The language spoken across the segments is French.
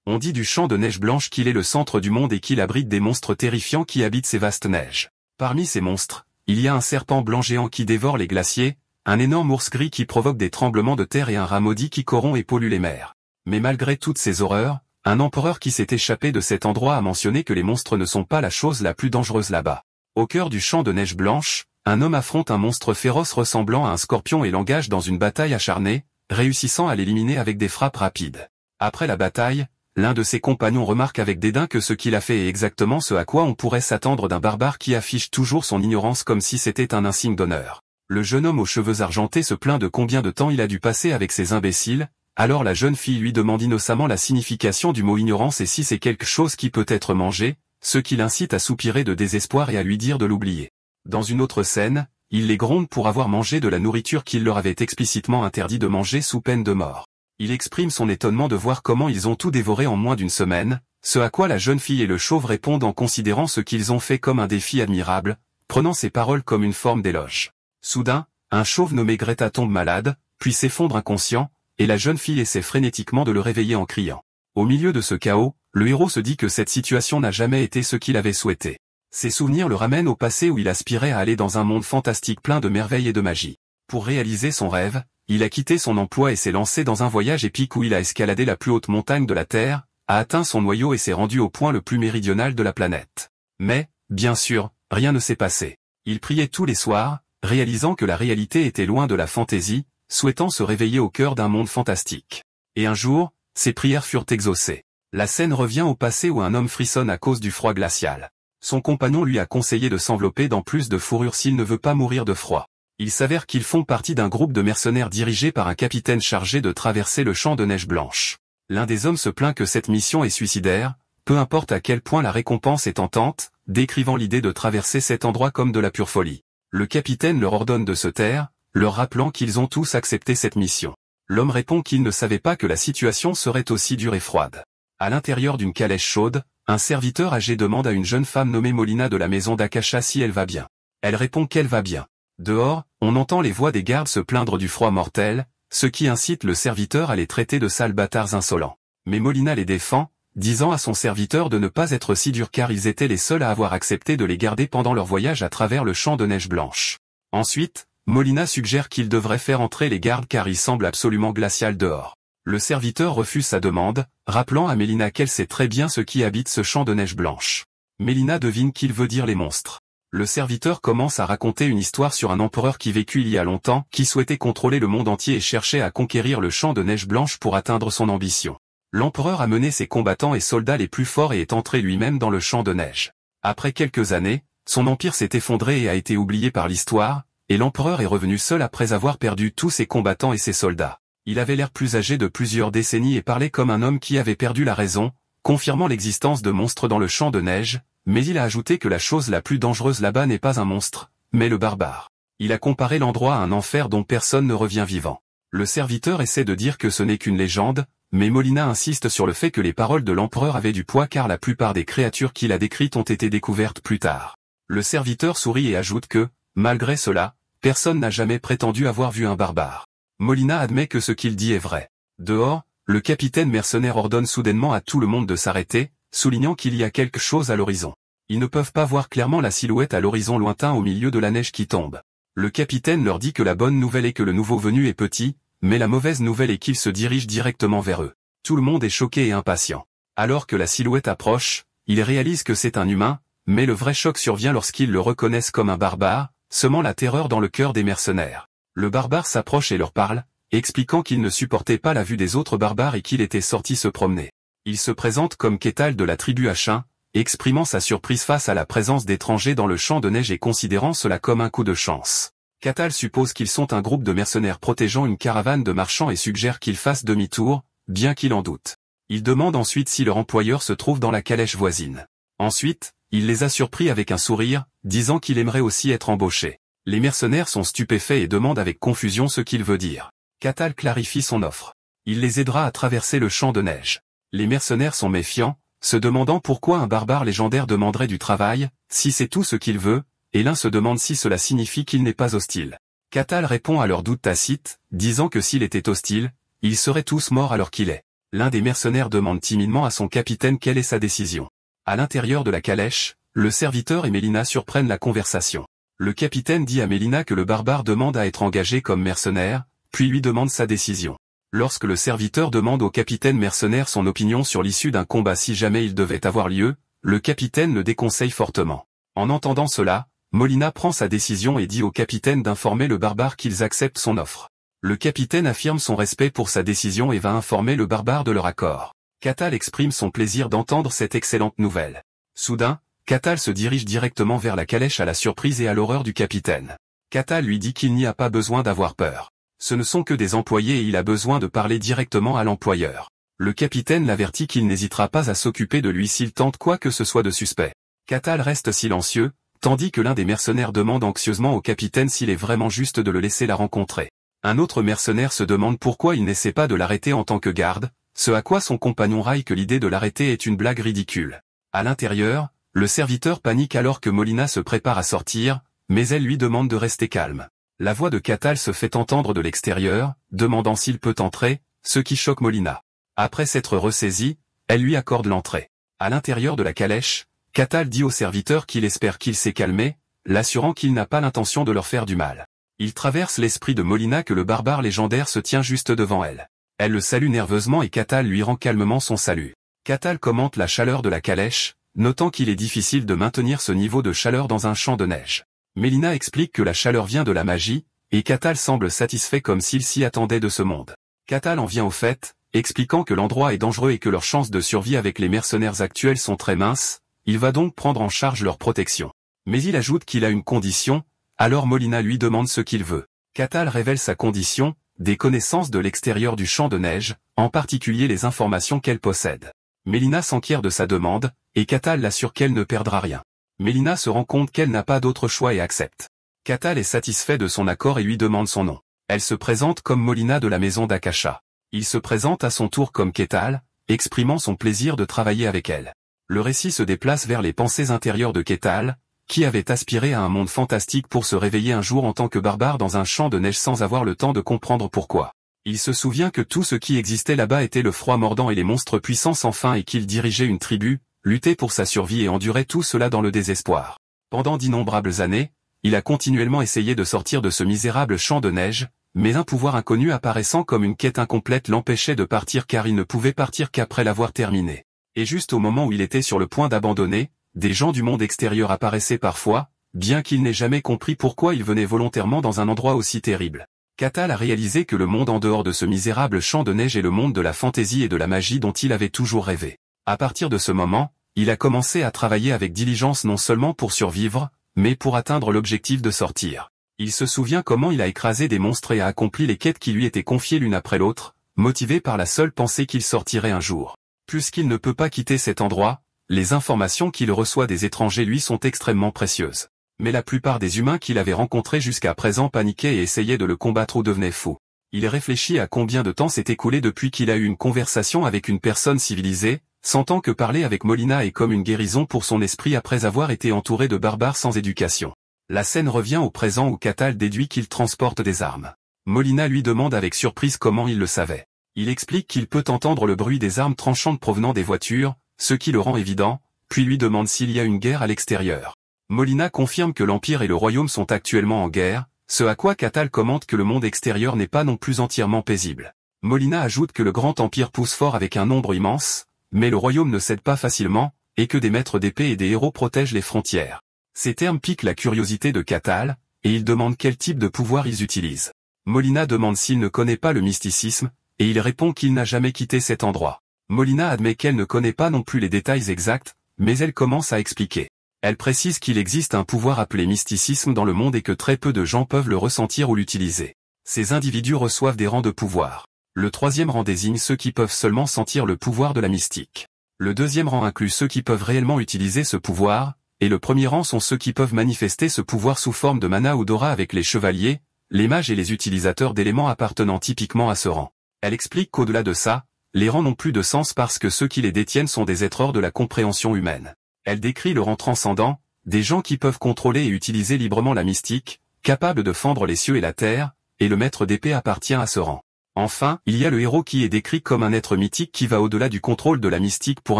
On dit du champ de neige blanche qu'il est le centre du monde et qu'il abrite des monstres terrifiants qui habitent ces vastes neiges. Parmi ces monstres, il y a un serpent blanc géant qui dévore les glaciers, un énorme ours gris qui provoque des tremblements de terre et un rat maudit qui corrompt et pollue les mers. Mais malgré toutes ces horreurs, un empereur qui s'est échappé de cet endroit a mentionné que les monstres ne sont pas la chose la plus dangereuse là-bas. Au cœur du champ de neige blanche, un homme affronte un monstre féroce ressemblant à un scorpion et l'engage dans une bataille acharnée, réussissant à l'éliminer avec des frappes rapides. Après la bataille, l'un de ses compagnons remarque avec dédain que ce qu'il a fait est exactement ce à quoi on pourrait s'attendre d'un barbare qui affiche toujours son ignorance comme si c'était un insigne d'honneur. Le jeune homme aux cheveux argentés se plaint de combien de temps il a dû passer avec ces imbéciles, alors la jeune fille lui demande innocemment la signification du mot ignorance et si c'est quelque chose qui peut être mangé, ce qui l'incite à soupirer de désespoir et à lui dire de l'oublier. Dans une autre scène, il les gronde pour avoir mangé de la nourriture qu'il leur avait explicitement interdit de manger sous peine de mort. Il exprime son étonnement de voir comment ils ont tout dévoré en moins d'une semaine, ce à quoi la jeune fille et le chauve répondent en considérant ce qu'ils ont fait comme un défi admirable, prenant ces paroles comme une forme d'éloge. Soudain, un chauve nommé Greta tombe malade, puis s'effondre inconscient, et la jeune fille essaie frénétiquement de le réveiller en criant. Au milieu de ce chaos, le héros se dit que cette situation n'a jamais été ce qu'il avait souhaité. Ses souvenirs le ramènent au passé où il aspirait à aller dans un monde fantastique plein de merveilles et de magie. Pour réaliser son rêve, il a quitté son emploi et s'est lancé dans un voyage épique où il a escaladé la plus haute montagne de la Terre, a atteint son noyau et s'est rendu au point le plus méridional de la planète. Mais, bien sûr, rien ne s'est passé. Il priait tous les soirs, réalisant que la réalité était loin de la fantaisie, souhaitant se réveiller au cœur d'un monde fantastique. Et un jour, ses prières furent exaucées. La scène revient au passé où un homme frissonne à cause du froid glacial. Son compagnon lui a conseillé de s'envelopper dans plus de fourrure s'il ne veut pas mourir de froid. Il s'avère qu'ils font partie d'un groupe de mercenaires dirigé par un capitaine chargé de traverser le champ de neige blanche. L'un des hommes se plaint que cette mission est suicidaire, peu importe à quel point la récompense est tentante, décrivant l'idée de traverser cet endroit comme de la pure folie. Le capitaine leur ordonne de se taire, leur rappelant qu'ils ont tous accepté cette mission. L'homme répond qu'il ne savait pas que la situation serait aussi dure et froide. À l'intérieur d'une calèche chaude, un serviteur âgé demande à une jeune femme nommée Molina de la maison d'Akasha si elle va bien. Elle répond qu'elle va bien. Dehors, on entend les voix des gardes se plaindre du froid mortel, ce qui incite le serviteur à les traiter de sales bâtards insolents. Mais Molina les défend, disant à son serviteur de ne pas être si dur car ils étaient les seuls à avoir accepté de les garder pendant leur voyage à travers le champ de neige blanche. Ensuite, Molina suggère qu'il devrait faire entrer les gardes car il semble absolument glacial dehors. Le serviteur refuse sa demande, rappelant à Mélina qu'elle sait très bien ce qui habite ce champ de neige blanche. Mélina devine qu'il veut dire les monstres. Le serviteur commence à raconter une histoire sur un empereur qui vécut il y a longtemps, qui souhaitait contrôler le monde entier et cherchait à conquérir le champ de neige blanche pour atteindre son ambition. L'empereur a mené ses combattants et soldats les plus forts et est entré lui-même dans le champ de neige. Après quelques années, son empire s'est effondré et a été oublié par l'histoire, et l'empereur est revenu seul après avoir perdu tous ses combattants et ses soldats. Il avait l'air plus âgé de plusieurs décennies et parlait comme un homme qui avait perdu la raison, confirmant l'existence de monstres dans le champ de neige, mais il a ajouté que la chose la plus dangereuse là-bas n'est pas un monstre, mais le barbare. Il a comparé l'endroit à un enfer dont personne ne revient vivant. Le serviteur essaie de dire que ce n'est qu'une légende, mais Molina insiste sur le fait que les paroles de l'empereur avaient du poids car la plupart des créatures qu'il a décrites ont été découvertes plus tard. Le serviteur sourit et ajoute que, malgré cela, personne n'a jamais prétendu avoir vu un barbare. Molina admet que ce qu'il dit est vrai. Dehors, le capitaine mercenaire ordonne soudainement à tout le monde de s'arrêter, soulignant qu'il y a quelque chose à l'horizon. Ils ne peuvent pas voir clairement la silhouette à l'horizon lointain au milieu de la neige qui tombe. Le capitaine leur dit que la bonne nouvelle est que le nouveau venu est petit, mais la mauvaise nouvelle est qu'il se dirige directement vers eux. Tout le monde est choqué et impatient. Alors que la silhouette approche, ils réalisent que c'est un humain, mais le vrai choc survient lorsqu'ils le reconnaissent comme un barbare, semant la terreur dans le cœur des mercenaires. Le barbare s'approche et leur parle, expliquant qu'il ne supportait pas la vue des autres barbares et qu'il était sorti se promener. Il se présente comme Kétal de la tribu Achin, exprimant sa surprise face à la présence d'étrangers dans le champ de neige et considérant cela comme un coup de chance. Kétal suppose qu'ils sont un groupe de mercenaires protégeant une caravane de marchands et suggère qu'ils fassent demi-tour, bien qu'il en doute. Il demande ensuite si leur employeur se trouve dans la calèche voisine. Ensuite, il les a surpris avec un sourire, disant qu'il aimerait aussi être embauché. Les mercenaires sont stupéfaits et demandent avec confusion ce qu'il veut dire. Kétal clarifie son offre. Il les aidera à traverser le champ de neige. Les mercenaires sont méfiants, se demandant pourquoi un barbare légendaire demanderait du travail, si c'est tout ce qu'il veut, et l'un se demande si cela signifie qu'il n'est pas hostile. Kétal répond à leurs doutes tacites, disant que s'il était hostile, ils seraient tous morts alors qu'il est. L'un des mercenaires demande timidement à son capitaine quelle est sa décision. À l'intérieur de la calèche, le serviteur et Mélina surprennent la conversation. Le capitaine dit à Mélina que le barbare demande à être engagé comme mercenaire, puis lui demande sa décision. Lorsque le serviteur demande au capitaine mercenaire son opinion sur l'issue d'un combat si jamais il devait avoir lieu, le capitaine le déconseille fortement. En entendant cela, Molina prend sa décision et dit au capitaine d'informer le barbare qu'ils acceptent son offre. Le capitaine affirme son respect pour sa décision et va informer le barbare de leur accord. Catal exprime son plaisir d'entendre cette excellente nouvelle. Soudain, Catal se dirige directement vers la calèche à la surprise et à l'horreur du capitaine. Catal lui dit qu'il n'y a pas besoin d'avoir peur. Ce ne sont que des employés et il a besoin de parler directement à l'employeur. Le capitaine l'avertit qu'il n'hésitera pas à s'occuper de lui s'il tente quoi que ce soit de suspect. Catal reste silencieux, tandis que l'un des mercenaires demande anxieusement au capitaine s'il est vraiment juste de le laisser la rencontrer. Un autre mercenaire se demande pourquoi il n'essaie pas de l'arrêter en tant que garde, ce à quoi son compagnon raille que l'idée de l'arrêter est une blague ridicule. À l'intérieur, le serviteur panique alors que Molina se prépare à sortir, mais elle lui demande de rester calme. La voix de Catal se fait entendre de l'extérieur, demandant s'il peut entrer, ce qui choque Molina. Après s'être ressaisie, elle lui accorde l'entrée. À l'intérieur de la calèche, Catal dit au serviteur qu'il espère qu'il s'est calmé, l'assurant qu'il n'a pas l'intention de leur faire du mal. Il traverse l'esprit de Molina que le barbare légendaire se tient juste devant elle. Elle le salue nerveusement et Catal lui rend calmement son salut. Catal commente la chaleur de la calèche, notant qu'il est difficile de maintenir ce niveau de chaleur dans un champ de neige. Mélina explique que la chaleur vient de la magie, et Catal semble satisfait comme s'il s'y attendait de ce monde. Catal en vient au fait, expliquant que l'endroit est dangereux et que leurs chances de survie avec les mercenaires actuels sont très minces, il va donc prendre en charge leur protection. Mais il ajoute qu'il a une condition, alors Molina lui demande ce qu'il veut. Catal révèle sa condition, des connaissances de l'extérieur du champ de neige, en particulier les informations qu'elle possède. Mélina s'enquiert de sa demande, et Catal l'assure qu'elle ne perdra rien. Mélina se rend compte qu'elle n'a pas d'autre choix et accepte. Catal est satisfait de son accord et lui demande son nom. Elle se présente comme Molina de la maison d'Akasha. Il se présente à son tour comme Catal, exprimant son plaisir de travailler avec elle. Le récit se déplace vers les pensées intérieures de Catal, qui avait aspiré à un monde fantastique pour se réveiller un jour en tant que barbare dans un champ de neige sans avoir le temps de comprendre pourquoi. Il se souvient que tout ce qui existait là-bas était le froid mordant et les monstres puissants sans fin et qu'il dirigeait une tribu, luttait pour sa survie et endurait tout cela dans le désespoir. Pendant d'innombrables années, il a continuellement essayé de sortir de ce misérable champ de neige, mais un pouvoir inconnu apparaissant comme une quête incomplète l'empêchait de partir car il ne pouvait partir qu'après l'avoir terminé. Et juste au moment où il était sur le point d'abandonner, des gens du monde extérieur apparaissaient parfois, bien qu'il n'ait jamais compris pourquoi ils venaient volontairement dans un endroit aussi terrible. Catal a réalisé que le monde en dehors de ce misérable champ de neige est le monde de la fantaisie et de la magie dont il avait toujours rêvé. À partir de ce moment, il a commencé à travailler avec diligence non seulement pour survivre, mais pour atteindre l'objectif de sortir. Il se souvient comment il a écrasé des monstres et a accompli les quêtes qui lui étaient confiées l'une après l'autre, motivé par la seule pensée qu'il sortirait un jour. Puisqu'il ne peut pas quitter cet endroit, les informations qu'il reçoit des étrangers lui sont extrêmement précieuses. Mais la plupart des humains qu'il avait rencontrés jusqu'à présent paniquaient et essayaient de le combattre ou devenaient fous. Il réfléchit à combien de temps s'est écoulé depuis qu'il a eu une conversation avec une personne civilisée, sentant que parler avec Molina est comme une guérison pour son esprit après avoir été entouré de barbares sans éducation. La scène revient au présent où Catal déduit qu'il transporte des armes. Molina lui demande avec surprise comment il le savait. Il explique qu'il peut entendre le bruit des armes tranchantes provenant des voitures, ce qui le rend évident, puis lui demande s'il y a une guerre à l'extérieur. Molina confirme que l'Empire et le Royaume sont actuellement en guerre, ce à quoi Catal commente que le monde extérieur n'est pas non plus entièrement paisible. Molina ajoute que le Grand Empire pousse fort avec un nombre immense, mais le Royaume ne cède pas facilement, et que des maîtres d'épée et des héros protègent les frontières. Ces termes piquent la curiosité de Catal, et il demande quel type de pouvoir ils utilisent. Molina demande s'il ne connaît pas le mysticisme, et il répond qu'il n'a jamais quitté cet endroit. Molina admet qu'elle ne connaît pas non plus les détails exacts, mais elle commence à expliquer. Elle précise qu'il existe un pouvoir appelé mysticisme dans le monde et que très peu de gens peuvent le ressentir ou l'utiliser. Ces individus reçoivent des rangs de pouvoir. Le troisième rang désigne ceux qui peuvent seulement sentir le pouvoir de la mystique. Le deuxième rang inclut ceux qui peuvent réellement utiliser ce pouvoir, et le premier rang sont ceux qui peuvent manifester ce pouvoir sous forme de mana ou d'aura avec les chevaliers, les mages et les utilisateurs d'éléments appartenant typiquement à ce rang. Elle explique qu'au-delà de ça, les rangs n'ont plus de sens parce que ceux qui les détiennent sont des êtres hors de la compréhension humaine. Elle décrit le rang transcendant, des gens qui peuvent contrôler et utiliser librement la mystique, capables de fendre les cieux et la terre, et le maître d'épée appartient à ce rang. Enfin, il y a le héros qui est décrit comme un être mythique qui va au-delà du contrôle de la mystique pour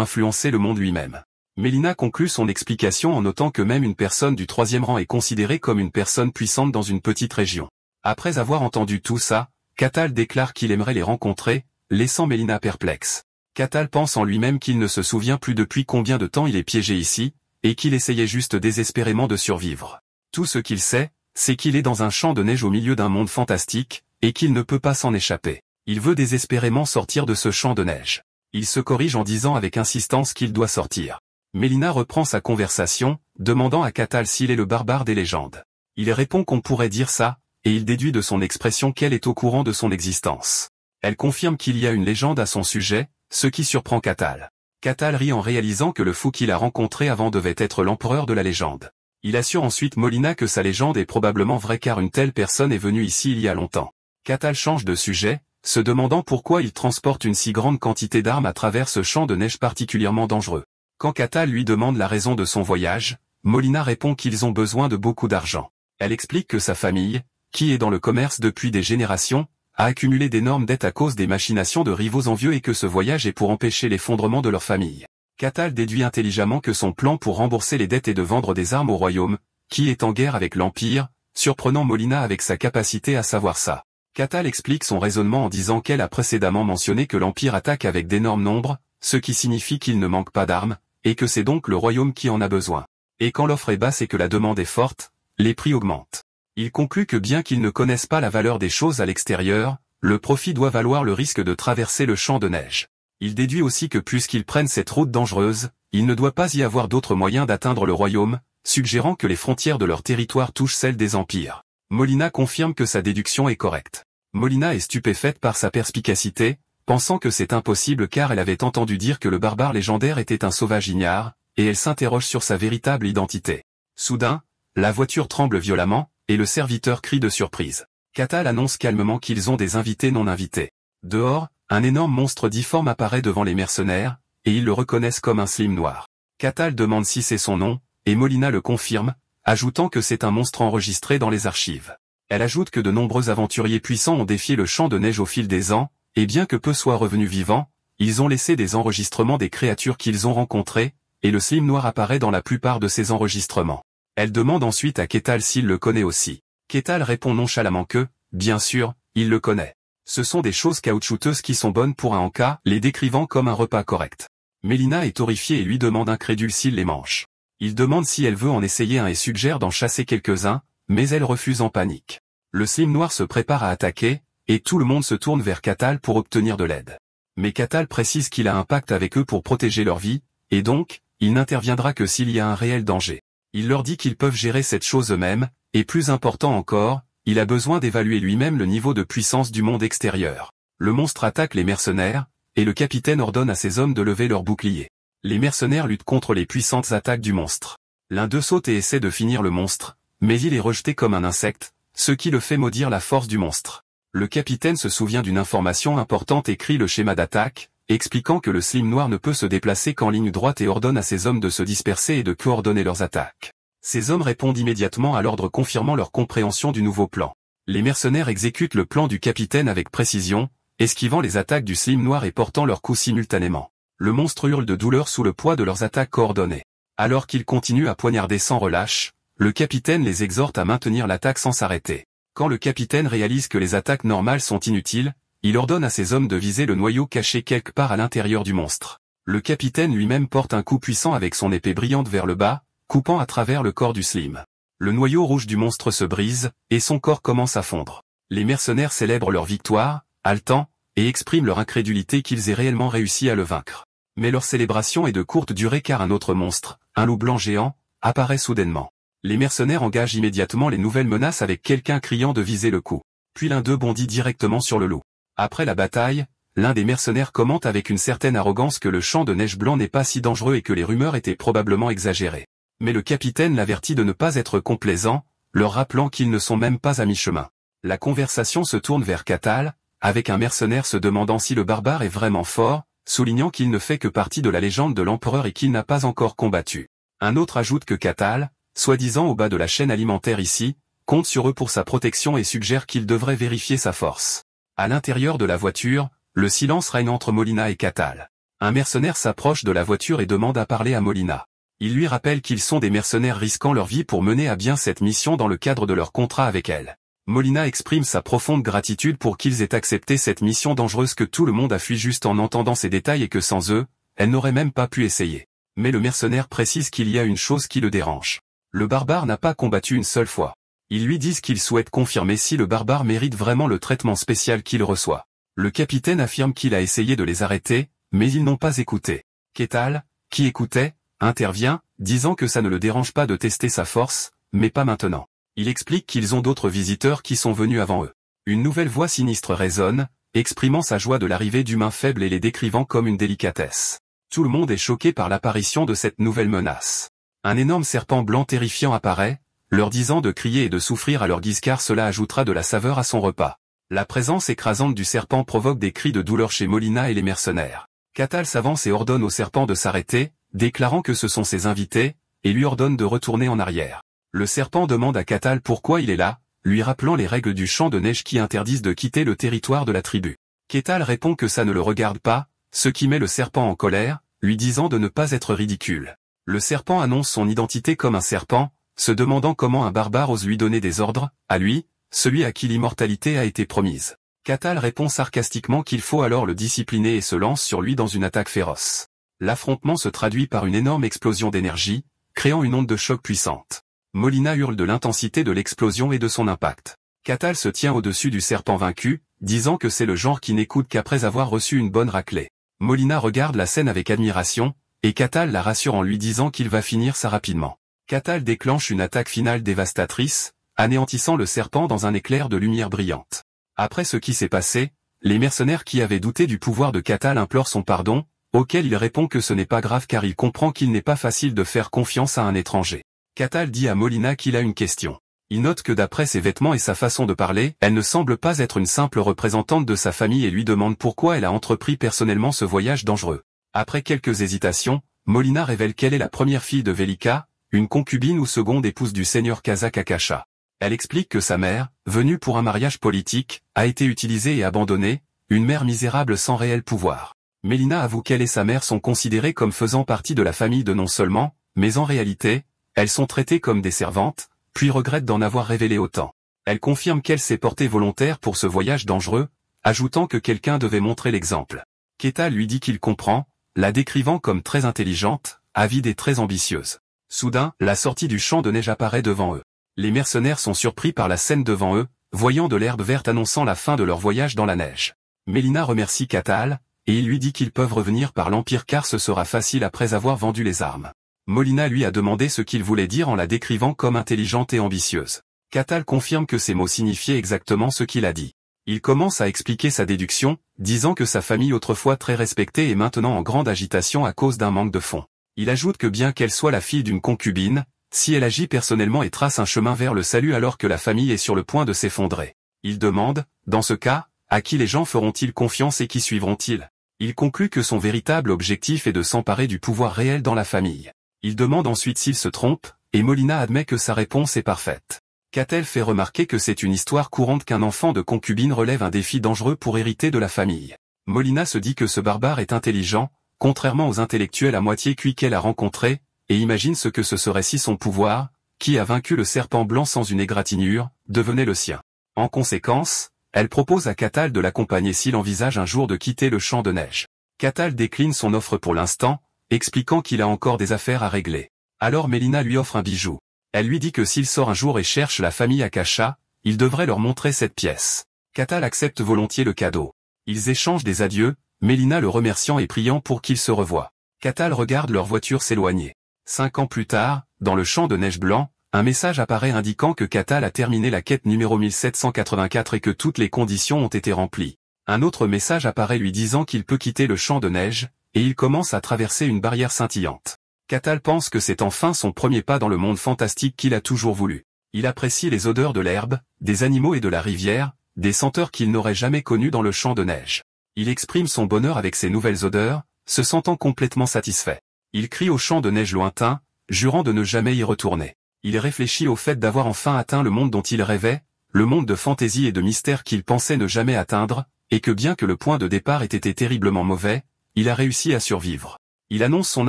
influencer le monde lui-même. Mélina conclut son explication en notant que même une personne du 3e rang est considérée comme une personne puissante dans une petite région. Après avoir entendu tout ça, Catal déclare qu'il aimerait les rencontrer, laissant Mélina perplexe. Catal pense en lui-même qu'il ne se souvient plus depuis combien de temps il est piégé ici, et qu'il essayait juste désespérément de survivre. Tout ce qu'il sait, c'est qu'il est dans un champ de neige au milieu d'un monde fantastique, et qu'il ne peut pas s'en échapper. Il veut désespérément sortir de ce champ de neige. Il se corrige en disant avec insistance qu'il doit sortir. Mélina reprend sa conversation, demandant à Catal s'il est le barbare des légendes. Il répond qu'on pourrait dire ça, et il déduit de son expression qu'elle est au courant de son existence. Elle confirme qu'il y a une légende à son sujet, ce qui surprend Catal. Catal rit en réalisant que le fou qu'il a rencontré avant devait être l'empereur de la légende. Il assure ensuite Molina que sa légende est probablement vraie car une telle personne est venue ici il y a longtemps. Catal change de sujet, se demandant pourquoi il transporte une si grande quantité d'armes à travers ce champ de neige particulièrement dangereux. Quand Catal lui demande la raison de son voyage, Molina répond qu'ils ont besoin de beaucoup d'argent. Elle explique que sa famille, qui est dans le commerce depuis des générations, a accumulé d'énormes dettes à cause des machinations de rivaux envieux et que ce voyage est pour empêcher l'effondrement de leur famille. Catal déduit intelligemment que son plan pour rembourser les dettes est de vendre des armes au royaume, qui est en guerre avec l'Empire, surprenant Molina avec sa capacité à savoir ça. Catal explique son raisonnement en disant qu'elle a précédemment mentionné que l'Empire attaque avec d'énormes nombres, ce qui signifie qu'il ne manque pas d'armes, et que c'est donc le royaume qui en a besoin. Et quand l'offre est basse et que la demande est forte, les prix augmentent. Il conclut que bien qu'ils ne connaissent pas la valeur des choses à l'extérieur, le profit doit valoir le risque de traverser le champ de neige. Il déduit aussi que puisqu'ils prennent cette route dangereuse, il ne doit pas y avoir d'autre moyen d'atteindre le royaume, suggérant que les frontières de leur territoire touchent celles des empires. Molina confirme que sa déduction est correcte. Molina est stupéfaite par sa perspicacité, pensant que c'est impossible car elle avait entendu dire que le barbare légendaire était un sauvage ignare, et elle s'interroge sur sa véritable identité. Soudain, la voiture tremble violemment, et le serviteur crie de surprise. Catal annonce calmement qu'ils ont des invités non invités. Dehors, un énorme monstre difforme apparaît devant les mercenaires, et ils le reconnaissent comme un Slim noir. Catal demande si c'est son nom, et Molina le confirme, ajoutant que c'est un monstre enregistré dans les archives. Elle ajoute que de nombreux aventuriers puissants ont défié le champ de neige au fil des ans, et bien que peu soient revenus vivants, ils ont laissé des enregistrements des créatures qu'ils ont rencontrées, et le Slim noir apparaît dans la plupart de ces enregistrements. Elle demande ensuite à Catal s'il le connaît aussi. Catal répond nonchalamment que, bien sûr, il le connaît. Ce sont des choses caoutchouteuses qui sont bonnes pour un encas, les décrivant comme un repas correct. Mélina est horrifiée et lui demande incrédule s'il les mange. Il demande si elle veut en essayer un et suggère d'en chasser quelques-uns, mais elle refuse en panique. Le Slim noir se prépare à attaquer, et tout le monde se tourne vers Catal pour obtenir de l'aide. Mais Catal précise qu'il a un pacte avec eux pour protéger leur vie, et donc, il n'interviendra que s'il y a un réel danger. Il leur dit qu'ils peuvent gérer cette chose eux-mêmes, et plus important encore, il a besoin d'évaluer lui-même le niveau de puissance du monde extérieur. Le monstre attaque les mercenaires, et le capitaine ordonne à ses hommes de lever leurs boucliers. Les mercenaires luttent contre les puissantes attaques du monstre. L'un d'eux saute et essaie de finir le monstre, mais il est rejeté comme un insecte, ce qui le fait maudire la force du monstre. Le capitaine se souvient d'une information importante et écrit le schéma d'attaque, expliquant que le Slim noir ne peut se déplacer qu'en ligne droite et ordonne à ses hommes de se disperser et de coordonner leurs attaques. Ces hommes répondent immédiatement à l'ordre confirmant leur compréhension du nouveau plan. Les mercenaires exécutent le plan du capitaine avec précision, esquivant les attaques du Slim noir et portant leurs coups simultanément. Le monstre hurle de douleur sous le poids de leurs attaques coordonnées. Alors qu'ils continuent à poignarder sans relâche, le capitaine les exhorte à maintenir l'attaque sans s'arrêter. Quand le capitaine réalise que les attaques normales sont inutiles, il ordonne à ses hommes de viser le noyau caché quelque part à l'intérieur du monstre. Le capitaine lui-même porte un coup puissant avec son épée brillante vers le bas, coupant à travers le corps du Slim. Le noyau rouge du monstre se brise, et son corps commence à fondre. Les mercenaires célèbrent leur victoire, haletant, et expriment leur incrédulité qu'ils aient réellement réussi à le vaincre. Mais leur célébration est de courte durée car un autre monstre, un loup blanc géant, apparaît soudainement. Les mercenaires engagent immédiatement les nouvelles menaces avec quelqu'un criant de viser le coup. Puis l'un d'eux bondit directement sur le loup. Après la bataille, l'un des mercenaires commente avec une certaine arrogance que le champ de neige blanc n'est pas si dangereux et que les rumeurs étaient probablement exagérées. Mais le capitaine l'avertit de ne pas être complaisant, leur rappelant qu'ils ne sont même pas à mi-chemin. La conversation se tourne vers Catal, avec un mercenaire se demandant si le barbare est vraiment fort, soulignant qu'il ne fait que partie de la légende de l'empereur et qu'il n'a pas encore combattu. Un autre ajoute que Catal, soi-disant au bas de la chaîne alimentaire ici, compte sur eux pour sa protection et suggère qu'il devrait vérifier sa force. À l'intérieur de la voiture, le silence règne entre Molina et Catal. Un mercenaire s'approche de la voiture et demande à parler à Molina. Il lui rappelle qu'ils sont des mercenaires risquant leur vie pour mener à bien cette mission dans le cadre de leur contrat avec elle. Molina exprime sa profonde gratitude pour qu'ils aient accepté cette mission dangereuse que tout le monde a fui juste en entendant ces détails et que sans eux, elle n'aurait même pas pu essayer. Mais le mercenaire précise qu'il y a une chose qui le dérange. Le barbare n'a pas combattu une seule fois. Ils lui disent qu'ils souhaitent confirmer si le barbare mérite vraiment le traitement spécial qu'il reçoit. Le capitaine affirme qu'il a essayé de les arrêter, mais ils n'ont pas écouté. Catal, qui écoutait, intervient, disant que ça ne le dérange pas de tester sa force, mais pas maintenant. Il explique qu'ils ont d'autres visiteurs qui sont venus avant eux. Une nouvelle voix sinistre résonne, exprimant sa joie de l'arrivée d'humains faibles et les décrivant comme une délicatesse. Tout le monde est choqué par l'apparition de cette nouvelle menace. Un énorme serpent blanc terrifiant apparaît, leur disant de crier et de souffrir à leur guise car cela ajoutera de la saveur à son repas. La présence écrasante du serpent provoque des cris de douleur chez Molina et les mercenaires. Catal s'avance et ordonne au serpent de s'arrêter, déclarant que ce sont ses invités, et lui ordonne de retourner en arrière. Le serpent demande à Catal pourquoi il est là, lui rappelant les règles du champ de neige qui interdisent de quitter le territoire de la tribu. Catal répond que ça ne le regarde pas, ce qui met le serpent en colère, lui disant de ne pas être ridicule. Le serpent annonce son identité comme un serpent, se demandant comment un barbare ose lui donner des ordres, à lui, celui à qui l'immortalité a été promise. Catal répond sarcastiquement qu'il faut alors le discipliner et se lance sur lui dans une attaque féroce. L'affrontement se traduit par une énorme explosion d'énergie, créant une onde de choc puissante. Molina hurle de l'intensité de l'explosion et de son impact. Catal se tient au-dessus du serpent vaincu, disant que c'est le genre qui n'écoute qu'après avoir reçu une bonne raclée. Molina regarde la scène avec admiration, et Catal la rassure en lui disant qu'il va finir ça rapidement. Catal déclenche une attaque finale dévastatrice, anéantissant le serpent dans un éclair de lumière brillante. Après ce qui s'est passé, les mercenaires qui avaient douté du pouvoir de Catal implorent son pardon, auquel il répond que ce n'est pas grave car il comprend qu'il n'est pas facile de faire confiance à un étranger. Catal dit à Molina qu'il a une question. Il note que d'après ses vêtements et sa façon de parler, elle ne semble pas être une simple représentante de sa famille et lui demande pourquoi elle a entrepris personnellement ce voyage dangereux. Après quelques hésitations, Molina révèle qu'elle est la première fille de Velika, une concubine ou seconde épouse du seigneur kazakh Akasha. Elle explique que sa mère, venue pour un mariage politique, a été utilisée et abandonnée, une mère misérable sans réel pouvoir. Molina avoue qu'elle et sa mère sont considérées comme faisant partie de la famille de non seulement, mais en réalité, elles sont traitées comme des servantes, puis regrette d'en avoir révélé autant. Elle confirme qu'elle s'est portée volontaire pour ce voyage dangereux, ajoutant que quelqu'un devait montrer l'exemple. Catal lui dit qu'il comprend, la décrivant comme très intelligente, avide et très ambitieuse. Soudain, la sortie du champ de neige apparaît devant eux. Les mercenaires sont surpris par la scène devant eux, voyant de l'herbe verte annonçant la fin de leur voyage dans la neige. Molina remercie Catal, et il lui dit qu'ils peuvent revenir par l'Empire car ce sera facile après avoir vendu les armes. Molina lui a demandé ce qu'il voulait dire en la décrivant comme intelligente et ambitieuse. Catal confirme que ces mots signifiaient exactement ce qu'il a dit. Il commence à expliquer sa déduction, disant que sa famille autrefois très respectée est maintenant en grande agitation à cause d'un manque de fonds. Il ajoute que bien qu'elle soit la fille d'une concubine, si elle agit personnellement et trace un chemin vers le salut alors que la famille est sur le point de s'effondrer. Il demande, dans ce cas, à qui les gens feront-ils confiance et qui suivront-ils? Il conclut que son véritable objectif est de s'emparer du pouvoir réel dans la famille. Il demande ensuite s'il se trompe, et Molina admet que sa réponse est parfaite. Catal fait remarquer que c'est une histoire courante qu'un enfant de concubine relève un défi dangereux pour hériter de la famille. Molina se dit que ce barbare est intelligent, contrairement aux intellectuels à moitié cuits qu'elle a rencontrés, et imagine ce que ce serait si son pouvoir, qui a vaincu le serpent blanc sans une égratignure, devenait le sien. En conséquence, elle propose à Catal de l'accompagner s'il envisage un jour de quitter le champ de neige. Catal décline son offre pour l'instant, expliquant qu'il a encore des affaires à régler. Alors Molina lui offre un bijou. Elle lui dit que s'il sort un jour et cherche la famille Akasha, il devrait leur montrer cette pièce. Catal accepte volontiers le cadeau. Ils échangent des adieux, Molina le remerciant et priant pour qu'ils se revoient. Catal regarde leur voiture s'éloigner. 5 ans plus tard, dans le champ de neige blanc, un message apparaît indiquant que Catal a terminé la quête numéro 1784 et que toutes les conditions ont été remplies. Un autre message apparaît lui disant qu'il peut quitter le champ de neige, et il commence à traverser une barrière scintillante. Catal pense que c'est enfin son premier pas dans le monde fantastique qu'il a toujours voulu. Il apprécie les odeurs de l'herbe, des animaux et de la rivière, des senteurs qu'il n'aurait jamais connues dans le champ de neige. Il exprime son bonheur avec ces nouvelles odeurs, se sentant complètement satisfait. Il crie au champ de neige lointain, jurant de ne jamais y retourner. Il réfléchit au fait d'avoir enfin atteint le monde dont il rêvait, le monde de fantaisie et de mystère qu'il pensait ne jamais atteindre, et que bien que le point de départ ait été terriblement mauvais, il a réussi à survivre. Il annonce son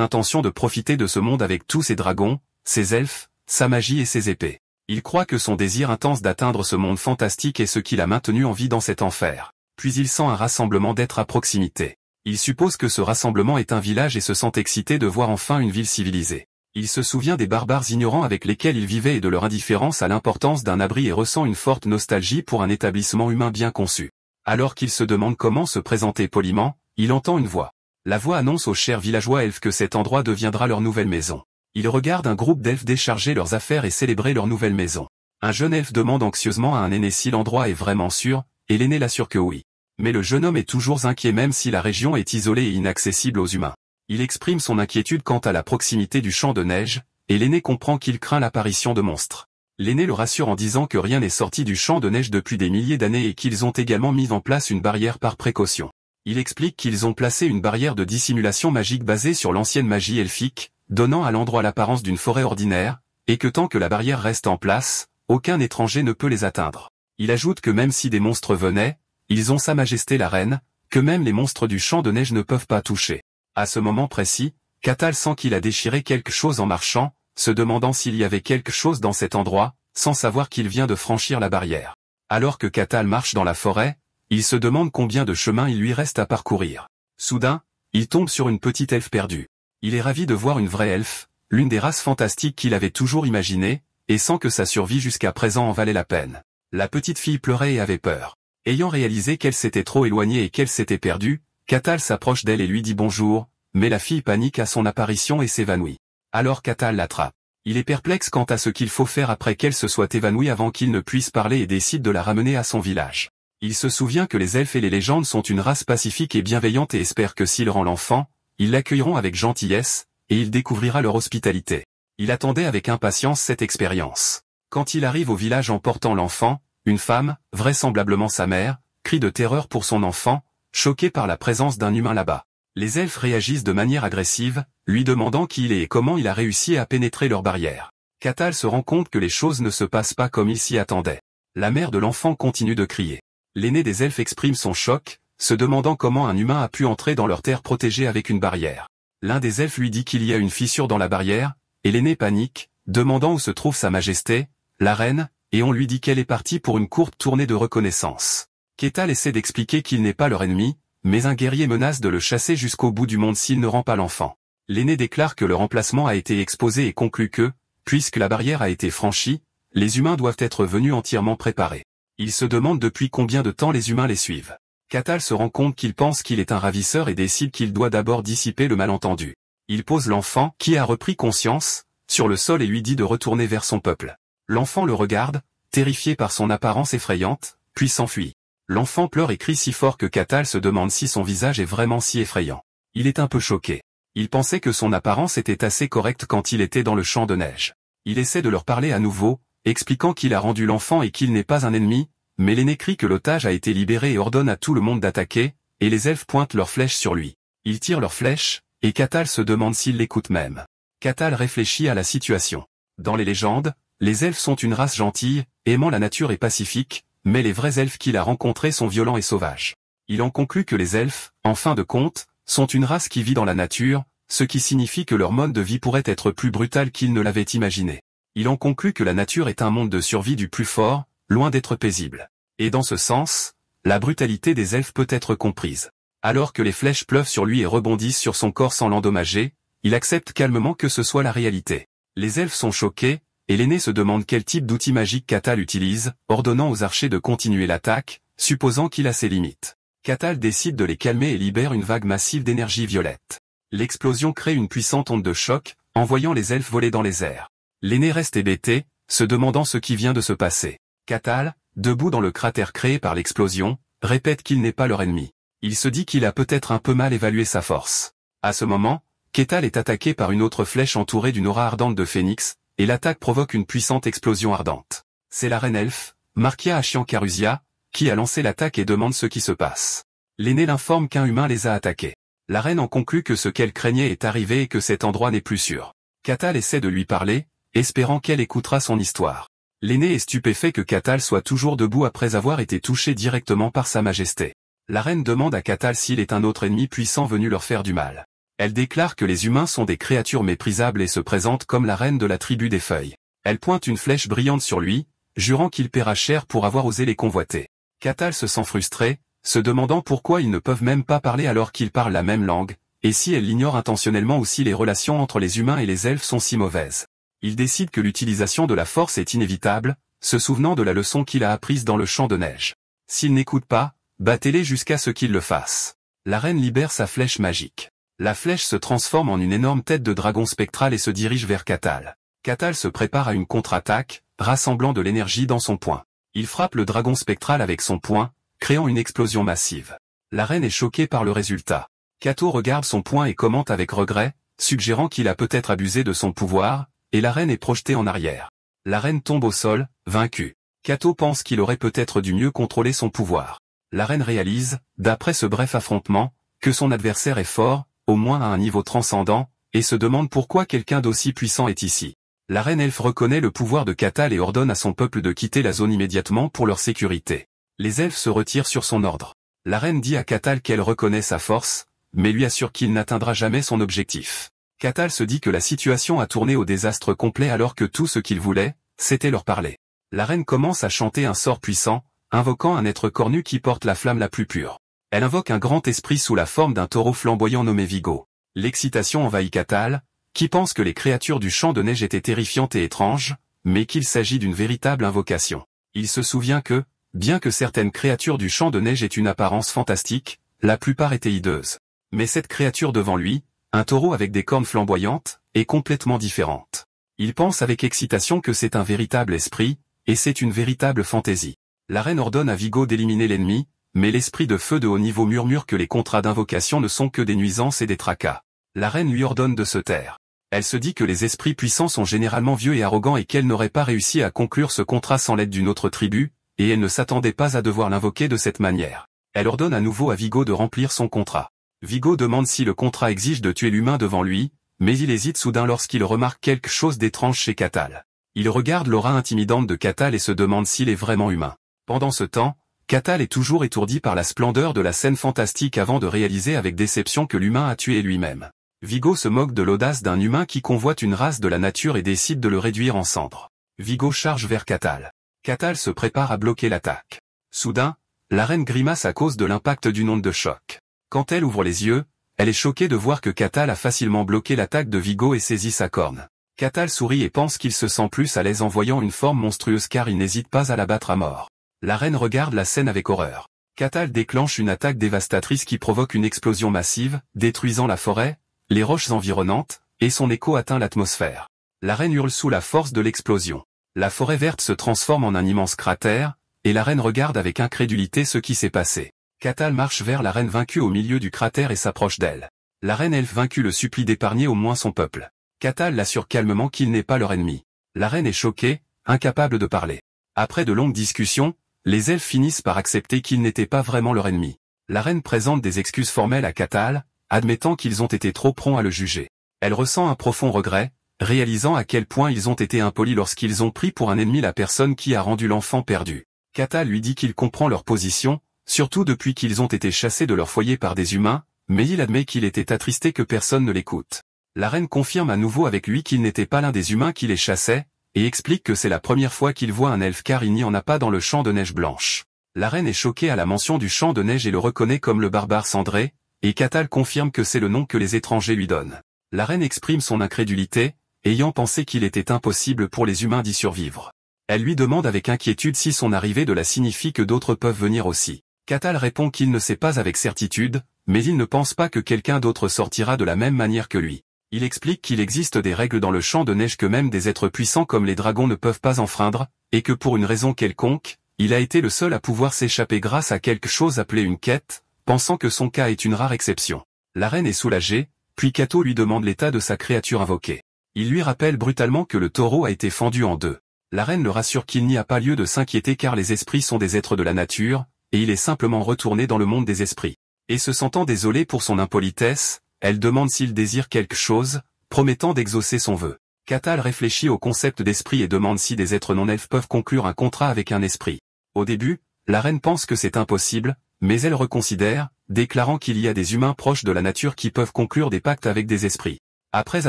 intention de profiter de ce monde avec tous ses dragons, ses elfes, sa magie et ses épées. Il croit que son désir intense d'atteindre ce monde fantastique est ce qui l'a maintenu en vie dans cet enfer. Puis il sent un rassemblement d'êtres à proximité. Il suppose que ce rassemblement est un village et se sent excité de voir enfin une ville civilisée. Il se souvient des barbares ignorants avec lesquels il vivait et de leur indifférence à l'importance d'un abri et ressent une forte nostalgie pour un établissement humain bien conçu. Alors qu'il se demande comment se présenter poliment, il entend une voix. La voix annonce aux chers villageois elfes que cet endroit deviendra leur nouvelle maison. Il regarde un groupe d'elfes décharger leurs affaires et célébrer leur nouvelle maison. Un jeune elfe demande anxieusement à un aîné si l'endroit est vraiment sûr, et l'aîné l'assure que oui. Mais le jeune homme est toujours inquiet même si la région est isolée et inaccessible aux humains. Il exprime son inquiétude quant à la proximité du champ de neige, et l'aîné comprend qu'il craint l'apparition de monstres. L'aîné le rassure en disant que rien n'est sorti du champ de neige depuis des milliers d'années et qu'ils ont également mis en place une barrière par précaution. Il explique qu'ils ont placé une barrière de dissimulation magique basée sur l'ancienne magie elfique, donnant à l'endroit l'apparence d'une forêt ordinaire, et que tant que la barrière reste en place, aucun étranger ne peut les atteindre. Il ajoute que même si des monstres venaient, ils ont Sa Majesté la Reine, que même les monstres du champ de neige ne peuvent pas toucher. À ce moment précis, Cathal sent qu'il a déchiré quelque chose en marchant, se demandant s'il y avait quelque chose dans cet endroit, sans savoir qu'il vient de franchir la barrière. Alors que Cathal marche dans la forêt, il se demande combien de chemin il lui reste à parcourir. Soudain, il tombe sur une petite elfe perdue. Il est ravi de voir une vraie elfe, l'une des races fantastiques qu'il avait toujours imaginées, et sent que sa survie jusqu'à présent en valait la peine. La petite fille pleurait et avait peur. Ayant réalisé qu'elle s'était trop éloignée et qu'elle s'était perdue, Cathal s'approche d'elle et lui dit bonjour, mais la fille panique à son apparition et s'évanouit. Alors Cathal l'attrape. Il est perplexe quant à ce qu'il faut faire après qu'elle se soit évanouie avant qu'il ne puisse parler et décide de la ramener à son village. Il se souvient que les elfes et les légendes sont une race pacifique et bienveillante et espère que s'il rend l'enfant, ils l'accueilleront avec gentillesse, et il découvrira leur hospitalité. Il attendait avec impatience cette expérience. Quand il arrive au village en portant l'enfant, une femme, vraisemblablement sa mère, crie de terreur pour son enfant, choquée par la présence d'un humain là-bas. Les elfes réagissent de manière agressive, lui demandant qui il est et comment il a réussi à pénétrer leur barrière. Cathal se rend compte que les choses ne se passent pas comme il s'y attendait. La mère de l'enfant continue de crier. L'aîné des elfes exprime son choc, se demandant comment un humain a pu entrer dans leur terre protégée avec une barrière. L'un des elfes lui dit qu'il y a une fissure dans la barrière, et l'aîné panique, demandant où se trouve Sa Majesté, la reine, et on lui dit qu'elle est partie pour une courte tournée de reconnaissance. Cathal essaie d'expliquer qu'il n'est pas leur ennemi, mais un guerrier menace de le chasser jusqu'au bout du monde s'il ne rend pas l'enfant. L'aîné déclare que le remplacement a été exposé et conclut que, puisque la barrière a été franchie, les humains doivent être venus entièrement préparés. Il se demande depuis combien de temps les humains les suivent. Cathal se rend compte qu'il pense qu'il est un ravisseur et décide qu'il doit d'abord dissiper le malentendu. Il pose l'enfant, qui a repris conscience, sur le sol et lui dit de retourner vers son peuple. L'enfant le regarde, terrifié par son apparence effrayante, puis s'enfuit. L'enfant pleure et crie si fort que Cathal se demande si son visage est vraiment si effrayant. Il est un peu choqué. Il pensait que son apparence était assez correcte quand il était dans le champ de neige. Il essaie de leur parler à nouveau, expliquant qu'il a rendu l'enfant et qu'il n'est pas un ennemi, mais l'aîné crie que l'otage a été libéré et ordonne à tout le monde d'attaquer, et les elfes pointent leurs flèches sur lui. Ils tirent leurs flèches, et Cathal se demande s'il l'écoute même. Cathal réfléchit à la situation. Dans les légendes, les elfes sont une race gentille, aimant la nature et pacifique, mais les vrais elfes qu'il a rencontrés sont violents et sauvages. Il en conclut que les elfes, en fin de compte, sont une race qui vit dans la nature, ce qui signifie que leur mode de vie pourrait être plus brutal qu'il ne l'avait imaginé. Il en conclut que la nature est un monde de survie du plus fort, loin d'être paisible. Et dans ce sens, la brutalité des elfes peut être comprise. Alors que les flèches pleuvent sur lui et rebondissent sur son corps sans l'endommager, il accepte calmement que ce soit la réalité. Les elfes sont choqués, et l'aîné se demande quel type d'outil magique Cathal utilise, ordonnant aux archers de continuer l'attaque, supposant qu'il a ses limites. Cathal décide de les calmer et libère une vague massive d'énergie violette. L'explosion crée une puissante onde de choc, envoyant les elfes voler dans les airs. L'aîné reste hébété, se demandant ce qui vient de se passer. Cathal, debout dans le cratère créé par l'explosion, répète qu'il n'est pas leur ennemi. Il se dit qu'il a peut-être un peu mal évalué sa force. À ce moment, Cathal est attaqué par une autre flèche entourée d'une aura ardente de phénix, et l'attaque provoque une puissante explosion ardente. C'est la reine elfe, Markia Ashian-Carusia, qui a lancé l'attaque et demande ce qui se passe. L'aîné l'informe qu'un humain les a attaqués. La reine en conclut que ce qu'elle craignait est arrivé et que cet endroit n'est plus sûr. Cathal essaie de lui parler, espérant qu'elle écoutera son histoire. L'aîné est stupéfait que Catal soit toujours debout après avoir été touché directement par sa majesté. La reine demande à Catal s'il est un autre ennemi puissant venu leur faire du mal. Elle déclare que les humains sont des créatures méprisables et se présente comme la reine de la tribu des feuilles. Elle pointe une flèche brillante sur lui, jurant qu'il paiera cher pour avoir osé les convoiter. Catal se sent frustré, se demandant pourquoi ils ne peuvent même pas parler alors qu'ils parlent la même langue, et si elle l'ignore intentionnellement ou si les relations entre les humains et les elfes sont si mauvaises. Il décide que l'utilisation de la force est inévitable, se souvenant de la leçon qu'il a apprise dans le champ de neige. S'il n'écoute pas, battez-les jusqu'à ce qu'il le fasse. La reine libère sa flèche magique. La flèche se transforme en une énorme tête de dragon spectral et se dirige vers Catal. Catal se prépare à une contre-attaque, rassemblant de l'énergie dans son poing. Il frappe le dragon spectral avec son poing, créant une explosion massive. La reine est choquée par le résultat. Cato regarde son poing et commente avec regret, suggérant qu'il a peut-être abusé de son pouvoir, et la reine est projetée en arrière. La reine tombe au sol, vaincue. Cato pense qu'il aurait peut-être dû mieux contrôler son pouvoir. La reine réalise, d'après ce bref affrontement, que son adversaire est fort, au moins à un niveau transcendant, et se demande pourquoi quelqu'un d'aussi puissant est ici. La reine elfe reconnaît le pouvoir de Catal et ordonne à son peuple de quitter la zone immédiatement pour leur sécurité. Les elfes se retirent sur son ordre. La reine dit à Catal qu'elle reconnaît sa force, mais lui assure qu'il n'atteindra jamais son objectif. Catal se dit que la situation a tourné au désastre complet alors que tout ce qu'il voulait, c'était leur parler. La reine commence à chanter un sort puissant, invoquant un être cornu qui porte la flamme la plus pure. Elle invoque un grand esprit sous la forme d'un taureau flamboyant nommé Vigo. L'excitation envahit Catal, qui pense que les créatures du champ de neige étaient terrifiantes et étranges, mais qu'il s'agit d'une véritable invocation. Il se souvient que, bien que certaines créatures du champ de neige aient une apparence fantastique, la plupart étaient hideuses. Mais cette créature devant lui, un taureau avec des cornes flamboyantes, est complètement différente. Il pense avec excitation que c'est un véritable esprit, et c'est une véritable fantaisie. La reine ordonne à Vigo d'éliminer l'ennemi, mais l'esprit de feu de haut niveau murmure que les contrats d'invocation ne sont que des nuisances et des tracas. La reine lui ordonne de se taire. Elle se dit que les esprits puissants sont généralement vieux et arrogants et qu'elle n'aurait pas réussi à conclure ce contrat sans l'aide d'une autre tribu, et elle ne s'attendait pas à devoir l'invoquer de cette manière. Elle ordonne à nouveau à Vigo de remplir son contrat. Vigo demande si le contrat exige de tuer l'humain devant lui, mais il hésite soudain lorsqu'il remarque quelque chose d'étrange chez Catal. Il regarde l'aura intimidante de Catal et se demande s'il est vraiment humain. Pendant ce temps, Catal est toujours étourdi par la splendeur de la scène fantastique avant de réaliser avec déception que l'humain a tué lui-même. Vigo se moque de l'audace d'un humain qui convoite une race de la nature et décide de le réduire en cendres. Vigo charge vers Catal. Catal se prépare à bloquer l'attaque. Soudain, la reine grimace à cause de l'impact d'une onde de choc. Quand elle ouvre les yeux, elle est choquée de voir que Catal a facilement bloqué l'attaque de Vigo et saisit sa corne. Catal sourit et pense qu'il se sent plus à l'aise en voyant une forme monstrueuse car il n'hésite pas à la battre à mort. La reine regarde la scène avec horreur. Catal déclenche une attaque dévastatrice qui provoque une explosion massive, détruisant la forêt, les roches environnantes, et son écho atteint l'atmosphère. La reine hurle sous la force de l'explosion. La forêt verte se transforme en un immense cratère, et la reine regarde avec incrédulité ce qui s'est passé. Catal marche vers la reine vaincue au milieu du cratère et s'approche d'elle. La reine elfe vaincue le supplie d'épargner au moins son peuple. Catal l'assure calmement qu'il n'est pas leur ennemi. La reine est choquée, incapable de parler. Après de longues discussions, les elfes finissent par accepter qu'ils n'étaient pas vraiment leur ennemi. La reine présente des excuses formelles à Catal, admettant qu'ils ont été trop prompts à le juger. Elle ressent un profond regret, réalisant à quel point ils ont été impolis lorsqu'ils ont pris pour un ennemi la personne qui a rendu l'enfant perdu. Catal lui dit qu'il comprend leur position, surtout depuis qu'ils ont été chassés de leur foyer par des humains, mais il admet qu'il était attristé que personne ne l'écoute. La reine confirme à nouveau avec lui qu'il n'était pas l'un des humains qui les chassait, et explique que c'est la première fois qu'il voit un elfe car il n'y en a pas dans le champ de neige blanche. La reine est choquée à la mention du champ de neige et le reconnaît comme le barbare cendré, et Catal confirme que c'est le nom que les étrangers lui donnent. La reine exprime son incrédulité, ayant pensé qu'il était impossible pour les humains d'y survivre. Elle lui demande avec inquiétude si son arrivée de là signifie que d'autres peuvent venir aussi. Catal répond qu'il ne sait pas avec certitude, mais il ne pense pas que quelqu'un d'autre sortira de la même manière que lui. Il explique qu'il existe des règles dans le champ de neige que même des êtres puissants comme les dragons ne peuvent pas enfreindre, et que pour une raison quelconque, il a été le seul à pouvoir s'échapper grâce à quelque chose appelé une quête, pensant que son cas est une rare exception. La reine est soulagée, puis Cato lui demande l'état de sa créature invoquée. Il lui rappelle brutalement que le taureau a été fendu en deux. La reine le rassure qu'il n'y a pas lieu de s'inquiéter car les esprits sont des êtres de la nature, et il est simplement retourné dans le monde des esprits. Et se sentant désolée pour son impolitesse, elle demande s'il désire quelque chose, promettant d'exaucer son vœu. Catal réfléchit au concept d'esprit et demande si des êtres non-elfes peuvent conclure un contrat avec un esprit. Au début, la reine pense que c'est impossible, mais elle reconsidère, déclarant qu'il y a des humains proches de la nature qui peuvent conclure des pactes avec des esprits. Après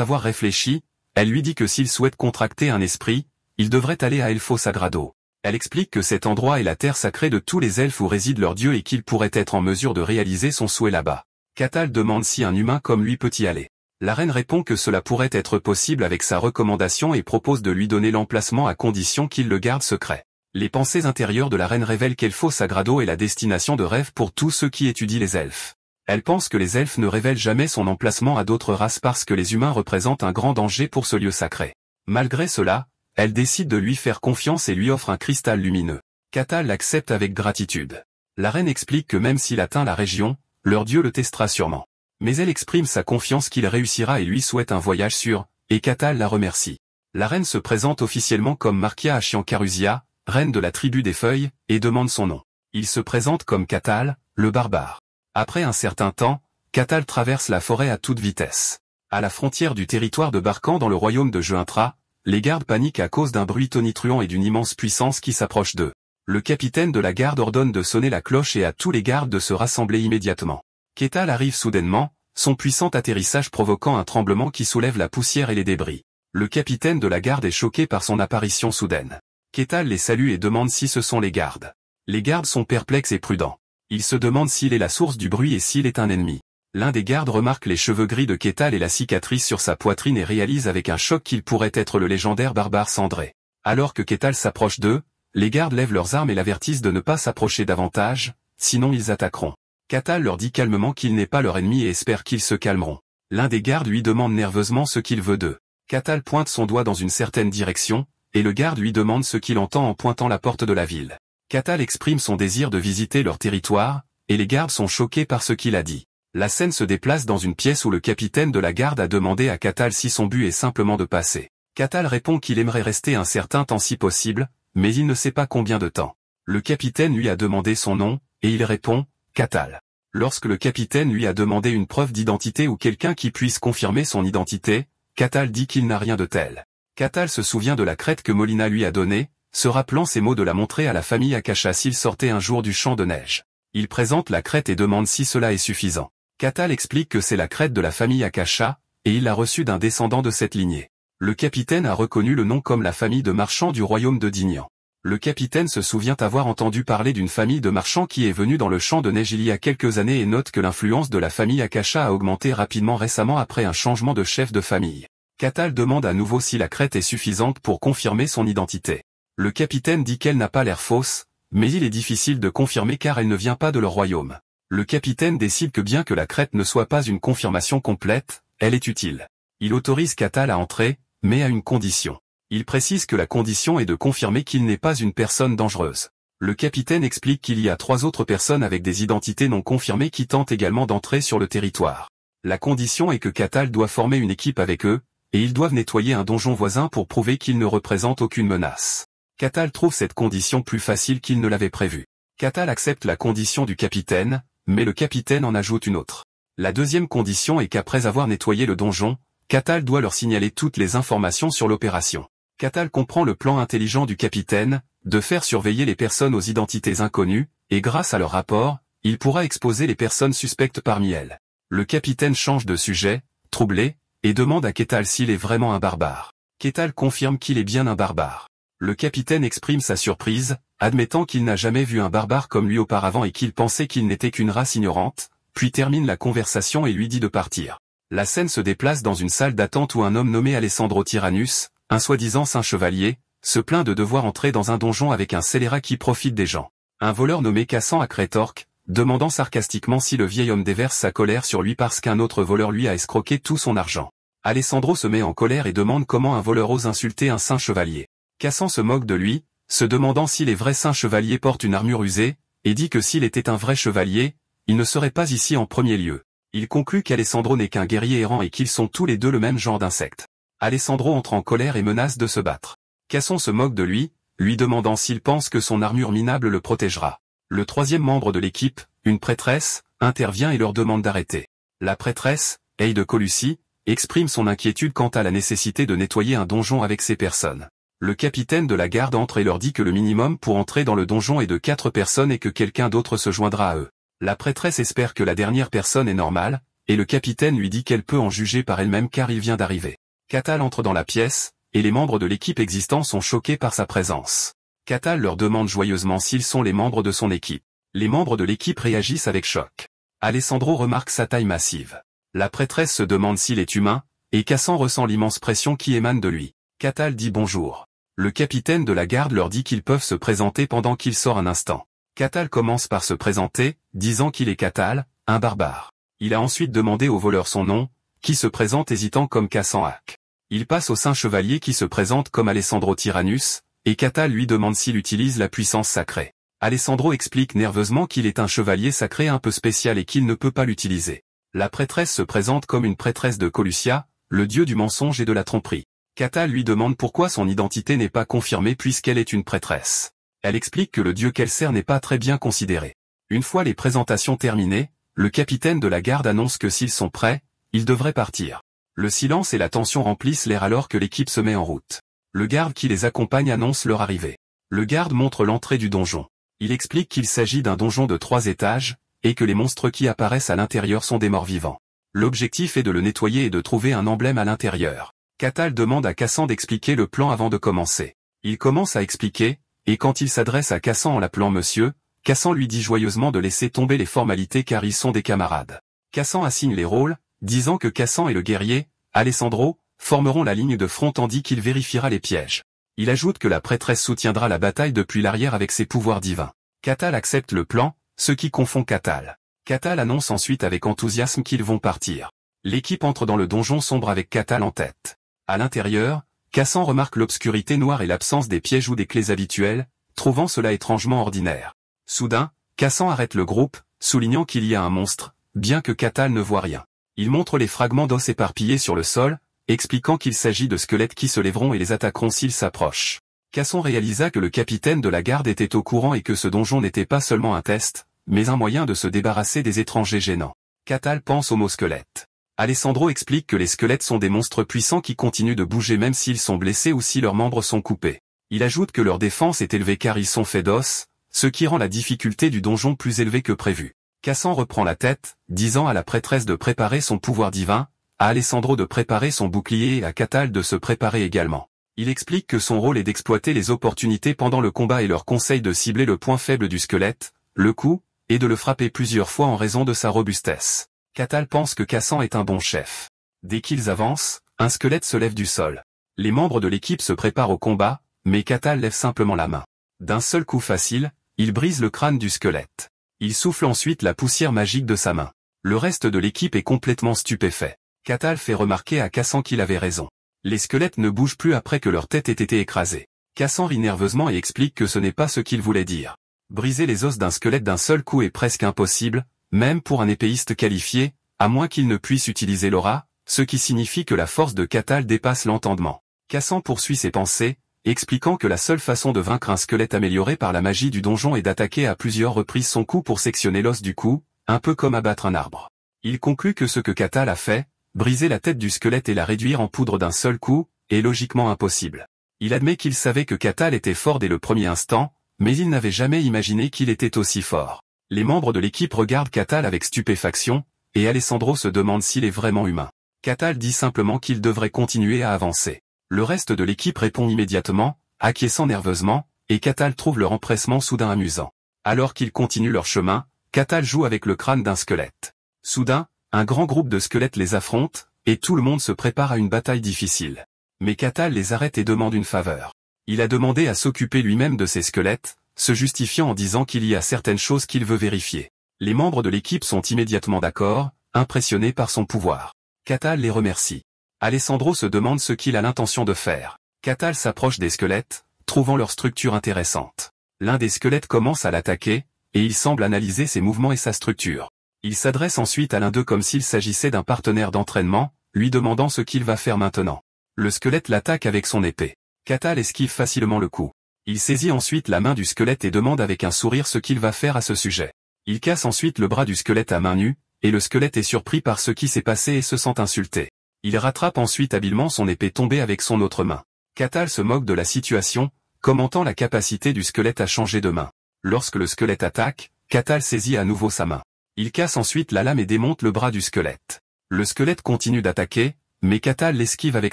avoir réfléchi, elle lui dit que s'il souhaite contracter un esprit, il devrait aller à Elfo Sagrado. Elle explique que cet endroit est la terre sacrée de tous les elfes où réside leur dieu et qu'il pourrait être en mesure de réaliser son souhait là-bas. Catal demande si un humain comme lui peut y aller. La reine répond que cela pourrait être possible avec sa recommandation et propose de lui donner l'emplacement à condition qu'il le garde secret. Les pensées intérieures de la reine révèlent qu'Elfo Sagrado est la destination de rêve pour tous ceux qui étudient les elfes. Elle pense que les elfes ne révèlent jamais son emplacement à d'autres races parce que les humains représentent un grand danger pour ce lieu sacré. Malgré cela, elle décide de lui faire confiance et lui offre un cristal lumineux. Catal l'accepte avec gratitude. La reine explique que même s'il atteint la région, leur dieu le testera sûrement. Mais elle exprime sa confiance qu'il réussira et lui souhaite un voyage sûr, et Catal la remercie. La reine se présente officiellement comme Markia Ashiankarusia, reine de la tribu des feuilles, et demande son nom. Il se présente comme Catal, le barbare. Après un certain temps, Catal traverse la forêt à toute vitesse. À la frontière du territoire de Barkan dans le royaume de Jeuintra, les gardes paniquent à cause d'un bruit tonitruant et d'une immense puissance qui s'approche d'eux. Le capitaine de la garde ordonne de sonner la cloche et à tous les gardes de se rassembler immédiatement. Catal arrive soudainement, son puissant atterrissage provoquant un tremblement qui soulève la poussière et les débris. Le capitaine de la garde est choqué par son apparition soudaine. Catal les salue et demande si ce sont les gardes. Les gardes sont perplexes et prudents. Ils se demandent s'il est la source du bruit et s'il est un ennemi. L'un des gardes remarque les cheveux gris de Catal et la cicatrice sur sa poitrine et réalise avec un choc qu'il pourrait être le légendaire barbare cendré. Alors que Catal s'approche d'eux, les gardes lèvent leurs armes et l'avertissent de ne pas s'approcher davantage, sinon ils attaqueront. Catal leur dit calmement qu'il n'est pas leur ennemi et espère qu'ils se calmeront. L'un des gardes lui demande nerveusement ce qu'il veut d'eux. Catal pointe son doigt dans une certaine direction, et le garde lui demande ce qu'il entend en pointant la porte de la ville. Catal exprime son désir de visiter leur territoire, et les gardes sont choqués par ce qu'il a dit. La scène se déplace dans une pièce où le capitaine de la garde a demandé à Catal si son but est simplement de passer. Catal répond qu'il aimerait rester un certain temps si possible, mais il ne sait pas combien de temps. Le capitaine lui a demandé son nom, et il répond « Catal ». Lorsque le capitaine lui a demandé une preuve d'identité ou quelqu'un qui puisse confirmer son identité, Catal dit qu'il n'a rien de tel. Catal se souvient de la crête que Molina lui a donnée, se rappelant ces mots de la montrer à la famille Akasha s'il sortait un jour du champ de neige. Il présente la crête et demande si cela est suffisant. Catal explique que c'est la crête de la famille Akasha, et il l'a reçue d'un descendant de cette lignée. Le capitaine a reconnu le nom comme la famille de marchands du royaume de Dignan. Le capitaine se souvient avoir entendu parler d'une famille de marchands qui est venue dans le champ de neige il y a quelques années et note que l'influence de la famille Akasha a augmenté rapidement récemment après un changement de chef de famille. Catal demande à nouveau si la crête est suffisante pour confirmer son identité. Le capitaine dit qu'elle n'a pas l'air fausse, mais il est difficile de confirmer car elle ne vient pas de leur royaume. Le capitaine décide que bien que la crête ne soit pas une confirmation complète, elle est utile. Il autorise Catal à entrer, mais à une condition. Il précise que la condition est de confirmer qu'il n'est pas une personne dangereuse. Le capitaine explique qu'il y a 3 autres personnes avec des identités non confirmées qui tentent également d'entrer sur le territoire. La condition est que Catal doit former une équipe avec eux, et ils doivent nettoyer un donjon voisin pour prouver qu'ils ne représentent aucune menace. Catal trouve cette condition plus facile qu'il ne l'avait prévu. Catal accepte la condition du capitaine, mais le capitaine en ajoute une autre. La deuxième condition est qu'après avoir nettoyé le donjon, Catal doit leur signaler toutes les informations sur l'opération. Catal comprend le plan intelligent du capitaine, de faire surveiller les personnes aux identités inconnues, et grâce à leur rapport, il pourra exposer les personnes suspectes parmi elles. Le capitaine change de sujet, troublé, et demande à Catal s'il est vraiment un barbare. Catal confirme qu'il est bien un barbare. Le capitaine exprime sa surprise, admettant qu'il n'a jamais vu un barbare comme lui auparavant et qu'il pensait qu'il n'était qu'une race ignorante, puis termine la conversation et lui dit de partir. La scène se déplace dans une salle d'attente où un homme nommé Alessandro Tyrannus, un soi-disant saint chevalier, se plaint de devoir entrer dans un donjon avec un scélérat qui profite des gens. Un voleur nommé Cassan Akretorque, demandant sarcastiquement si le vieil homme déverse sa colère sur lui parce qu'un autre voleur lui a escroqué tout son argent. Alessandro se met en colère et demande comment un voleur ose insulter un saint chevalier. Cassan se moque de lui, se demandant si les vrais saints chevaliers portent une armure usée, et dit que s'il était un vrai chevalier, il ne serait pas ici en premier lieu. Il conclut qu'Alessandro n'est qu'un guerrier errant et qu'ils sont tous les deux le même genre d'insectes. Alessandro entre en colère et menace de se battre. Cassan se moque de lui demandant s'il pense que son armure minable le protégera. Le troisième membre de l'équipe, une prêtresse, intervient et leur demande d'arrêter. La prêtresse, Eide Colucci, exprime son inquiétude quant à la nécessité de nettoyer un donjon avec ces personnes. Le capitaine de la garde entre et leur dit que le minimum pour entrer dans le donjon est de 4 personnes et que quelqu'un d'autre se joindra à eux. La prêtresse espère que la dernière personne est normale, et le capitaine lui dit qu'elle peut en juger par elle-même car il vient d'arriver. Catal entre dans la pièce, et les membres de l'équipe existants sont choqués par sa présence. Catal leur demande joyeusement s'ils sont les membres de son équipe. Les membres de l'équipe réagissent avec choc. Alessandro remarque sa taille massive. La prêtresse se demande s'il est humain, et Cassan ressent l'immense pression qui émane de lui. Catal dit bonjour. Le capitaine de la garde leur dit qu'ils peuvent se présenter pendant qu'il sort un instant. Catal commence par se présenter, disant qu'il est Catal, un barbare. Il a ensuite demandé au voleur son nom, qui se présente hésitant comme Cassan Hack. Il passe au saint chevalier qui se présente comme Alessandro Tyrannus, et Catal lui demande s'il utilise la puissance sacrée. Alessandro explique nerveusement qu'il est un chevalier sacré un peu spécial et qu'il ne peut pas l'utiliser. La prêtresse se présente comme une prêtresse de Colucia, le dieu du mensonge et de la tromperie. Catal lui demande pourquoi son identité n'est pas confirmée puisqu'elle est une prêtresse. Elle explique que le dieu qu'elle sert n'est pas très bien considéré. Une fois les présentations terminées, le capitaine de la garde annonce que s'ils sont prêts, ils devraient partir. Le silence et la tension remplissent l'air alors que l'équipe se met en route. Le garde qui les accompagne annonce leur arrivée. Le garde montre l'entrée du donjon. Il explique qu'il s'agit d'un donjon de 3 étages, et que les monstres qui apparaissent à l'intérieur sont des morts vivants. L'objectif est de le nettoyer et de trouver un emblème à l'intérieur. Catal demande à Cassan d'expliquer le plan avant de commencer. Il commence à expliquer, et quand il s'adresse à Cassan en l'appelant monsieur, Cassan lui dit joyeusement de laisser tomber les formalités car ils sont des camarades. Cassan assigne les rôles, disant que Cassan et le guerrier, Alessandro, formeront la ligne de front tandis qu'il vérifiera les pièges. Il ajoute que la prêtresse soutiendra la bataille depuis l'arrière avec ses pouvoirs divins. Catal accepte le plan, ce qui confond Catal. Catal annonce ensuite avec enthousiasme qu'ils vont partir. L'équipe entre dans le donjon sombre avec Catal en tête. À l'intérieur, Cassan remarque l'obscurité noire et l'absence des pièges ou des clés habituelles, trouvant cela étrangement ordinaire. Soudain, Cassan arrête le groupe, soulignant qu'il y a un monstre, bien que Catal ne voit rien. Il montre les fragments d'os éparpillés sur le sol, expliquant qu'il s'agit de squelettes qui se lèveront et les attaqueront s'ils s'approchent. Cassan réalisa que le capitaine de la garde était au courant et que ce donjon n'était pas seulement un test, mais un moyen de se débarrasser des étrangers gênants. Catal pense aux mots squelettes. Alessandro explique que les squelettes sont des monstres puissants qui continuent de bouger même s'ils sont blessés ou si leurs membres sont coupés. Il ajoute que leur défense est élevée car ils sont faits d'os, ce qui rend la difficulté du donjon plus élevée que prévu. Cassan reprend la tête, disant à la prêtresse de préparer son pouvoir divin, à Alessandro de préparer son bouclier et à Catal de se préparer également. Il explique que son rôle est d'exploiter les opportunités pendant le combat et leur conseille de cibler le point faible du squelette, le cou, et de le frapper plusieurs fois en raison de sa robustesse. Catal pense que Cassan est un bon chef. Dès qu'ils avancent, un squelette se lève du sol. Les membres de l'équipe se préparent au combat, mais Catal lève simplement la main. D'un seul coup facile, il brise le crâne du squelette. Il souffle ensuite la poussière magique de sa main. Le reste de l'équipe est complètement stupéfait. Catal fait remarquer à Cassan qu'il avait raison. Les squelettes ne bougent plus après que leur tête ait été écrasée. Cassan rit nerveusement et explique que ce n'est pas ce qu'il voulait dire. Briser les os d'un squelette d'un seul coup est presque impossible, même pour un épéiste qualifié, à moins qu'il ne puisse utiliser l'aura, ce qui signifie que la force de Catal dépasse l'entendement. Cassan poursuit ses pensées, expliquant que la seule façon de vaincre un squelette amélioré par la magie du donjon est d'attaquer à plusieurs reprises son cou pour sectionner l'os du cou, un peu comme abattre un arbre. Il conclut que ce que Catal a fait, briser la tête du squelette et la réduire en poudre d'un seul coup, est logiquement impossible. Il admet qu'il savait que Catal était fort dès le premier instant, mais il n'avait jamais imaginé qu'il était aussi fort. Les membres de l'équipe regardent Catal avec stupéfaction, et Alessandro se demande s'il est vraiment humain. Catal dit simplement qu'il devrait continuer à avancer. Le reste de l'équipe répond immédiatement, acquiesçant nerveusement, et Catal trouve leur empressement soudain amusant. Alors qu'ils continuent leur chemin, Catal joue avec le crâne d'un squelette. Soudain, un grand groupe de squelettes les affronte, et tout le monde se prépare à une bataille difficile. Mais Catal les arrête et demande une faveur. Il a demandé à s'occuper lui-même de ces squelettes, se justifiant en disant qu'il y a certaines choses qu'il veut vérifier. Les membres de l'équipe sont immédiatement d'accord, impressionnés par son pouvoir. Catal les remercie. Alessandro se demande ce qu'il a l'intention de faire. Catal s'approche des squelettes, trouvant leur structure intéressante. L'un des squelettes commence à l'attaquer, et il semble analyser ses mouvements et sa structure. Il s'adresse ensuite à l'un d'eux comme s'il s'agissait d'un partenaire d'entraînement, lui demandant ce qu'il va faire maintenant. Le squelette l'attaque avec son épée. Catal esquive facilement le coup. Il saisit ensuite la main du squelette et demande avec un sourire ce qu'il va faire à ce sujet. Il casse ensuite le bras du squelette à main nue, et le squelette est surpris par ce qui s'est passé et se sent insulté. Il rattrape ensuite habilement son épée tombée avec son autre main. Catal se moque de la situation, commentant la capacité du squelette à changer de main. Lorsque le squelette attaque, Catal saisit à nouveau sa main. Il casse ensuite la lame et démonte le bras du squelette. Le squelette continue d'attaquer, mais Catal l'esquive avec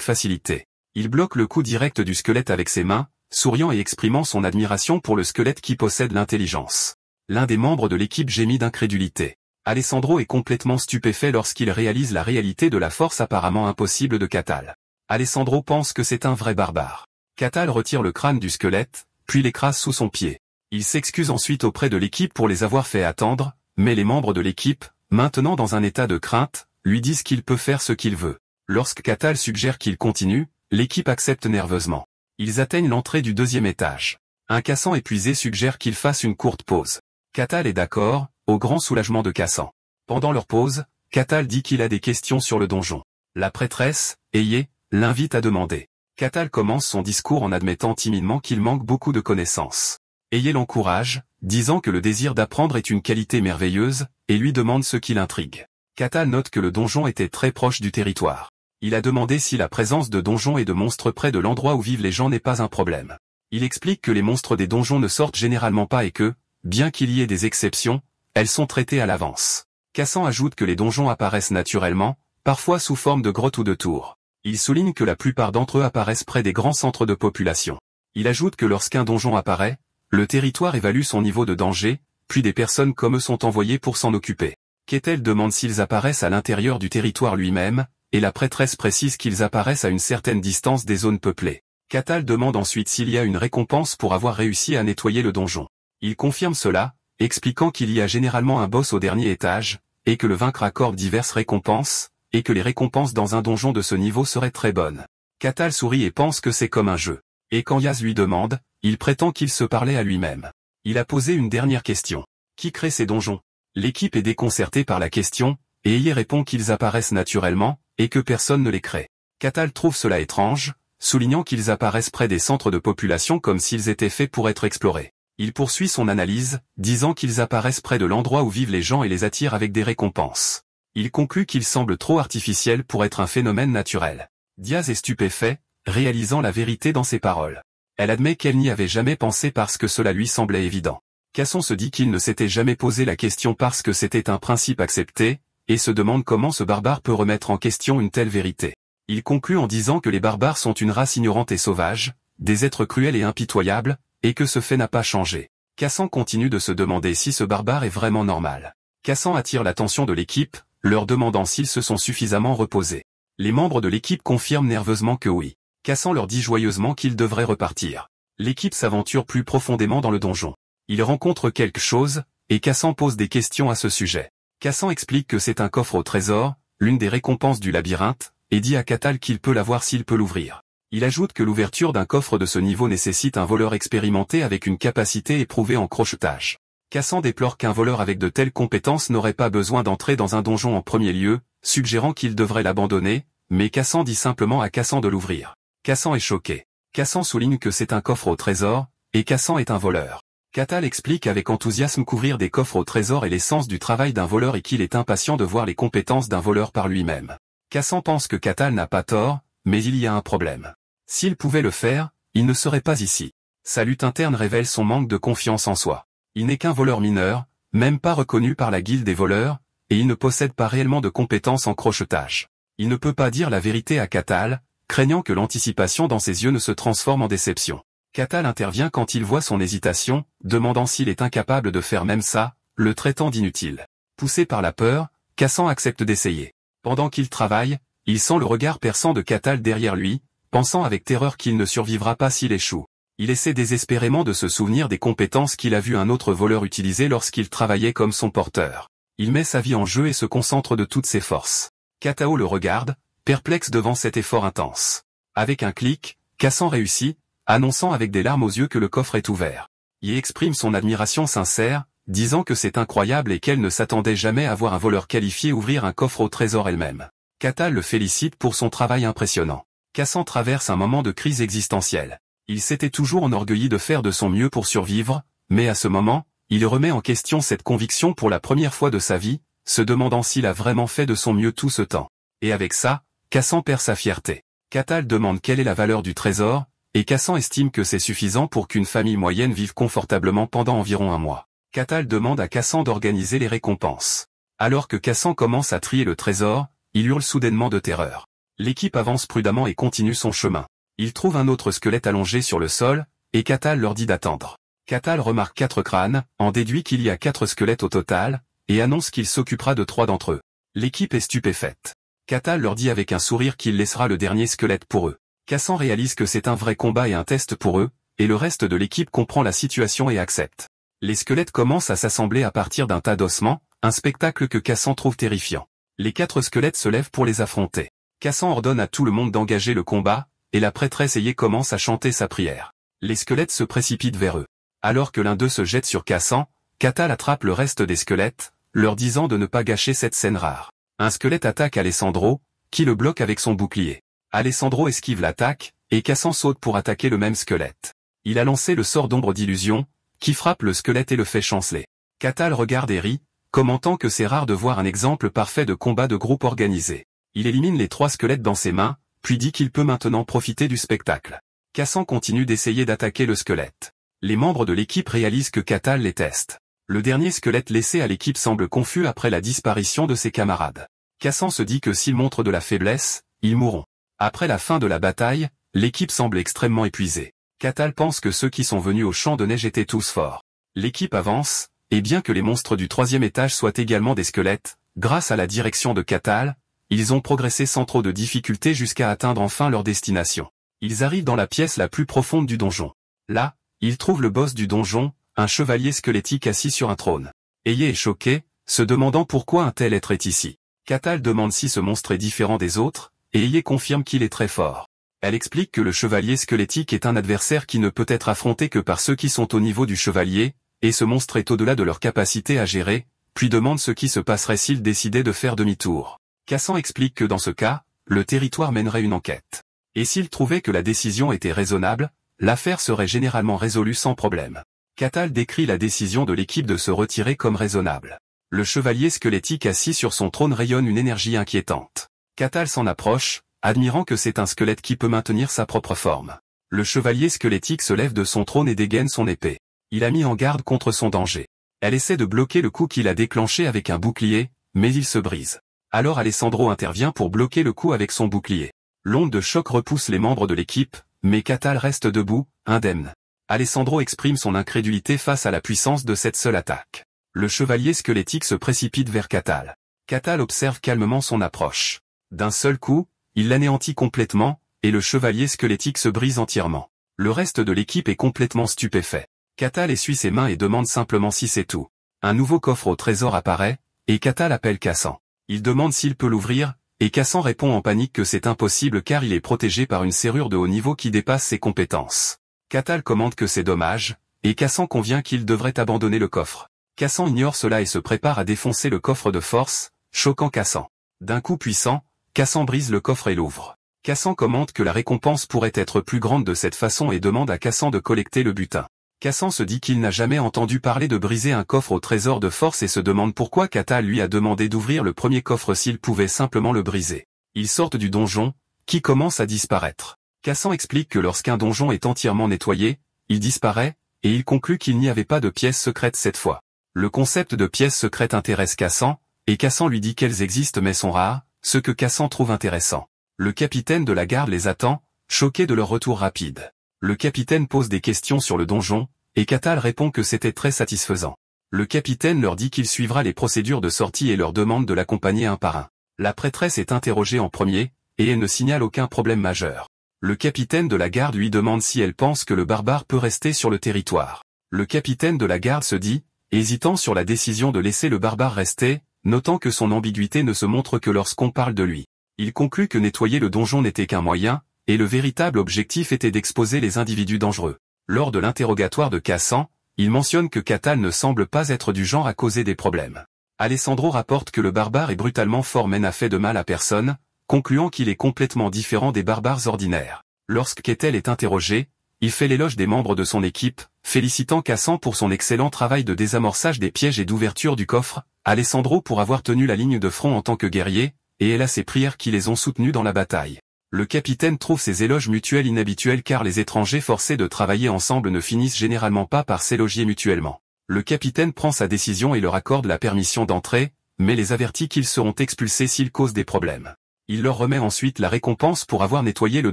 facilité. Il bloque le coup direct du squelette avec ses mains, souriant et exprimant son admiration pour le squelette qui possède l'intelligence. L'un des membres de l'équipe gémit d'incrédulité. Alessandro est complètement stupéfait lorsqu'il réalise la réalité de la force apparemment impossible de Catal. Alessandro pense que c'est un vrai barbare. Catal retire le crâne du squelette, puis l'écrase sous son pied. Il s'excuse ensuite auprès de l'équipe pour les avoir fait attendre, mais les membres de l'équipe, maintenant dans un état de crainte, lui disent qu'il peut faire ce qu'il veut. Lorsque Catal suggère qu'il continue, l'équipe accepte nerveusement. Ils atteignent l'entrée du deuxième étage. Un Cassan épuisé suggère qu'il fasse une courte pause. Catal est d'accord, au grand soulagement de Cassan. Pendant leur pause, Catal dit qu'il a des questions sur le donjon. La prêtresse, Ayé, l'invite à demander. Catal commence son discours en admettant timidement qu'il manque beaucoup de connaissances. Ayé l'encourage, disant que le désir d'apprendre est une qualité merveilleuse, et lui demande ce qui l'intrigue. Catal note que le donjon était très proche du territoire. Il a demandé si la présence de donjons et de monstres près de l'endroit où vivent les gens n'est pas un problème. Il explique que les monstres des donjons ne sortent généralement pas et que, bien qu'il y ait des exceptions, elles sont traitées à l'avance. Cassan ajoute que les donjons apparaissent naturellement, parfois sous forme de grottes ou de tours. Il souligne que la plupart d'entre eux apparaissent près des grands centres de population. Il ajoute que lorsqu'un donjon apparaît, le territoire évalue son niveau de danger, puis des personnes comme eux sont envoyées pour s'en occuper. Ketel demande s'ils apparaissent à l'intérieur du territoire lui-même, et la prêtresse précise qu'ils apparaissent à une certaine distance des zones peuplées. Catal demande ensuite s'il y a une récompense pour avoir réussi à nettoyer le donjon. Il confirme cela, expliquant qu'il y a généralement un boss au dernier étage, et que le vaincre accorde diverses récompenses, et que les récompenses dans un donjon de ce niveau seraient très bonnes. Catal sourit et pense que c'est comme un jeu. Et quand Yaz lui demande, il prétend qu'il se parlait à lui-même. Il a posé une dernière question. Qui crée ces donjons? L'équipe est déconcertée par la question, et Ayé répond qu'ils apparaissent naturellement, et que personne ne les crée. Catal trouve cela étrange, soulignant qu'ils apparaissent près des centres de population comme s'ils étaient faits pour être explorés. Il poursuit son analyse, disant qu'ils apparaissent près de l'endroit où vivent les gens et les attirent avec des récompenses. Il conclut qu'ils semblent trop artificiels pour être un phénomène naturel. Diaz est stupéfait, réalisant la vérité dans ses paroles. Elle admet qu'elle n'y avait jamais pensé parce que cela lui semblait évident. Casson se dit qu'il ne s'était jamais posé la question parce que c'était un principe accepté, et se demande comment ce barbare peut remettre en question une telle vérité. Il conclut en disant que les barbares sont une race ignorante et sauvage, des êtres cruels et impitoyables, et que ce fait n'a pas changé. Cassan continue de se demander si ce barbare est vraiment normal. Cassan attire l'attention de l'équipe, leur demandant s'ils se sont suffisamment reposés. Les membres de l'équipe confirment nerveusement que oui. Cassan leur dit joyeusement qu'ils devraient repartir. L'équipe s'aventure plus profondément dans le donjon. Ils rencontrent quelque chose, et Cassan pose des questions à ce sujet. Cassan explique que c'est un coffre au trésor, l'une des récompenses du labyrinthe, et dit à Catal qu'il peut l'avoir s'il peut l'ouvrir. Il ajoute que l'ouverture d'un coffre de ce niveau nécessite un voleur expérimenté avec une capacité éprouvée en crochetage. Cassan déplore qu'un voleur avec de telles compétences n'aurait pas besoin d'entrer dans un donjon en premier lieu, suggérant qu'il devrait l'abandonner, mais Cassan dit simplement à Cassan de l'ouvrir. Cassan est choqué. Cassan souligne que c'est un coffre au trésor, et Cassan est un voleur. Catal explique avec enthousiasme qu'ouvrir des coffres au trésor est l'essence du travail d'un voleur et qu'il est impatient de voir les compétences d'un voleur par lui-même. Cassan pense que Catal n'a pas tort, mais il y a un problème. S'il pouvait le faire, il ne serait pas ici. Sa lutte interne révèle son manque de confiance en soi. Il n'est qu'un voleur mineur, même pas reconnu par la guilde des voleurs, et il ne possède pas réellement de compétences en crochetage. Il ne peut pas dire la vérité à Catal, craignant que l'anticipation dans ses yeux ne se transforme en déception. Catal intervient quand il voit son hésitation, demandant s'il est incapable de faire même ça, le traitant d'inutile. Poussé par la peur, Cassan accepte d'essayer. Pendant qu'il travaille, il sent le regard perçant de Catal derrière lui, pensant avec terreur qu'il ne survivra pas s'il échoue. Il essaie désespérément de se souvenir des compétences qu'il a vu un autre voleur utiliser lorsqu'il travaillait comme son porteur. Il met sa vie en jeu et se concentre de toutes ses forces. Katao le regarde, perplexe devant cet effort intense. Avec un clic, Cassan réussit, annonçant avec des larmes aux yeux que le coffre est ouvert. Il exprime son admiration sincère, disant que c'est incroyable et qu'elle ne s'attendait jamais à voir un voleur qualifié ouvrir un coffre au trésor elle-même. Catal le félicite pour son travail impressionnant. Cassan traverse un moment de crise existentielle. Il s'était toujours enorgueilli de faire de son mieux pour survivre, mais à ce moment, il remet en question cette conviction pour la première fois de sa vie, se demandant s'il a vraiment fait de son mieux tout ce temps. Et avec ça, Cassan perd sa fierté. Catal demande quelle est la valeur du trésor, et Cassan estime que c'est suffisant pour qu'une famille moyenne vive confortablement pendant environ un mois. Catal demande à Cassan d'organiser les récompenses. Alors que Cassan commence à trier le trésor, il hurle soudainement de terreur. L'équipe avance prudemment et continue son chemin. Il trouve un autre squelette allongé sur le sol, et Catal leur dit d'attendre. Catal remarque 4 crânes, en déduit qu'il y a 4 squelettes au total, et annonce qu'il s'occupera de 3 d'entre eux. L'équipe est stupéfaite. Catal leur dit avec un sourire qu'il laissera le dernier squelette pour eux. Cassan réalise que c'est un vrai combat et un test pour eux, et le reste de l'équipe comprend la situation et accepte. Les squelettes commencent à s'assembler à partir d'un tas d'ossements, un spectacle que Cassan trouve terrifiant. Les 4 squelettes se lèvent pour les affronter. Cassan ordonne à tout le monde d'engager le combat, et la prêtresse Aye commence à chanter sa prière. Les squelettes se précipitent vers eux. Alors que l'un d'eux se jette sur Cassan, Catal attrape le reste des squelettes, leur disant de ne pas gâcher cette scène rare. Un squelette attaque Alessandro, qui le bloque avec son bouclier. Alessandro esquive l'attaque, et Cassan saute pour attaquer le même squelette. Il a lancé le sort d'ombre d'illusion, qui frappe le squelette et le fait chanceler. Catal regarde et rit, commentant que c'est rare de voir un exemple parfait de combat de groupe organisé. Il élimine les 3 squelettes dans ses mains, puis dit qu'il peut maintenant profiter du spectacle. Cassan continue d'essayer d'attaquer le squelette. Les membres de l'équipe réalisent que Catal les teste. Le dernier squelette laissé à l'équipe semble confus après la disparition de ses camarades. Cassan se dit que s'ils montrent de la faiblesse, ils mourront. Après la fin de la bataille, l'équipe semble extrêmement épuisée. Catal pense que ceux qui sont venus au champ de neige étaient tous forts. L'équipe avance, et bien que les monstres du 3e étage soient également des squelettes, grâce à la direction de Catal, ils ont progressé sans trop de difficultés jusqu'à atteindre enfin leur destination. Ils arrivent dans la pièce la plus profonde du donjon. Là, ils trouvent le boss du donjon, un chevalier squelettique assis sur un trône. Aye est choqué, se demandant pourquoi un tel être est ici. Catal demande si ce monstre est différent des autres, et Aye confirme qu'il est très fort. Elle explique que le chevalier squelettique est un adversaire qui ne peut être affronté que par ceux qui sont au niveau du chevalier, et ce monstre est au-delà de leur capacité à gérer, puis demande ce qui se passerait s'il décidait de faire demi-tour. Cassan explique que dans ce cas, le territoire mènerait une enquête. Et s'il trouvait que la décision était raisonnable, l'affaire serait généralement résolue sans problème. Catal décrit la décision de l'équipe de se retirer comme raisonnable. Le chevalier squelettique assis sur son trône rayonne une énergie inquiétante. Catal s'en approche, admirant que c'est un squelette qui peut maintenir sa propre forme. Le chevalier squelettique se lève de son trône et dégaine son épée. Il a mis en garde contre son danger. Elle essaie de bloquer le coup qu'il a déclenché avec un bouclier, mais il se brise. Alors Alessandro intervient pour bloquer le coup avec son bouclier. L'onde de choc repousse les membres de l'équipe, mais Catal reste debout, indemne. Alessandro exprime son incrédulité face à la puissance de cette seule attaque. Le chevalier squelettique se précipite vers Catal. Catal observe calmement son approche. D'un seul coup, il l'anéantit complètement, et le chevalier squelettique se brise entièrement. Le reste de l'équipe est complètement stupéfait. Catal essuie ses mains et demande simplement si c'est tout. Un nouveau coffre au trésor apparaît, et Catal appelle Cassan. Il demande s'il peut l'ouvrir, et Cassan répond en panique que c'est impossible car il est protégé par une serrure de haut niveau qui dépasse ses compétences. Catal commente que c'est dommage, et Cassan convient qu'il devrait abandonner le coffre. Cassan ignore cela et se prépare à défoncer le coffre de force, choquant Cassan. D'un coup puissant, Cassan brise le coffre et l'ouvre. Cassan commente que la récompense pourrait être plus grande de cette façon et demande à Cassan de collecter le butin. Cassan se dit qu'il n'a jamais entendu parler de briser un coffre au trésor de force et se demande pourquoi Catal lui a demandé d'ouvrir le premier coffre s'il pouvait simplement le briser. Ils sortent du donjon, qui commence à disparaître. Cassan explique que lorsqu'un donjon est entièrement nettoyé, il disparaît, et il conclut qu'il n'y avait pas de pièces secrètes cette fois. Le concept de pièces secrètes intéresse Cassan, et Cassan lui dit qu'elles existent mais sont rares, ce que Cassan trouve intéressant. Le capitaine de la garde les attend, choqué de leur retour rapide. Le capitaine pose des questions sur le donjon, et Catal répond que c'était très satisfaisant. Le capitaine leur dit qu'il suivra les procédures de sortie et leur demande de l'accompagner un par un. La prêtresse est interrogée en premier, et elle ne signale aucun problème majeur. Le capitaine de la garde lui demande si elle pense que le barbare peut rester sur le territoire. Le capitaine de la garde se dit, hésitant sur la décision de laisser le barbare rester, notant que son ambiguïté ne se montre que lorsqu'on parle de lui. Il conclut que nettoyer le donjon n'était qu'un moyen, et le véritable objectif était d'exposer les individus dangereux. Lors de l'interrogatoire de Cassan, il mentionne que Catal ne semble pas être du genre à causer des problèmes. Alessandro rapporte que le barbare est brutalement fort mais n'a fait de mal à personne, concluant qu'il est complètement différent des barbares ordinaires. Lorsque Ketel est interrogé, il fait l'éloge des membres de son équipe, félicitant Cassan pour son excellent travail de désamorçage des pièges et d'ouverture du coffre, Alessandro pour avoir tenu la ligne de front en tant que guerrier, et elle a ses prières qui les ont soutenus dans la bataille. Le capitaine trouve ces éloges mutuels inhabituels car les étrangers forcés de travailler ensemble ne finissent généralement pas par s'élogier mutuellement. Le capitaine prend sa décision et leur accorde la permission d'entrer, mais les avertit qu'ils seront expulsés s'ils causent des problèmes. Il leur remet ensuite la récompense pour avoir nettoyé le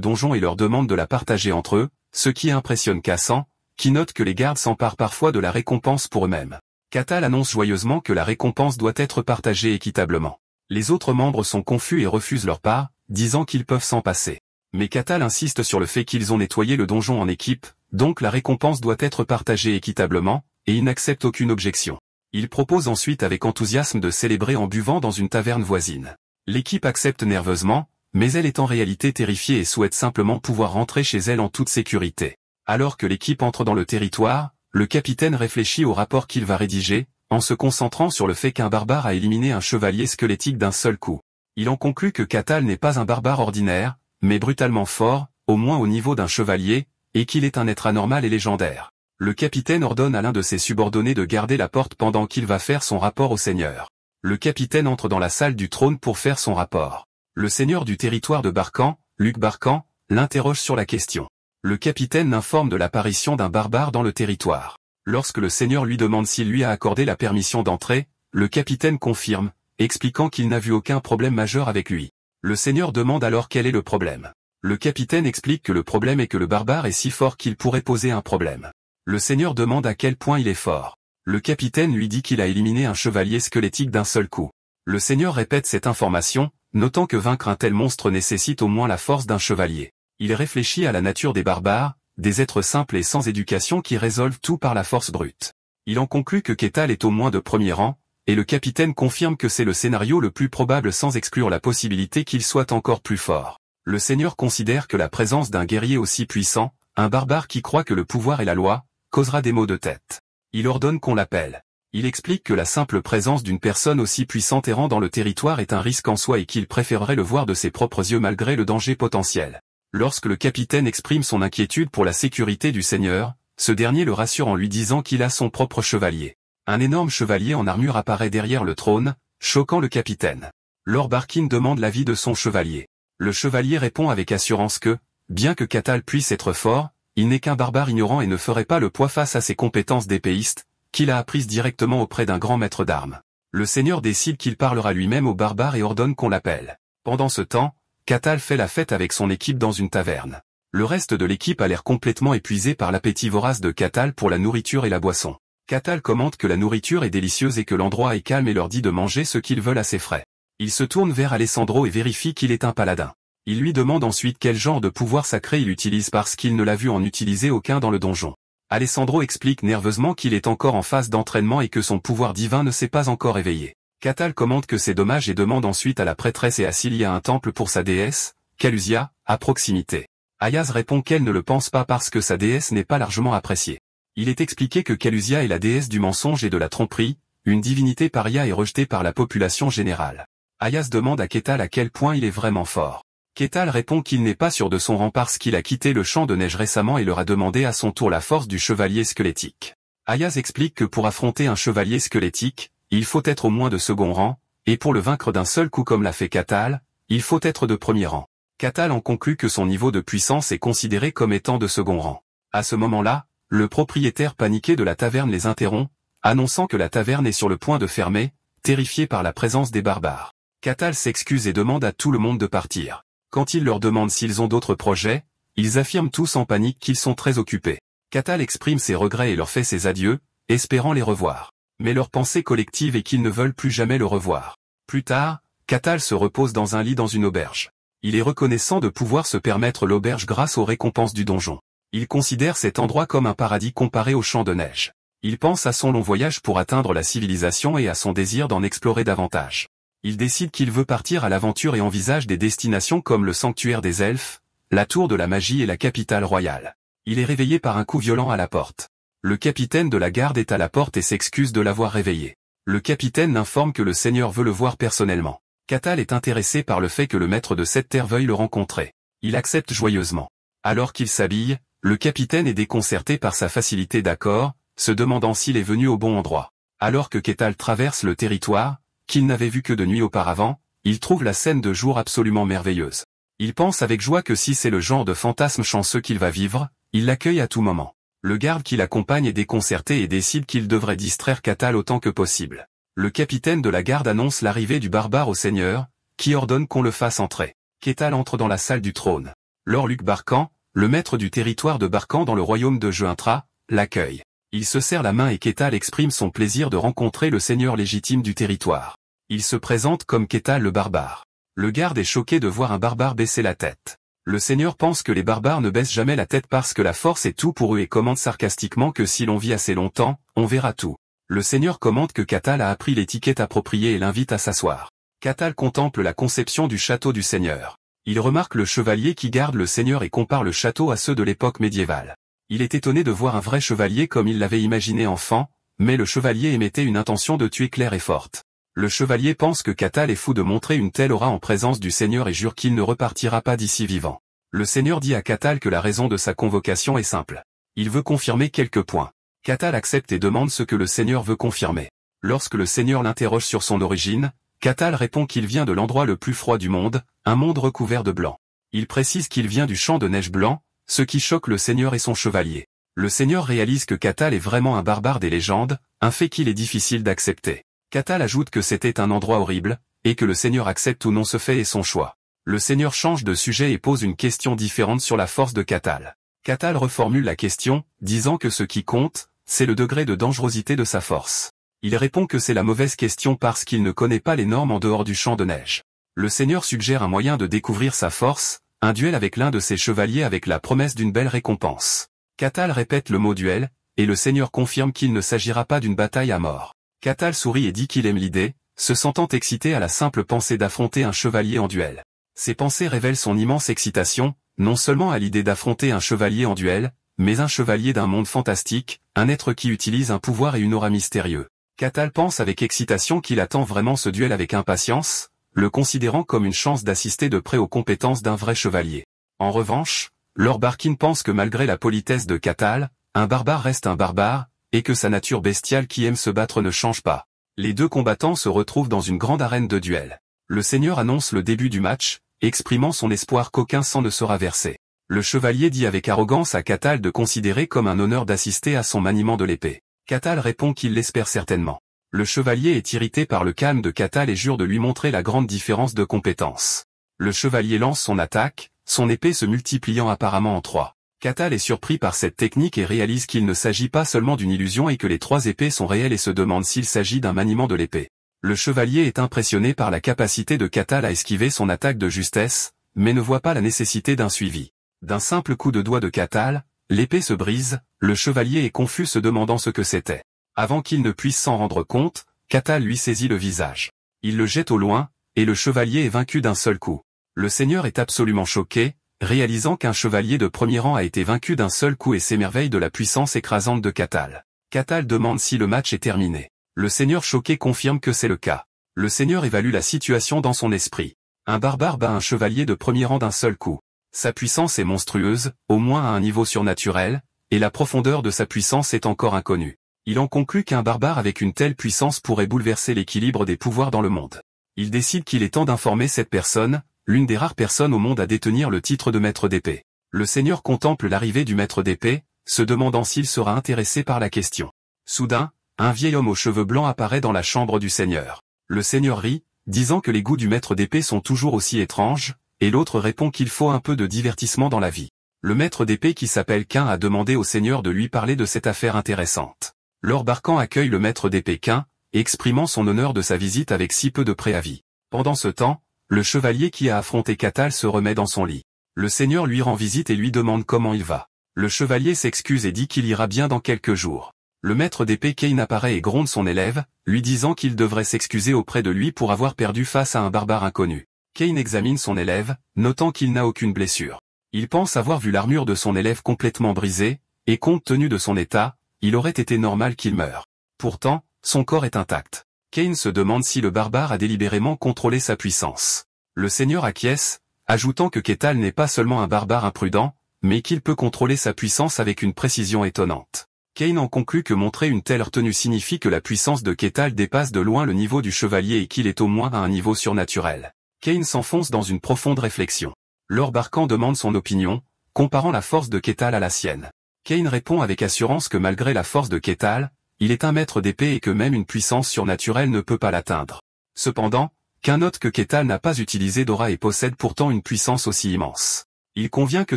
donjon et leur demande de la partager entre eux, ce qui impressionne Cassant, qui note que les gardes s'emparent parfois de la récompense pour eux-mêmes. Catal annonce joyeusement que la récompense doit être partagée équitablement. Les autres membres sont confus et refusent leur part, disant qu'ils peuvent s'en passer. Mais Catal insiste sur le fait qu'ils ont nettoyé le donjon en équipe, donc la récompense doit être partagée équitablement, et il n'accepte aucune objection. Il propose ensuite avec enthousiasme de célébrer en buvant dans une taverne voisine. L'équipe accepte nerveusement, mais elle est en réalité terrifiée et souhaite simplement pouvoir rentrer chez elle en toute sécurité. Alors que l'équipe entre dans le territoire, le capitaine réfléchit au rapport qu'il va rédiger, en se concentrant sur le fait qu'un barbare a éliminé un chevalier squelettique d'un seul coup. Il en conclut que Catal n'est pas un barbare ordinaire, mais brutalement fort, au moins au niveau d'un chevalier, et qu'il est un être anormal et légendaire. Le capitaine ordonne à l'un de ses subordonnés de garder la porte pendant qu'il va faire son rapport au seigneur. Le capitaine entre dans la salle du trône pour faire son rapport. Le seigneur du territoire de Barcan, Luc Barcan, l'interroge sur la question. Le capitaine l'informe de l'apparition d'un barbare dans le territoire. Lorsque le seigneur lui demande s'il lui a accordé la permission d'entrer, le capitaine confirme, expliquant qu'il n'a vu aucun problème majeur avec lui. Le seigneur demande alors quel est le problème. Le capitaine explique que le problème est que le barbare est si fort qu'il pourrait poser un problème. Le seigneur demande à quel point il est fort. Le capitaine lui dit qu'il a éliminé un chevalier squelettique d'un seul coup. Le seigneur répète cette information, notant que vaincre un tel monstre nécessite au moins la force d'un chevalier. Il réfléchit à la nature des barbares, des êtres simples et sans éducation qui résolvent tout par la force brute. Il en conclut que Catal est au moins de premier rang, et le capitaine confirme que c'est le scénario le plus probable sans exclure la possibilité qu'il soit encore plus fort. Le seigneur considère que la présence d'un guerrier aussi puissant, un barbare qui croit que le pouvoir est la loi, causera des maux de tête. Il ordonne qu'on l'appelle. Il explique que la simple présence d'une personne aussi puissante errant dans le territoire est un risque en soi et qu'il préférerait le voir de ses propres yeux malgré le danger potentiel. Lorsque le capitaine exprime son inquiétude pour la sécurité du seigneur, ce dernier le rassure en lui disant qu'il a son propre chevalier. Un énorme chevalier en armure apparaît derrière le trône, choquant le capitaine. Lord Barkin demande l'avis de son chevalier. Le chevalier répond avec assurance que, bien que Catal puisse être fort, il n'est qu'un barbare ignorant et ne ferait pas le poids face à ses compétences d'épéiste, qu'il a apprises directement auprès d'un grand maître d'armes. Le seigneur décide qu'il parlera lui-même au barbare et ordonne qu'on l'appelle. Pendant ce temps, Catal fait la fête avec son équipe dans une taverne. Le reste de l'équipe a l'air complètement épuisé par l'appétit vorace de Catal pour la nourriture et la boisson. Catal commente que la nourriture est délicieuse et que l'endroit est calme et leur dit de manger ce qu'ils veulent à ses frais. Il se tourne vers Alessandro et vérifie qu'il est un paladin. Il lui demande ensuite quel genre de pouvoir sacré il utilise parce qu'il ne l'a vu en utiliser aucun dans le donjon. Alessandro explique nerveusement qu'il est encore en phase d'entraînement et que son pouvoir divin ne s'est pas encore éveillé. Catal commente que c'est dommage et demande ensuite à la prêtresse et à Cilia un temple pour sa déesse, Calusia, à proximité. Ayaz répond qu'elle ne le pense pas parce que sa déesse n'est pas largement appréciée. Il est expliqué que Calusia est la déesse du mensonge et de la tromperie, une divinité paria et rejetée par la population générale. Ayaz demande à Catal à quel point il est vraiment fort. Catal répond qu'il n'est pas sûr de son rang parce qu'il a quitté le champ de neige récemment et leur a demandé à son tour la force du chevalier squelettique. Ayaz explique que pour affronter un chevalier squelettique, il faut être au moins de second rang, et pour le vaincre d'un seul coup comme l'a fait Catal, il faut être de premier rang. Catal en conclut que son niveau de puissance est considéré comme étant de second rang. À ce moment-là, le propriétaire paniqué de la taverne les interrompt, annonçant que la taverne est sur le point de fermer, terrifié par la présence des barbares. Catal s'excuse et demande à tout le monde de partir. Quand il leur demande s'ils ont d'autres projets, ils affirment tous en panique qu'ils sont très occupés. Catal exprime ses regrets et leur fait ses adieux, espérant les revoir. Mais leur pensée collective est qu'ils ne veulent plus jamais le revoir. Plus tard, Catal se repose dans un lit dans une auberge. Il est reconnaissant de pouvoir se permettre l'auberge grâce aux récompenses du donjon. Il considère cet endroit comme un paradis comparé au champ de neige. Il pense à son long voyage pour atteindre la civilisation et à son désir d'en explorer davantage. Il décide qu'il veut partir à l'aventure et envisage des destinations comme le sanctuaire des elfes, la tour de la magie et la capitale royale. Il est réveillé par un coup violent à la porte. Le capitaine de la garde est à la porte et s'excuse de l'avoir réveillé. Le capitaine l'informe que le seigneur veut le voir personnellement. Catal est intéressé par le fait que le maître de cette terre veuille le rencontrer. Il accepte joyeusement. Alors qu'il s'habille, le capitaine est déconcerté par sa facilité d'accord, se demandant s'il est venu au bon endroit. Alors que Catal traverse le territoire, qu'il n'avait vu que de nuit auparavant, il trouve la scène de jour absolument merveilleuse. Il pense avec joie que si c'est le genre de fantasme chanceux qu'il va vivre, il l'accueille à tout moment. Le garde qui l'accompagne est déconcerté et décide qu'il devrait distraire Catal autant que possible. Le capitaine de la garde annonce l'arrivée du barbare au seigneur, qui ordonne qu'on le fasse entrer. Catal entre dans la salle du trône. Lord-Luc Barcan, le maître du territoire de Barcan dans le royaume de Jeuintra, l'accueille. Il se serre la main et Catal exprime son plaisir de rencontrer le seigneur légitime du territoire. Il se présente comme Catal le barbare. Le garde est choqué de voir un barbare baisser la tête. Le seigneur pense que les barbares ne baissent jamais la tête parce que la force est tout pour eux et commente sarcastiquement que si l'on vit assez longtemps, on verra tout. Le seigneur commente que Catal a appris l'étiquette appropriée et l'invite à s'asseoir. Catal contemple la conception du château du seigneur. Il remarque le chevalier qui garde le seigneur et compare le château à ceux de l'époque médiévale. Il est étonné de voir un vrai chevalier comme il l'avait imaginé enfant, mais le chevalier émettait une intention de tuer claire et forte. Le chevalier pense que Catal est fou de montrer une telle aura en présence du seigneur et jure qu'il ne repartira pas d'ici vivant. Le seigneur dit à Catal que la raison de sa convocation est simple. Il veut confirmer quelques points. Catal accepte et demande ce que le seigneur veut confirmer. Lorsque le seigneur l'interroge sur son origine, Catal répond qu'il vient de l'endroit le plus froid du monde, un monde recouvert de blanc. Il précise qu'il vient du champ de neige blanc, ce qui choque le seigneur et son chevalier. Le seigneur réalise que Catal est vraiment un barbare des légendes, un fait qu'il est difficile d'accepter. Catal ajoute que c'était un endroit horrible, et que le seigneur accepte ou non ce fait et son choix. Le seigneur change de sujet et pose une question différente sur la force de Catal. Catal reformule la question, disant que ce qui compte, c'est le degré de dangerosité de sa force. Il répond que c'est la mauvaise question parce qu'il ne connaît pas les normes en dehors du champ de neige. Le seigneur suggère un moyen de découvrir sa force, un duel avec l'un de ses chevaliers avec la promesse d'une belle récompense. Catal répète le mot duel, et le seigneur confirme qu'il ne s'agira pas d'une bataille à mort. Catal sourit et dit qu'il aime l'idée, se sentant excité à la simple pensée d'affronter un chevalier en duel. Ses pensées révèlent son immense excitation, non seulement à l'idée d'affronter un chevalier en duel, mais un chevalier d'un monde fantastique, un être qui utilise un pouvoir et une aura mystérieux. Catal pense avec excitation qu'il attend vraiment ce duel avec impatience, le considérant comme une chance d'assister de près aux compétences d'un vrai chevalier. En revanche, Lord Barcan pense que malgré la politesse de Catal, un barbare reste un barbare, et que sa nature bestiale qui aime se battre ne change pas. Les deux combattants se retrouvent dans une grande arène de duel. Le seigneur annonce le début du match, exprimant son espoir qu'aucun sang ne sera versé. Le chevalier dit avec arrogance à Catal de considérer comme un honneur d'assister à son maniement de l'épée. Catal répond qu'il l'espère certainement. Le chevalier est irrité par le calme de Catal et jure de lui montrer la grande différence de compétences. Le chevalier lance son attaque, son épée se multipliant apparemment en 3. Catal est surpris par cette technique et réalise qu'il ne s'agit pas seulement d'une illusion et que les 3 épées sont réelles et se demande s'il s'agit d'un maniement de l'épée. Le chevalier est impressionné par la capacité de Catal à esquiver son attaque de justesse, mais ne voit pas la nécessité d'un suivi. D'un simple coup de doigt de Catal, l'épée se brise, le chevalier est confus se demandant ce que c'était. Avant qu'il ne puisse s'en rendre compte, Catal lui saisit le visage. Il le jette au loin, et le chevalier est vaincu d'un seul coup. Le seigneur est absolument choqué, réalisant qu'un chevalier de premier rang a été vaincu d'un seul coup et s'émerveille de la puissance écrasante de Catal. Catal demande si le match est terminé. Le seigneur choqué confirme que c'est le cas. Le seigneur évalue la situation dans son esprit. Un barbare bat un chevalier de premier rang d'un seul coup. Sa puissance est monstrueuse, au moins à un niveau surnaturel, et la profondeur de sa puissance est encore inconnue. Il en conclut qu'un barbare avec une telle puissance pourrait bouleverser l'équilibre des pouvoirs dans le monde. Il décide qu'il est temps d'informer cette personne, l'une des rares personnes au monde à détenir le titre de maître d'épée. Le seigneur contemple l'arrivée du maître d'épée, se demandant s'il sera intéressé par la question. Soudain, un vieil homme aux cheveux blancs apparaît dans la chambre du seigneur. Le seigneur rit, disant que les goûts du maître d'épée sont toujours aussi étranges, et l'autre répond qu'il faut un peu de divertissement dans la vie. Le maître d'épée qui s'appelle Cain a demandé au seigneur de lui parler de cette affaire intéressante. Lord Barcan accueille le maître d'épée Cain, exprimant son honneur de sa visite avec si peu de préavis. Pendant ce temps, le chevalier qui a affronté Catal se remet dans son lit. Le seigneur lui rend visite et lui demande comment il va. Le chevalier s'excuse et dit qu'il ira bien dans quelques jours. Le maître d'épée Cain apparaît et gronde son élève, lui disant qu'il devrait s'excuser auprès de lui pour avoir perdu face à un barbare inconnu. Cain examine son élève, notant qu'il n'a aucune blessure. Il pense avoir vu l'armure de son élève complètement brisée, et compte tenu de son état, il aurait été normal qu'il meure. Pourtant, son corps est intact. Cain se demande si le barbare a délibérément contrôlé sa puissance. Le seigneur acquiesce, ajoutant que Catal n'est pas seulement un barbare imprudent, mais qu'il peut contrôler sa puissance avec une précision étonnante. Cain en conclut que montrer une telle retenue signifie que la puissance de Catal dépasse de loin le niveau du chevalier et qu'il est au moins à un niveau surnaturel. Kane s'enfonce dans une profonde réflexion. Lord Barkan demande son opinion, comparant la force de Ketal à la sienne. Kane répond avec assurance que malgré la force de Ketal, il est un maître d'épée et que même une puissance surnaturelle ne peut pas l'atteindre. Cependant, Kane note que Ketal n'a pas utilisé d'aura et possède pourtant une puissance aussi immense. Il convient que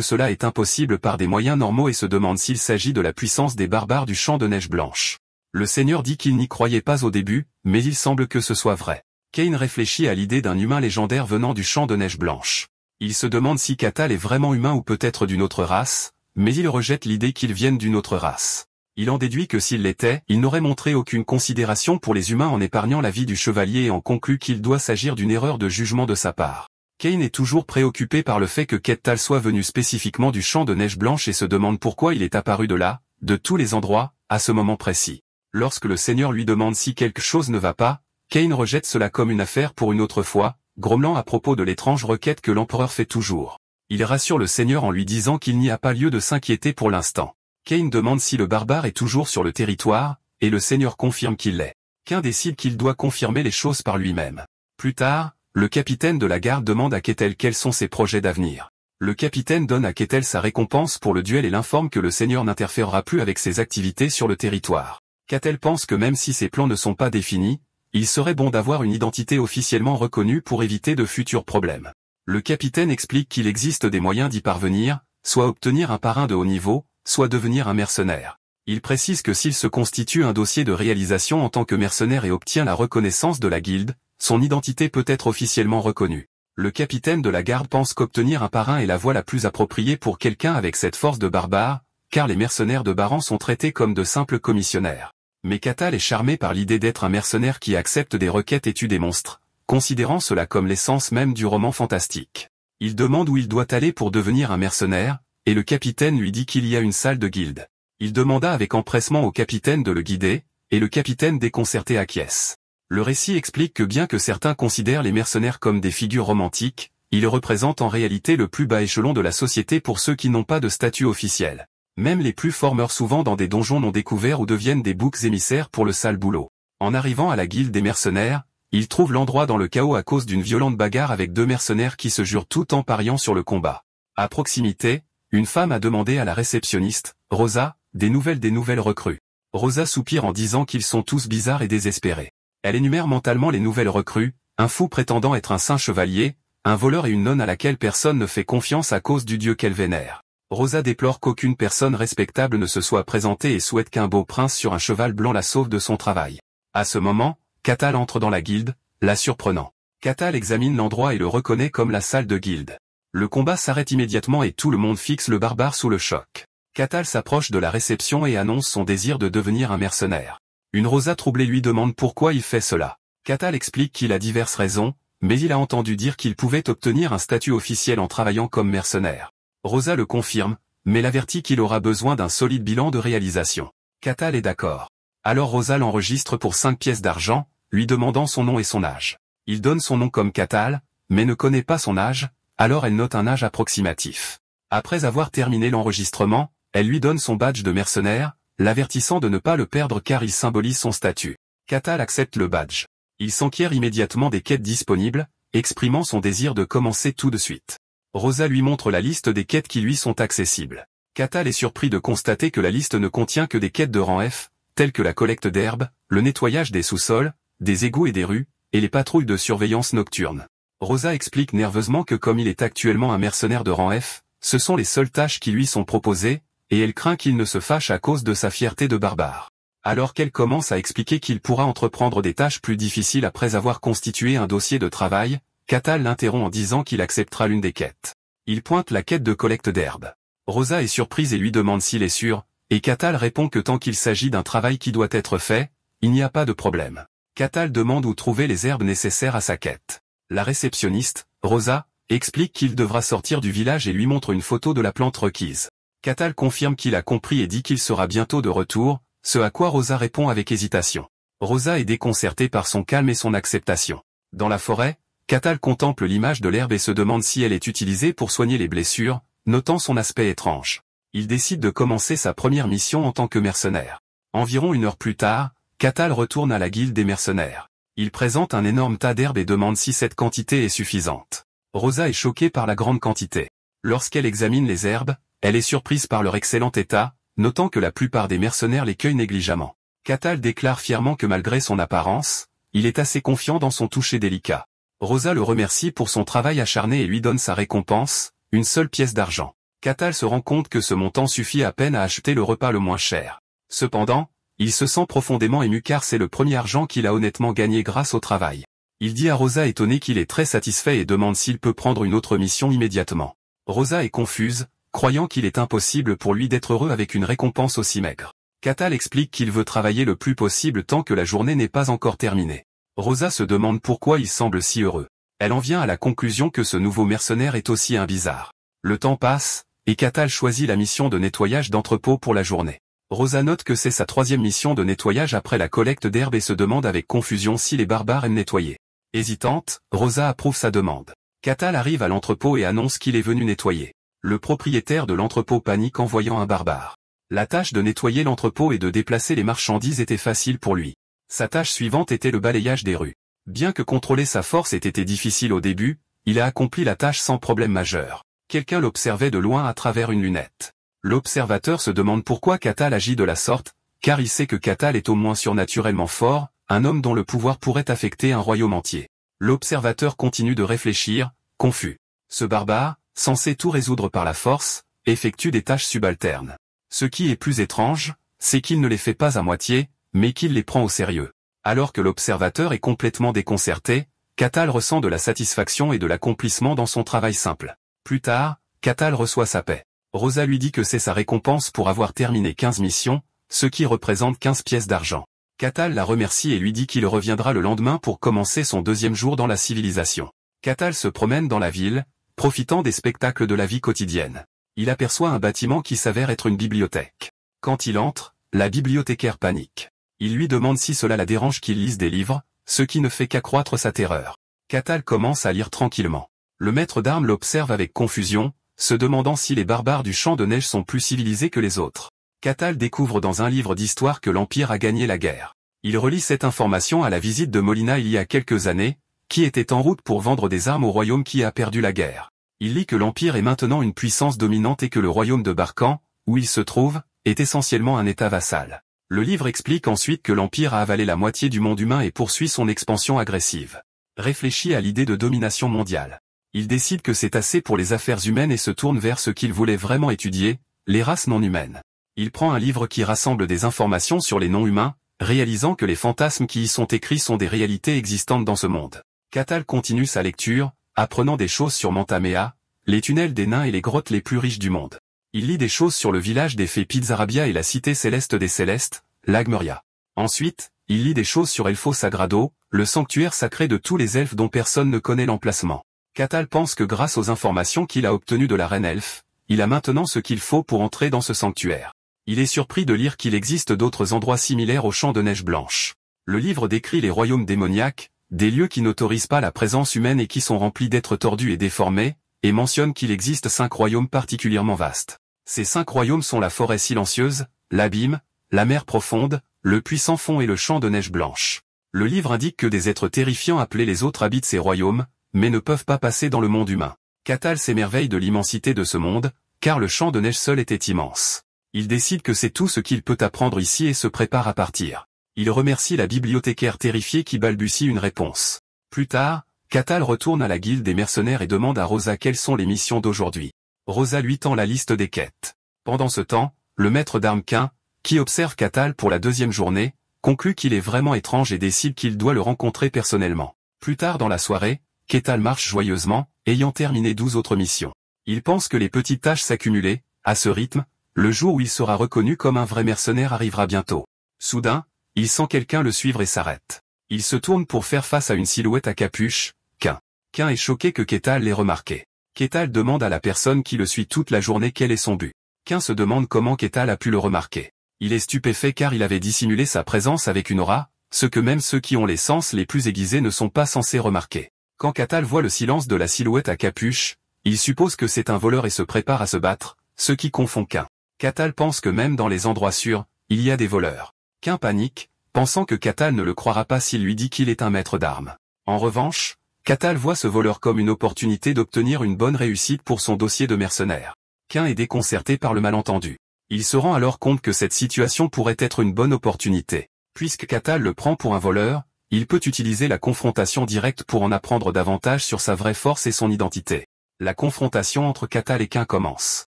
cela est impossible par des moyens normaux et se demande s'il s'agit de la puissance des barbares du champ de neige blanche. Le seigneur dit qu'il n'y croyait pas au début, mais il semble que ce soit vrai. Kane réfléchit à l'idée d'un humain légendaire venant du champ de neige blanche. Il se demande si Ketal est vraiment humain ou peut-être d'une autre race, mais il rejette l'idée qu'il vienne d'une autre race. Il en déduit que s'il l'était, il n'aurait montré aucune considération pour les humains en épargnant la vie du chevalier et en conclut qu'il doit s'agir d'une erreur de jugement de sa part. Kane est toujours préoccupé par le fait que Ketal soit venu spécifiquement du champ de neige blanche et se demande pourquoi il est apparu de là, de tous les endroits, à ce moment précis. Lorsque le seigneur lui demande si quelque chose ne va pas, Kane rejette cela comme une affaire pour une autre fois, grommelant à propos de l'étrange requête que l'empereur fait toujours. Il rassure le seigneur en lui disant qu'il n'y a pas lieu de s'inquiéter pour l'instant. Kane demande si le barbare est toujours sur le territoire, et le seigneur confirme qu'il l'est. Kane décide qu'il doit confirmer les choses par lui-même. Plus tard, le capitaine de la garde demande à Ketal quels sont ses projets d'avenir. Le capitaine donne à Ketal sa récompense pour le duel et l'informe que le seigneur n'interférera plus avec ses activités sur le territoire. Ketal pense que même si ses plans ne sont pas définis, il serait bon d'avoir une identité officiellement reconnue pour éviter de futurs problèmes. Le capitaine explique qu'il existe des moyens d'y parvenir, soit obtenir un parrain de haut niveau, soit devenir un mercenaire. Il précise que s'il se constitue un dossier de réalisation en tant que mercenaire et obtient la reconnaissance de la guilde, son identité peut être officiellement reconnue. Le capitaine de la garde pense qu'obtenir un parrain est la voie la plus appropriée pour quelqu'un avec cette force de barbare, car les mercenaires de Baran sont traités comme de simples commissionnaires. Mais Ketal est charmé par l'idée d'être un mercenaire qui accepte des requêtes et tue des monstres, considérant cela comme l'essence même du roman fantastique. Il demande où il doit aller pour devenir un mercenaire, et le capitaine lui dit qu'il y a une salle de guilde. Il demanda avec empressement au capitaine de le guider, et le capitaine déconcerté acquiesce. Le récit explique que bien que certains considèrent les mercenaires comme des figures romantiques, ils représentent en réalité le plus bas échelon de la société pour ceux qui n'ont pas de statut officiel. Même les plus forts meurent souvent dans des donjons non découverts ou deviennent des boucs émissaires pour le sale boulot. En arrivant à la guilde des mercenaires, il trouve l'endroit dans le chaos à cause d'une violente bagarre avec deux mercenaires qui se jurent tout en pariant sur le combat. À proximité, une femme a demandé à la réceptionniste, Rosa, des nouvelles recrues. Rosa soupire en disant qu'ils sont tous bizarres et désespérés. Elle énumère mentalement les nouvelles recrues, un fou prétendant être un saint chevalier, un voleur et une nonne à laquelle personne ne fait confiance à cause du dieu qu'elle vénère. Rosa déplore qu'aucune personne respectable ne se soit présentée et souhaite qu'un beau prince sur un cheval blanc la sauve de son travail. À ce moment, Ketal entre dans la guilde, la surprenant. Ketal examine l'endroit et le reconnaît comme la salle de guilde. Le combat s'arrête immédiatement et tout le monde fixe le barbare sous le choc. Ketal s'approche de la réception et annonce son désir de devenir un mercenaire. Une Rosa troublée lui demande pourquoi il fait cela. Ketal explique qu'il a diverses raisons, mais il a entendu dire qu'il pouvait obtenir un statut officiel en travaillant comme mercenaire. Rosa le confirme, mais l'avertit qu'il aura besoin d'un solide bilan de réalisation. Ketal est d'accord. Alors Rosa l'enregistre pour 5 pièces d'argent, lui demandant son nom et son âge. Il donne son nom comme Ketal, mais ne connaît pas son âge, alors elle note un âge approximatif. Après avoir terminé l'enregistrement, elle lui donne son badge de mercenaire, l'avertissant de ne pas le perdre car il symbolise son statut. Ketal accepte le badge. Il s'enquiert immédiatement des quêtes disponibles, exprimant son désir de commencer tout de suite. Rosa lui montre la liste des quêtes qui lui sont accessibles. Ketal est surpris de constater que la liste ne contient que des quêtes de rang F, telles que la collecte d'herbes, le nettoyage des sous-sols, des égouts et des rues, et les patrouilles de surveillance nocturne. Rosa explique nerveusement que comme il est actuellement un mercenaire de rang F, ce sont les seules tâches qui lui sont proposées, et elle craint qu'il ne se fâche à cause de sa fierté de barbare. Alors qu'elle commence à expliquer qu'il pourra entreprendre des tâches plus difficiles après avoir constitué un dossier de travail, Ketal l'interrompt en disant qu'il acceptera l'une des quêtes. Il pointe la quête de collecte d'herbes. Rosa est surprise et lui demande s'il est sûr, et Ketal répond que tant qu'il s'agit d'un travail qui doit être fait, il n'y a pas de problème. Ketal demande où trouver les herbes nécessaires à sa quête. La réceptionniste, Rosa, explique qu'il devra sortir du village et lui montre une photo de la plante requise. Ketal confirme qu'il a compris et dit qu'il sera bientôt de retour, ce à quoi Rosa répond avec hésitation. Rosa est déconcertée par son calme et son acceptation. Dans la forêt, Ketal contemple l'image de l'herbe et se demande si elle est utilisée pour soigner les blessures, notant son aspect étrange. Il décide de commencer sa première mission en tant que mercenaire. Environ 1 heure plus tard, Ketal retourne à la guilde des mercenaires. Il présente un énorme tas d'herbes et demande si cette quantité est suffisante. Rosa est choquée par la grande quantité. Lorsqu'elle examine les herbes, elle est surprise par leur excellent état, notant que la plupart des mercenaires les cueillent négligemment. Catal déclare fièrement que malgré son apparence, il est assez confiant dans son toucher délicat. Rosa le remercie pour son travail acharné et lui donne sa récompense, une seule pièce d'argent. Catal se rend compte que ce montant suffit à peine à acheter le repas le moins cher. Cependant, il se sent profondément ému car c'est le premier argent qu'il a honnêtement gagné grâce au travail. Il dit à Rosa étonné qu'il est très satisfait et demande s'il peut prendre une autre mission immédiatement. Rosa est confuse, croyant qu'il est impossible pour lui d'être heureux avec une récompense aussi maigre. Catal explique qu'il veut travailler le plus possible tant que la journée n'est pas encore terminée. Rosa se demande pourquoi il semble si heureux. Elle en vient à la conclusion que ce nouveau mercenaire est aussi un bizarre. Le temps passe, et Catal choisit la mission de nettoyage d'entrepôt pour la journée. Rosa note que c'est sa troisième mission de nettoyage après la collecte d'herbes et se demande avec confusion si les barbares aiment nettoyer. Hésitante, Rosa approuve sa demande. Catal arrive à l'entrepôt et annonce qu'il est venu nettoyer. Le propriétaire de l'entrepôt panique en voyant un barbare. La tâche de nettoyer l'entrepôt et de déplacer les marchandises était facile pour lui. Sa tâche suivante était le balayage des rues. Bien que contrôler sa force ait été difficile au début, il a accompli la tâche sans problème majeur. Quelqu'un l'observait de loin à travers une lunette. L'observateur se demande pourquoi Catal agit de la sorte, car il sait que Catal est au moins surnaturellement fort, un homme dont le pouvoir pourrait affecter un royaume entier. L'observateur continue de réfléchir, confus. Ce barbare, censé tout résoudre par la force, effectue des tâches subalternes. Ce qui est plus étrange, c'est qu'il ne les fait pas à moitié, mais qu'il les prend au sérieux. Alors que l'observateur est complètement déconcerté, Catal ressent de la satisfaction et de l'accomplissement dans son travail simple. Plus tard, Catal reçoit sa paie. Rosa lui dit que c'est sa récompense pour avoir terminé 15 missions, ce qui représente 15 pièces d'argent. Catal la remercie et lui dit qu'il reviendra le lendemain pour commencer son deuxième jour dans la civilisation. Catal se promène dans la ville, profitant des spectacles de la vie quotidienne. Il aperçoit un bâtiment qui s'avère être une bibliothèque. Quand il entre, la bibliothécaire panique. Il lui demande si cela la dérange qu'il lise des livres, ce qui ne fait qu'accroître sa terreur. Catal commence à lire tranquillement. Le maître d'armes l'observe avec confusion, se demandant si les barbares du champ de neige sont plus civilisés que les autres. Catal découvre dans un livre d'histoire que l'Empire a gagné la guerre. Il relie cette information à la visite de Molina il y a quelques années, qui était en route pour vendre des armes au royaume qui a perdu la guerre. Il lit que l'Empire est maintenant une puissance dominante et que le royaume de Barkan, où il se trouve, est essentiellement un état vassal. Le livre explique ensuite que l'Empire a avalé la moitié du monde humain et poursuit son expansion agressive. Réfléchit à l'idée de domination mondiale. Il décide que c'est assez pour les affaires humaines et se tourne vers ce qu'il voulait vraiment étudier, les races non humaines. Il prend un livre qui rassemble des informations sur les non-humains, réalisant que les fantasmes qui y sont écrits sont des réalités existantes dans ce monde. Catal continue sa lecture, apprenant des choses sur Mantamea, les tunnels des nains et les grottes les plus riches du monde. Il lit des choses sur le village des fées Pizzarabia et la cité céleste des Célestes, l'Agmeria. Ensuite, il lit des choses sur Elfo Sagrado, le sanctuaire sacré de tous les elfes dont personne ne connaît l'emplacement. Catal pense que grâce aux informations qu'il a obtenues de la reine elfe, il a maintenant ce qu'il faut pour entrer dans ce sanctuaire. Il est surpris de lire qu'il existe d'autres endroits similaires au champ de neige blanche. Le livre décrit les royaumes démoniaques, des lieux qui n'autorisent pas la présence humaine et qui sont remplis d'êtres tordus et déformés, et mentionne qu'il existe 5 royaumes particulièrement vastes. Ces 5 royaumes sont la forêt silencieuse, l'abîme, la mer profonde, le puissant fond et le champ de neige blanche. Le livre indique que des êtres terrifiants appelés les autres habitent ces royaumes, mais ne peuvent pas passer dans le monde humain. Catal s'émerveille de l'immensité de ce monde, car le champ de neige seul était immense. Il décide que c'est tout ce qu'il peut apprendre ici et se prépare à partir. Il remercie la bibliothécaire terrifiée qui balbutie une réponse. Plus tard, Catal retourne à la guilde des mercenaires et demande à Rosa quelles sont les missions d'aujourd'hui. Rosa lui tend la liste des quêtes. Pendant ce temps, le maître d'armes Quin, qui observe Catal pour la deuxième journée, conclut qu'il est vraiment étrange et décide qu'il doit le rencontrer personnellement. Plus tard dans la soirée, Catal marche joyeusement, ayant terminé 12 autres missions. Il pense que les petites tâches s'accumulaient, à ce rythme, le jour où il sera reconnu comme un vrai mercenaire arrivera bientôt. Soudain, il sent quelqu'un le suivre et s'arrête. Il se tourne pour faire face à une silhouette à capuche, Quin. Quin est choqué que Catal l'ait remarqué. Catal demande à la personne qui le suit toute la journée quel est son but. Quin se demande comment Catal a pu le remarquer. Il est stupéfait car il avait dissimulé sa présence avec une aura, ce que même ceux qui ont les sens les plus aiguisés ne sont pas censés remarquer. Quand Catal voit le silence de la silhouette à capuche, il suppose que c'est un voleur et se prépare à se battre, ce qui confond Quin. Catal pense que même dans les endroits sûrs, il y a des voleurs. Quin panique, pensant que Catal ne le croira pas s'il lui dit qu'il est un maître d'armes. En revanche, Catal voit ce voleur comme une opportunité d'obtenir une bonne réussite pour son dossier de mercenaire. Kain est déconcerté par le malentendu. Il se rend alors compte que cette situation pourrait être une bonne opportunité. Puisque Catal le prend pour un voleur, il peut utiliser la confrontation directe pour en apprendre davantage sur sa vraie force et son identité. La confrontation entre Catal et Kain commence.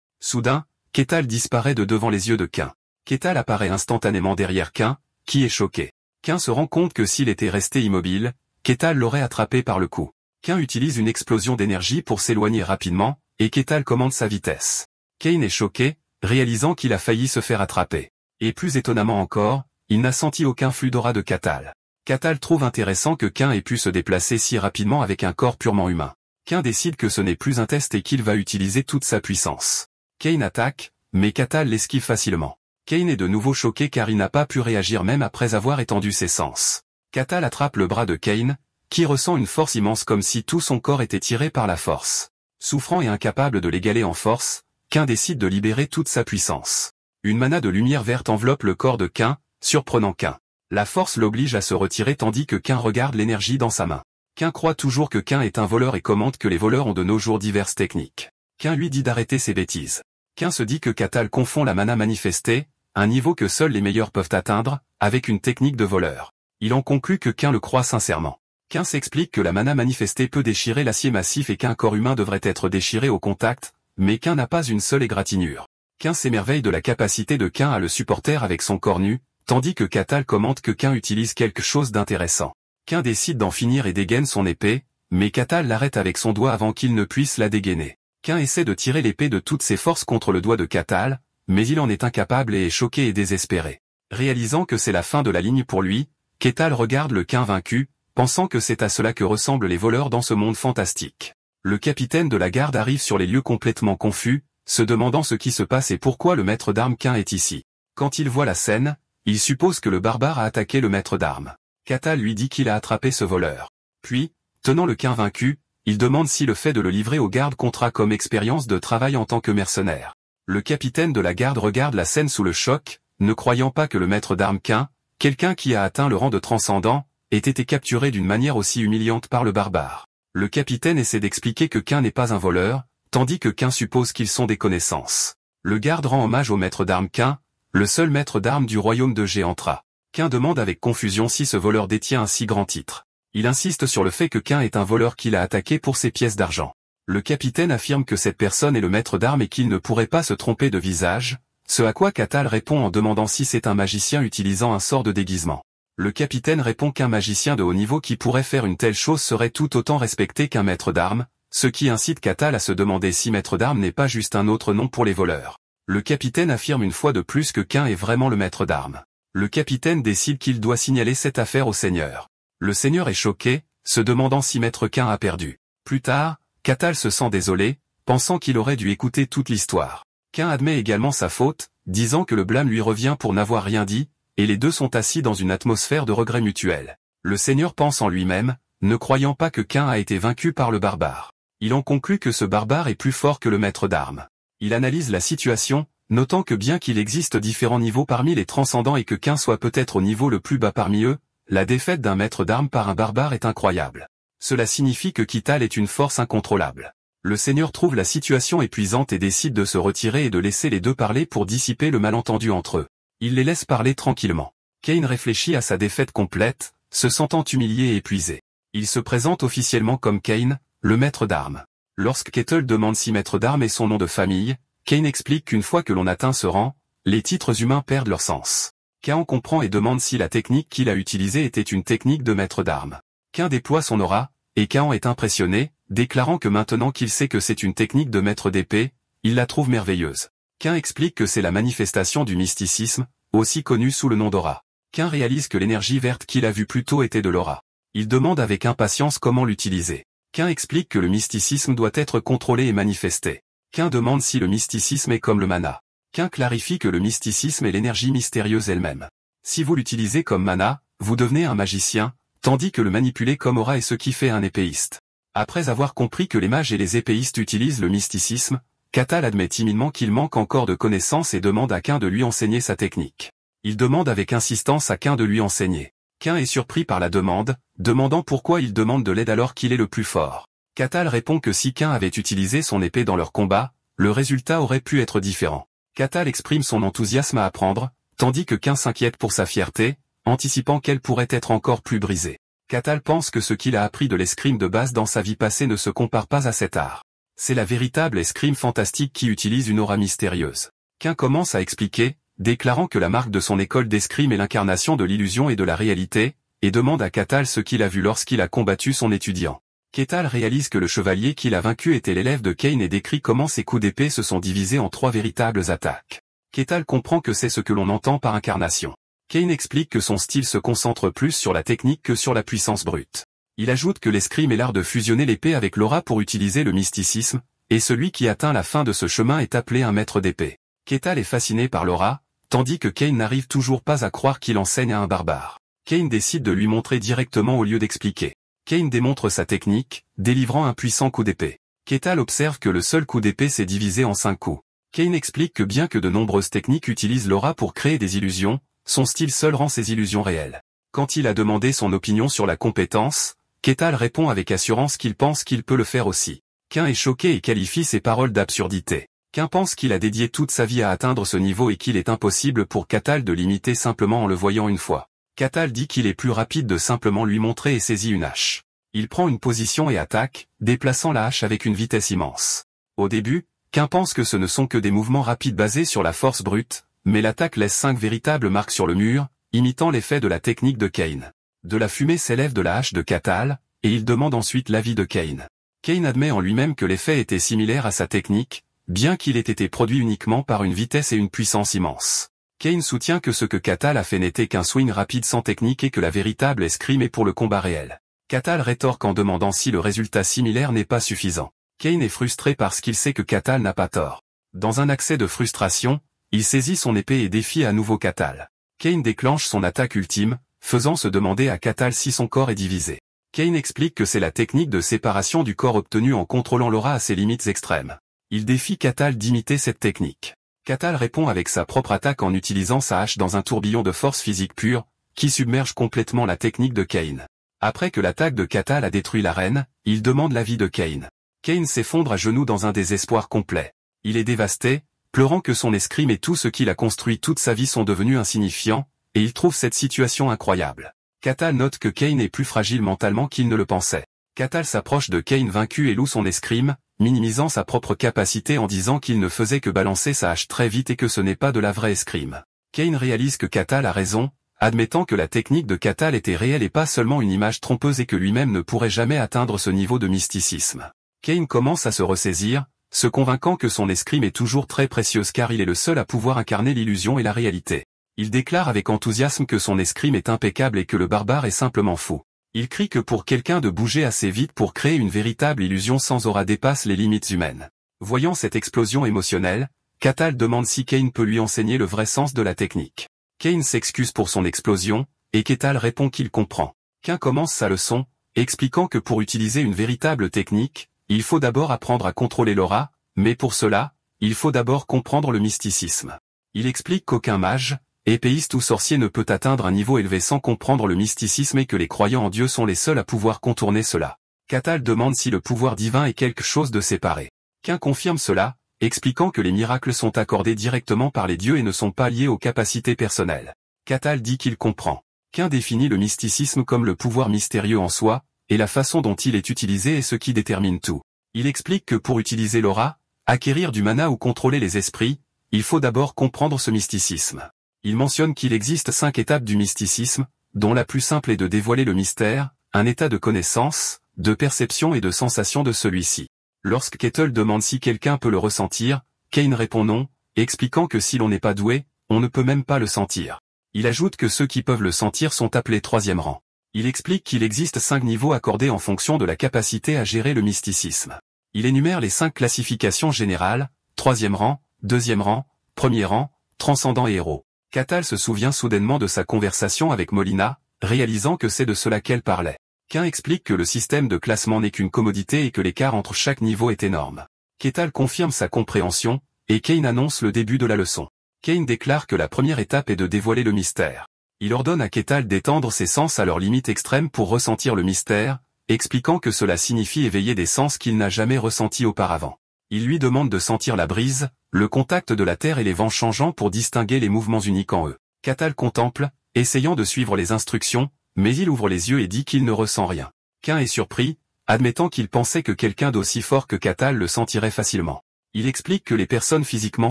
Soudain, Catal disparaît de devant les yeux de Kain. Catal apparaît instantanément derrière Kain, qui est choqué. Kain se rend compte que s'il était resté immobile, Catal l'aurait attrapé par le cou. Kain utilise une explosion d'énergie pour s'éloigner rapidement, et Catal commande sa vitesse. Kain est choqué, réalisant qu'il a failli se faire attraper. Et plus étonnamment encore, il n'a senti aucun flux d'aura de Catal. Catal trouve intéressant que Kain ait pu se déplacer si rapidement avec un corps purement humain. Kain décide que ce n'est plus un test et qu'il va utiliser toute sa puissance. Kain attaque, mais Catal l'esquive facilement. Kain est de nouveau choqué car il n'a pas pu réagir même après avoir étendu ses sens. Catal attrape le bras de Kain, qui ressent une force immense comme si tout son corps était tiré par la force. Souffrant et incapable de l'égaler en force, Kain décide de libérer toute sa puissance. Une mana de lumière verte enveloppe le corps de Kain, surprenant Kain. La force l'oblige à se retirer tandis que Kain regarde l'énergie dans sa main. Kain croit toujours que Kain est un voleur et commente que les voleurs ont de nos jours diverses techniques. Kain lui dit d'arrêter ses bêtises. Kain se dit que Catal confond la mana manifestée, un niveau que seuls les meilleurs peuvent atteindre, avec une technique de voleur. Il en conclut que Kain le croit sincèrement. Kain s'explique que la mana manifestée peut déchirer l'acier massif et qu'un corps humain devrait être déchiré au contact, mais Kain n'a pas une seule égratignure. Kain s'émerveille de la capacité de Kain à le supporter avec son corps nu, tandis que Catal commente que Kain utilise quelque chose d'intéressant. Kain décide d'en finir et dégaine son épée, mais Catal l'arrête avec son doigt avant qu'il ne puisse la dégainer. Kain essaie de tirer l'épée de toutes ses forces contre le doigt de Catal, mais il en est incapable et est choqué et désespéré. Réalisant que c'est la fin de la ligne pour lui, Catal regarde le Kain vaincu, pensant que c'est à cela que ressemblent les voleurs dans ce monde fantastique. Le capitaine de la garde arrive sur les lieux complètement confus, se demandant ce qui se passe et pourquoi le maître d'armes Kain est ici. Quand il voit la scène, il suppose que le barbare a attaqué le maître d'armes. Catal lui dit qu'il a attrapé ce voleur. Puis, tenant le Kain vaincu, il demande si le fait de le livrer aux gardes comptera comme expérience de travail en tant que mercenaire. Le capitaine de la garde regarde la scène sous le choc, ne croyant pas que le maître d'armes Kain, quelqu'un qui a atteint le rang de transcendant, ait été capturé d'une manière aussi humiliante par le barbare. Le capitaine essaie d'expliquer que Kain n'est pas un voleur, tandis que Kain suppose qu'ils sont des connaissances. Le garde rend hommage au maître d'armes Kain, le seul maître d'armes du royaume de Géantra. Kain demande avec confusion si ce voleur détient un si grand titre. Il insiste sur le fait que Kain est un voleur qu'il a attaqué pour ses pièces d'argent. Le capitaine affirme que cette personne est le maître d'armes et qu'il ne pourrait pas se tromper de visage, ce à quoi Catal répond en demandant si c'est un magicien utilisant un sort de déguisement. Le capitaine répond qu'un magicien de haut niveau qui pourrait faire une telle chose serait tout autant respecté qu'un maître d'armes, ce qui incite Catal à se demander si maître d'armes n'est pas juste un autre nom pour les voleurs. Le capitaine affirme une fois de plus que Kain est vraiment le maître d'armes. Le capitaine décide qu'il doit signaler cette affaire au seigneur. Le seigneur est choqué, se demandant si maître Kain a perdu. Plus tard, Catal se sent désolé, pensant qu'il aurait dû écouter toute l'histoire. Kain admet également sa faute, disant que le blâme lui revient pour n'avoir rien dit, et les deux sont assis dans une atmosphère de regret mutuel. Le seigneur pense en lui-même, ne croyant pas que Kain a été vaincu par le barbare. Il en conclut que ce barbare est plus fort que le maître d'armes. Il analyse la situation, notant que bien qu'il existe différents niveaux parmi les transcendants et que Kain soit peut-être au niveau le plus bas parmi eux, la défaite d'un maître d'armes par un barbare est incroyable. Cela signifie que Catal est une force incontrôlable. Le seigneur trouve la situation épuisante et décide de se retirer et de laisser les deux parler pour dissiper le malentendu entre eux. Il les laisse parler tranquillement. Kain réfléchit à sa défaite complète, se sentant humilié et épuisé. Il se présente officiellement comme Kain, le maître d'armes. Lorsque Kettle demande si maître d'armes est son nom de famille, Kain explique qu'une fois que l'on atteint ce rang, les titres humains perdent leur sens. Kain comprend et demande si la technique qu'il a utilisée était une technique de maître d'armes. Kain déploie son aura, et Kain est impressionné, déclarant que maintenant qu'il sait que c'est une technique de maître d'épée, il la trouve merveilleuse. Kain explique que c'est la manifestation du mysticisme, aussi connu sous le nom d'aura. Kain réalise que l'énergie verte qu'il a vue plus tôt était de l'aura. Il demande avec impatience comment l'utiliser. Kain explique que le mysticisme doit être contrôlé et manifesté. Kain demande si le mysticisme est comme le mana. Kain clarifie que le mysticisme est l'énergie mystérieuse elle-même. Si vous l'utilisez comme mana, vous devenez un magicien, tandis que le manipuler comme aura est ce qui fait un épéiste. Après avoir compris que les mages et les épéistes utilisent le mysticisme, Catal admet timidement qu'il manque encore de connaissances et demande à Kain de lui enseigner sa technique. Il demande avec insistance à Kain de lui enseigner. Kain est surpris par la demande, demandant pourquoi il demande de l'aide alors qu'il est le plus fort. Cathal répond que si Kain avait utilisé son épée dans leur combat, le résultat aurait pu être différent. Cathal exprime son enthousiasme à apprendre, tandis que Kain s'inquiète pour sa fierté, anticipant qu'elle pourrait être encore plus brisée. Cathal pense que ce qu'il a appris de l'escrime de base dans sa vie passée ne se compare pas à cet art. C'est la véritable escrime fantastique qui utilise une aura mystérieuse. Kain commence à expliquer, déclarant que la marque de son école d'escrime est l'incarnation de l'illusion et de la réalité, et demande à Cathal ce qu'il a vu lorsqu'il a combattu son étudiant. Cathal réalise que le chevalier qu'il a vaincu était l'élève de Kain et décrit comment ses coups d'épée se sont divisés en 3 véritables attaques. Cathal comprend que c'est ce que l'on entend par incarnation. Kain explique que son style se concentre plus sur la technique que sur la puissance brute. Il ajoute que l'escrime est l'art de fusionner l'épée avec l'aura pour utiliser le mysticisme, et celui qui atteint la fin de ce chemin est appelé un maître d'épée. Cathal est fasciné par l'aura, tandis que Kain n'arrive toujours pas à croire qu'il enseigne à un barbare. Kain décide de lui montrer directement au lieu d'expliquer. Kain démontre sa technique, délivrant un puissant coup d'épée. Cathal observe que le seul coup d'épée s'est divisé en 5 coups. Kain explique que bien que de nombreuses techniques utilisent l'aura pour créer des illusions, son style seul rend ces illusions réelles. Quand il a demandé son opinion sur la compétence, Cathal répond avec assurance qu'il pense qu'il peut le faire aussi. Kain est choqué et qualifie ses paroles d'absurdité. Kain pense qu'il a dédié toute sa vie à atteindre ce niveau et qu'il est impossible pour Cathal de l'imiter simplement en le voyant une fois. Cathal dit qu'il est plus rapide de simplement lui montrer et saisit une hache. Il prend une position et attaque, déplaçant la hache avec une vitesse immense. Au début, Kain pense que ce ne sont que des mouvements rapides basés sur la force brute, mais l'attaque laisse 5 véritables marques sur le mur, imitant l'effet de la technique de Kain. De la fumée s'élève de la hache de Cathal, et il demande ensuite l'avis de Kain. Kain admet en lui-même que l'effet était similaire à sa technique, bien qu'il ait été produit uniquement par une vitesse et une puissance immense. Kain soutient que ce que Cathal a fait n'était qu'un swing rapide sans technique et que la véritable escrime est pour le combat réel. Cathal rétorque en demandant si le résultat similaire n'est pas suffisant. Kain est frustré parce qu'il sait que Cathal n'a pas tort. Dans un accès de frustration, il saisit son épée et défie à nouveau Cathal. Kain déclenche son attaque ultime, faisant se demander à Cathal si son corps est divisé. Kain explique que c'est la technique de séparation du corps obtenue en contrôlant l'aura à ses limites extrêmes. Il défie Cathal d'imiter cette technique. Cathal répond avec sa propre attaque en utilisant sa hache dans un tourbillon de force physique pure, qui submerge complètement la technique de Kain. Après que l'attaque de Cathal a détruit l'arène, il demande l'avis de Kain. Kain s'effondre à genoux dans un désespoir complet. Il est dévasté, pleurant que son escrime et tout ce qu'il a construit toute sa vie sont devenus insignifiants, et il trouve cette situation incroyable. Cathal note que Kain est plus fragile mentalement qu'il ne le pensait. Cathal s'approche de Kain vaincu et loue son escrime, minimisant sa propre capacité en disant qu'il ne faisait que balancer sa hache très vite et que ce n'est pas de la vraie escrime. Kain réalise que Cathal a raison, admettant que la technique de Cathal était réelle et pas seulement une image trompeuse et que lui-même ne pourrait jamais atteindre ce niveau de mysticisme. Kain commence à se ressaisir, se convainquant que son escrime est toujours très précieuse car il est le seul à pouvoir incarner l'illusion et la réalité. Il déclare avec enthousiasme que son escrime est impeccable et que le barbare est simplement fou. Il crie que pour quelqu'un de bouger assez vite pour créer une véritable illusion sans aura dépasse les limites humaines. Voyant cette explosion émotionnelle, Cathal demande si Kain peut lui enseigner le vrai sens de la technique. Kain s'excuse pour son explosion, et Cathal répond qu'il comprend. Kain commence sa leçon, expliquant que pour utiliser une véritable technique, il faut d'abord apprendre à contrôler l'aura, mais pour cela, il faut d'abord comprendre le mysticisme. Il explique qu'aucun mage, épéiste ou sorcier ne peut atteindre un niveau élevé sans comprendre le mysticisme et que les croyants en Dieu sont les seuls à pouvoir contourner cela. Cathal demande si le pouvoir divin est quelque chose de séparé. Kain confirme cela, expliquant que les miracles sont accordés directement par les dieux et ne sont pas liés aux capacités personnelles. Cathal dit qu'il comprend. Kain définit le mysticisme comme le pouvoir mystérieux en soi, et la façon dont il est utilisé est ce qui détermine tout. Il explique que pour utiliser l'aura, acquérir du mana ou contrôler les esprits, il faut d'abord comprendre ce mysticisme. Il mentionne qu'il existe 5 étapes du mysticisme, dont la plus simple est de dévoiler le mystère, un état de connaissance, de perception et de sensation de celui-ci. Lorsque Kettle demande si quelqu'un peut le ressentir, Kain répond non, expliquant que si l'on n'est pas doué, on ne peut même pas le sentir. Il ajoute que ceux qui peuvent le sentir sont appelés 3e rang. Il explique qu'il existe 5 niveaux accordés en fonction de la capacité à gérer le mysticisme. Il énumère les 5 classifications générales, 3e rang, 2e rang, 1er rang, transcendant et héros. Cathal se souvient soudainement de sa conversation avec Molina, réalisant que c'est de cela qu'elle parlait. Kain explique que le système de classement n'est qu'une commodité et que l'écart entre chaque niveau est énorme. Cathal confirme sa compréhension, et Kain annonce le début de la leçon. Cain déclare que la première étape est de dévoiler le mystère. Il ordonne à Kétal d'étendre ses sens à leur limite extrême pour ressentir le mystère, expliquant que cela signifie éveiller des sens qu'il n'a jamais ressentis auparavant. Il lui demande de sentir la brise, le contact de la terre et les vents changeants pour distinguer les mouvements uniques en eux. Kétal contemple, essayant de suivre les instructions, mais il ouvre les yeux et dit qu'il ne ressent rien. Cain est surpris, admettant qu'il pensait que quelqu'un d'aussi fort que Kétal le sentirait facilement. Il explique que les personnes physiquement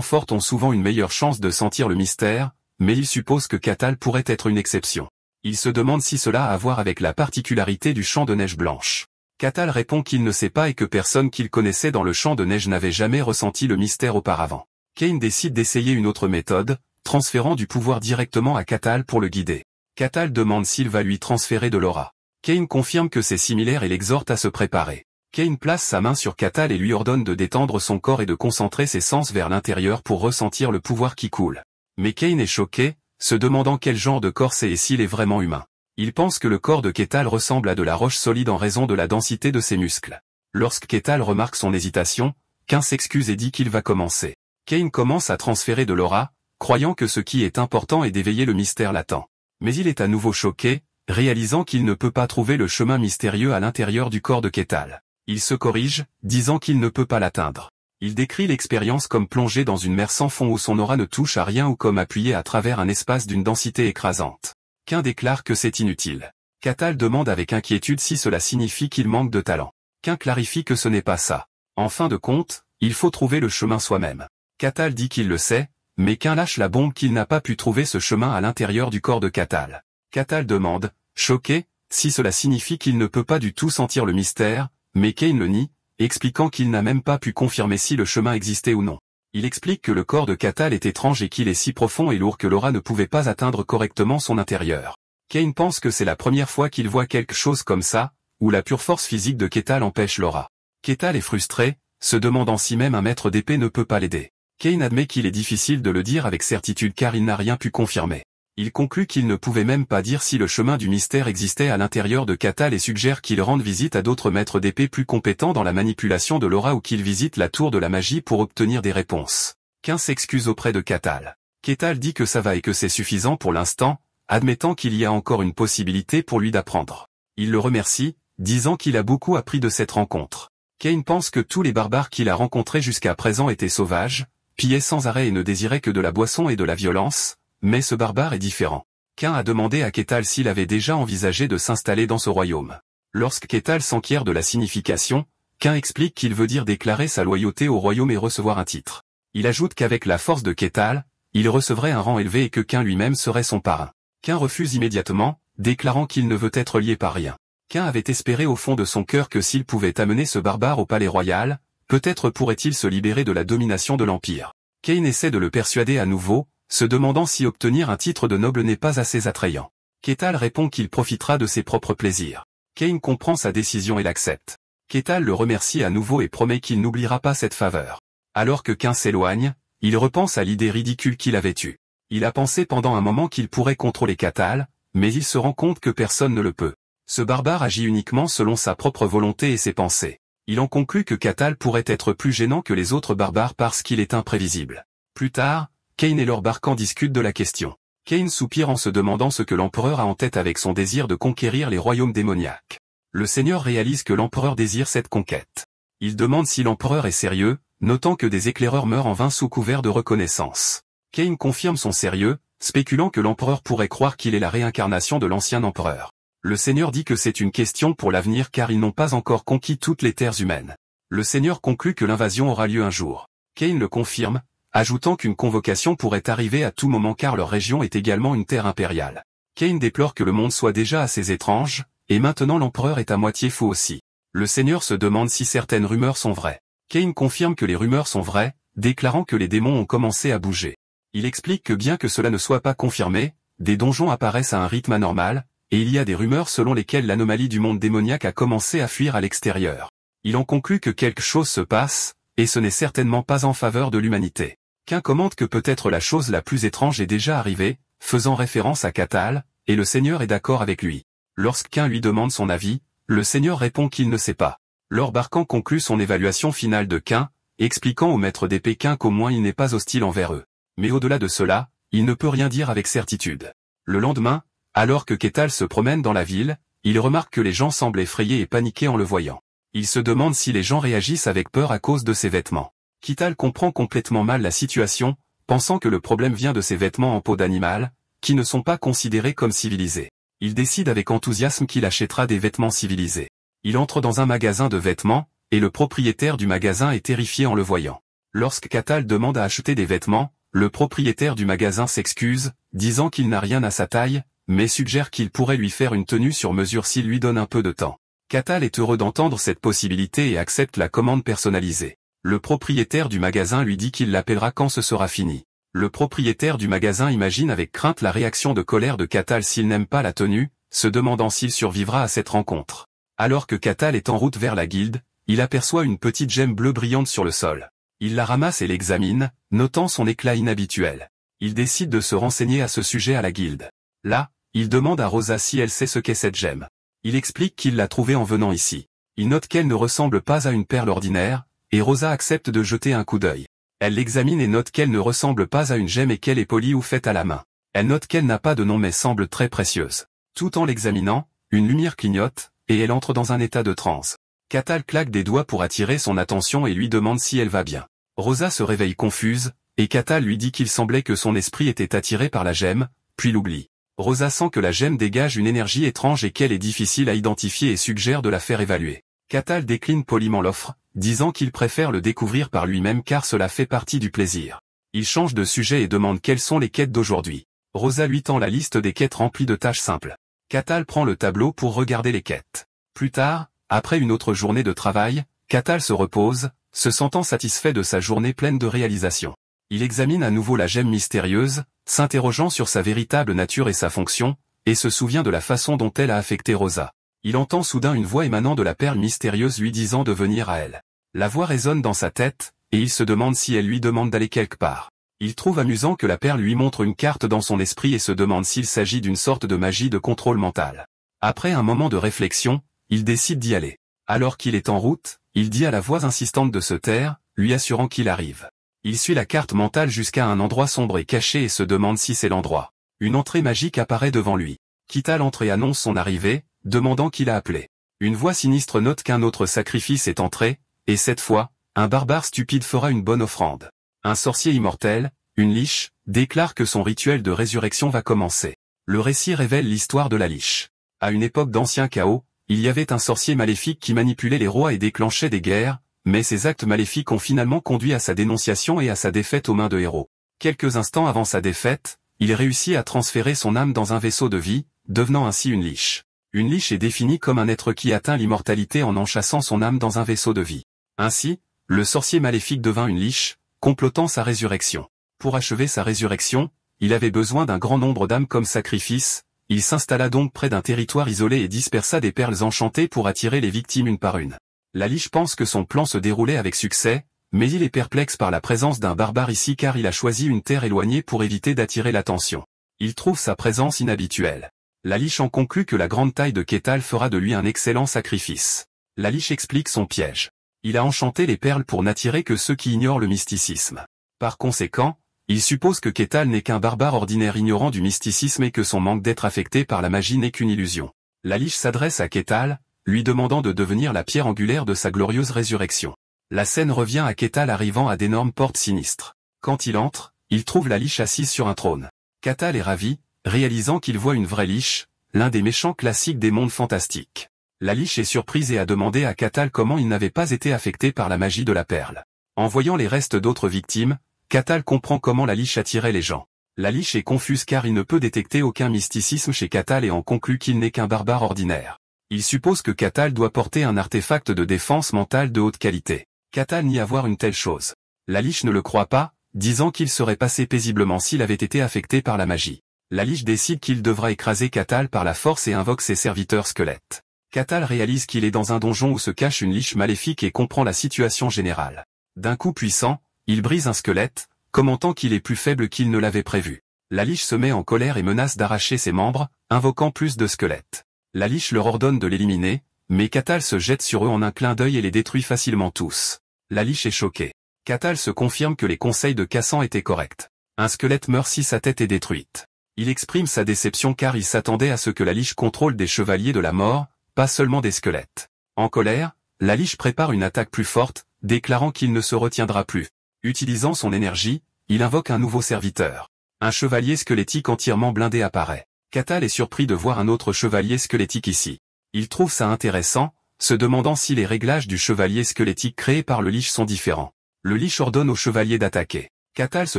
fortes ont souvent une meilleure chance de sentir le mystère, mais il suppose que Kétal pourrait être une exception. Il se demande si cela a à voir avec la particularité du champ de neige blanche. Kétal répond qu'il ne sait pas et que personne qu'il connaissait dans le champ de neige n'avait jamais ressenti le mystère auparavant. Cain décide d'essayer une autre méthode, transférant du pouvoir directement à Kétal pour le guider. Kétal demande s'il va lui transférer de l'aura. Cain confirme que c'est similaire et l'exhorte à se préparer. Cain place sa main sur Kétal et lui ordonne de détendre son corps et de concentrer ses sens vers l'intérieur pour ressentir le pouvoir qui coule. Mais Cain est choqué, se demandant quel genre de corps c'est et s'il est vraiment humain. Il pense que le corps de Kétal ressemble à de la roche solide en raison de la densité de ses muscles. Lorsque Kétal remarque son hésitation, Cain s'excuse et dit qu'il va commencer. Cain commence à transférer de l'aura, croyant que ce qui est important est d'éveiller le mystère latent. Mais il est à nouveau choqué, réalisant qu'il ne peut pas trouver le chemin mystérieux à l'intérieur du corps de Kétal. Il se corrige, disant qu'il ne peut pas l'atteindre. Il décrit l'expérience comme plonger dans une mer sans fond où son aura ne touche à rien ou comme appuyé à travers un espace d'une densité écrasante. Cain déclare que c'est inutile. Kétal demande avec inquiétude si cela signifie qu'il manque de talent. Cain clarifie que ce n'est pas ça. En fin de compte, il faut trouver le chemin soi-même. Kétal dit qu'il le sait, mais Cain lâche la bombe qu'il n'a pas pu trouver ce chemin à l'intérieur du corps de Kétal. Kétal demande, choqué, si cela signifie qu'il ne peut pas du tout sentir le mystère, mais Cain le nie, expliquant qu'il n'a même pas pu confirmer si le chemin existait ou non. Il explique que le corps de Kétal est étrange et qu'il est si profond et lourd que l'aura ne pouvait pas atteindre correctement son intérieur. Cain pense que c'est la première fois qu'il voit quelque chose comme ça, où la pure force physique de Kétal empêche l'aura. Kétal est frustré, se demandant si même un maître d'épée ne peut pas l'aider. Cain admet qu'il est difficile de le dire avec certitude car il n'a rien pu confirmer. Il conclut qu'il ne pouvait même pas dire si le chemin du mystère existait à l'intérieur de Kétal et suggère qu'il rende visite à d'autres maîtres d'épée plus compétents dans la manipulation de l'aura ou qu'il visite la tour de la magie pour obtenir des réponses. Cain s'excuse auprès de Kétal. Kétal dit que ça va et que c'est suffisant pour l'instant, admettant qu'il y a encore une possibilité pour lui d'apprendre. Il le remercie, disant qu'il a beaucoup appris de cette rencontre. Cain pense que tous les barbares qu'il a rencontrés jusqu'à présent étaient sauvages, pillaient sans arrêt et ne désiraient que de la boisson et de la violence, mais ce barbare est différent. Cain a demandé à Kétal s'il avait déjà envisagé de s'installer dans ce royaume. Lorsque Kétal s'enquiert de la signification, Cain explique qu'il veut dire déclarer sa loyauté au royaume et recevoir un titre. Il ajoute qu'avec la force de Kétal, il recevrait un rang élevé et que Cain lui-même serait son parrain. Cain refuse immédiatement, déclarant qu'il ne veut être lié par rien. Cain avait espéré au fond de son cœur que s'il pouvait amener ce barbare au palais royal, peut-être pourrait-il se libérer de la domination de l'Empire. Cain essaie de le persuader à nouveau, se demandant si obtenir un titre de noble n'est pas assez attrayant. Kétal répond qu'il profitera de ses propres plaisirs. Cain comprend sa décision et l'accepte. Kétal le remercie à nouveau et promet qu'il n'oubliera pas cette faveur. Alors que Cain s'éloigne, il repense à l'idée ridicule qu'il avait eue. Il a pensé pendant un moment qu'il pourrait contrôler Kétal, mais il se rend compte que personne ne le peut. Ce barbare agit uniquement selon sa propre volonté et ses pensées. Il en conclut que Kétal pourrait être plus gênant que les autres barbares parce qu'il est imprévisible. Plus tard, Cain et Lord Barkan discutent de la question. Cain soupire en se demandant ce que l'empereur a en tête avec son désir de conquérir les royaumes démoniaques. Le seigneur réalise que l'empereur désire cette conquête. Il demande si l'empereur est sérieux, notant que des éclaireurs meurent en vain sous couvert de reconnaissance. Cain confirme son sérieux, spéculant que l'empereur pourrait croire qu'il est la réincarnation de l'ancien empereur. Le seigneur dit que c'est une question pour l'avenir car ils n'ont pas encore conquis toutes les terres humaines. Le seigneur conclut que l'invasion aura lieu un jour. Cain le confirme, ajoutant qu'une convocation pourrait arriver à tout moment car leur région est également une terre impériale. Cain déplore que le monde soit déjà assez étrange, et maintenant l'empereur est à moitié fou aussi. Le seigneur se demande si certaines rumeurs sont vraies. Cain confirme que les rumeurs sont vraies, déclarant que les démons ont commencé à bouger. Il explique que bien que cela ne soit pas confirmé, des donjons apparaissent à un rythme anormal, et il y a des rumeurs selon lesquelles l'anomalie du monde démoniaque a commencé à fuir à l'extérieur. Il en conclut que quelque chose se passe, et ce n'est certainement pas en faveur de l'humanité. Cain commente que peut-être la chose la plus étrange est déjà arrivée, faisant référence à Kétal, et le Seigneur est d'accord avec lui. Lorsque Cain lui demande son avis, le Seigneur répond qu'il ne sait pas. Lord Barkan conclut son évaluation finale de Cain, expliquant au maître d'épée Cain qu'au moins il n'est pas hostile envers eux. Mais au-delà de cela, il ne peut rien dire avec certitude. Le lendemain, alors que Ketal se promène dans la ville, il remarque que les gens semblent effrayés et paniqués en le voyant. Il se demande si les gens réagissent avec peur à cause de ses vêtements. Ketal comprend complètement mal la situation, pensant que le problème vient de ses vêtements en peau d'animal, qui ne sont pas considérés comme civilisés. Il décide avec enthousiasme qu'il achètera des vêtements civilisés. Il entre dans un magasin de vêtements, et le propriétaire du magasin est terrifié en le voyant. Lorsque Ketal demande à acheter des vêtements, le propriétaire du magasin s'excuse, disant qu'il n'a rien à sa taille, mais suggère qu'il pourrait lui faire une tenue sur mesure s'il lui donne un peu de temps. Ketal est heureux d'entendre cette possibilité et accepte la commande personnalisée. Le propriétaire du magasin lui dit qu'il l'appellera quand ce sera fini. Le propriétaire du magasin imagine avec crainte la réaction de colère de Ketal s'il n'aime pas la tenue, se demandant s'il survivra à cette rencontre. Alors que Ketal est en route vers la guilde, il aperçoit une petite gemme bleue brillante sur le sol. Il la ramasse et l'examine, notant son éclat inhabituel. Il décide de se renseigner à ce sujet à la guilde. Là, il demande à Rosa si elle sait ce qu'est cette gemme. Il explique qu'il l'a trouvée en venant ici. Il note qu'elle ne ressemble pas à une perle ordinaire, et Rosa accepte de jeter un coup d'œil. Elle l'examine et note qu'elle ne ressemble pas à une gemme et qu'elle est polie ou faite à la main. Elle note qu'elle n'a pas de nom mais semble très précieuse. Tout en l'examinant, une lumière clignote, et elle entre dans un état de transe. Ketal claque des doigts pour attirer son attention et lui demande si elle va bien. Rosa se réveille confuse, et Ketal lui dit qu'il semblait que son esprit était attiré par la gemme, puis l'oublie. Rosa sent que la gemme dégage une énergie étrange et qu'elle est difficile à identifier et suggère de la faire évaluer. Ketal décline poliment l'offre, disant qu'il préfère le découvrir par lui-même car cela fait partie du plaisir. Il change de sujet et demande quelles sont les quêtes d'aujourd'hui. Rosa lui tend la liste des quêtes remplies de tâches simples. Ketal prend le tableau pour regarder les quêtes. Plus tard, après une autre journée de travail, Ketal se repose, se sentant satisfait de sa journée pleine de réalisations. Il examine à nouveau la gemme mystérieuse, s'interrogeant sur sa véritable nature et sa fonction, et se souvient de la façon dont elle a affecté Rosa. Il entend soudain une voix émanant de la perle mystérieuse lui disant de venir à elle. La voix résonne dans sa tête, et il se demande si elle lui demande d'aller quelque part. Il trouve amusant que la perle lui montre une carte dans son esprit et se demande s'il s'agit d'une sorte de magie de contrôle mental. Après un moment de réflexion, il décide d'y aller. Alors qu'il est en route, il dit à la voix insistante de se taire, lui assurant qu'il arrive. Il suit la carte mentale jusqu'à un endroit sombre et caché et se demande si c'est l'endroit. Une entrée magique apparaît devant lui. Ketal entre et annonce son arrivée, demandant qui l'a appelé. Une voix sinistre note qu'un autre sacrifice est entré, et cette fois, un barbare stupide fera une bonne offrande. Un sorcier immortel, une liche, déclare que son rituel de résurrection va commencer. Le récit révèle l'histoire de la liche. À une époque d'ancien chaos, il y avait un sorcier maléfique qui manipulait les rois et déclenchait des guerres, mais ces actes maléfiques ont finalement conduit à sa dénonciation et à sa défaite aux mains de héros. Quelques instants avant sa défaite, il réussit à transférer son âme dans un vaisseau de vie, devenant ainsi une liche. Une liche est définie comme un être qui atteint l'immortalité en enchâssant son âme dans un vaisseau de vie. Ainsi, le sorcier maléfique devint une liche, complotant sa résurrection. Pour achever sa résurrection, il avait besoin d'un grand nombre d'âmes comme sacrifice, il s'installa donc près d'un territoire isolé et dispersa des perles enchantées pour attirer les victimes une par une. La liche pense que son plan se déroulait avec succès, mais il est perplexe par la présence d'un barbare ici car il a choisi une terre éloignée pour éviter d'attirer l'attention. Il trouve sa présence inhabituelle. La liche en conclut que la grande taille de Ketal fera de lui un excellent sacrifice. La liche explique son piège. Il a enchanté les perles pour n'attirer que ceux qui ignorent le mysticisme. Par conséquent, il suppose que Ketal n'est qu'un barbare ordinaire ignorant du mysticisme et que son manque d'être affecté par la magie n'est qu'une illusion. La liche s'adresse à Ketal, lui demandant de devenir la pierre angulaire de sa glorieuse résurrection. La scène revient à Ketal arrivant à d'énormes portes sinistres. Quand il entre, il trouve la liche assise sur un trône. Ketal est ravi, réalisant qu'il voit une vraie liche, l'un des méchants classiques des mondes fantastiques. La liche est surprise et a demandé à Ketal comment il n'avait pas été affecté par la magie de la perle. En voyant les restes d'autres victimes, Ketal comprend comment la liche attirait les gens. La liche est confuse car il ne peut détecter aucun mysticisme chez Ketal et en conclut qu'il n'est qu'un barbare ordinaire. Il suppose que Ketal doit porter un artefact de défense mentale de haute qualité. Ketal nie avoir une telle chose. La liche ne le croit pas, disant qu'il serait passé paisiblement s'il avait été affecté par la magie. La liche décide qu'il devra écraser Ketal par la force et invoque ses serviteurs squelettes. Ketal réalise qu'il est dans un donjon où se cache une liche maléfique et comprend la situation générale. D'un coup puissant, il brise un squelette, commentant qu'il est plus faible qu'il ne l'avait prévu. La liche se met en colère et menace d'arracher ses membres, invoquant plus de squelettes. La liche leur ordonne de l'éliminer, mais Ketal se jette sur eux en un clin d'œil et les détruit facilement tous. La liche est choquée. Ketal se confirme que les conseils de Kassan étaient corrects. Un squelette meurt si sa tête est détruite. Il exprime sa déception car il s'attendait à ce que la Liche contrôle des chevaliers de la mort, pas seulement des squelettes. En colère, la Liche prépare une attaque plus forte, déclarant qu'il ne se retiendra plus. Utilisant son énergie, il invoque un nouveau serviteur. Un chevalier squelettique entièrement blindé apparaît. Cathal est surpris de voir un autre chevalier squelettique ici. Il trouve ça intéressant, se demandant si les réglages du chevalier squelettique créé par le Liche sont différents. Le Liche ordonne au chevalier d'attaquer. Cathal se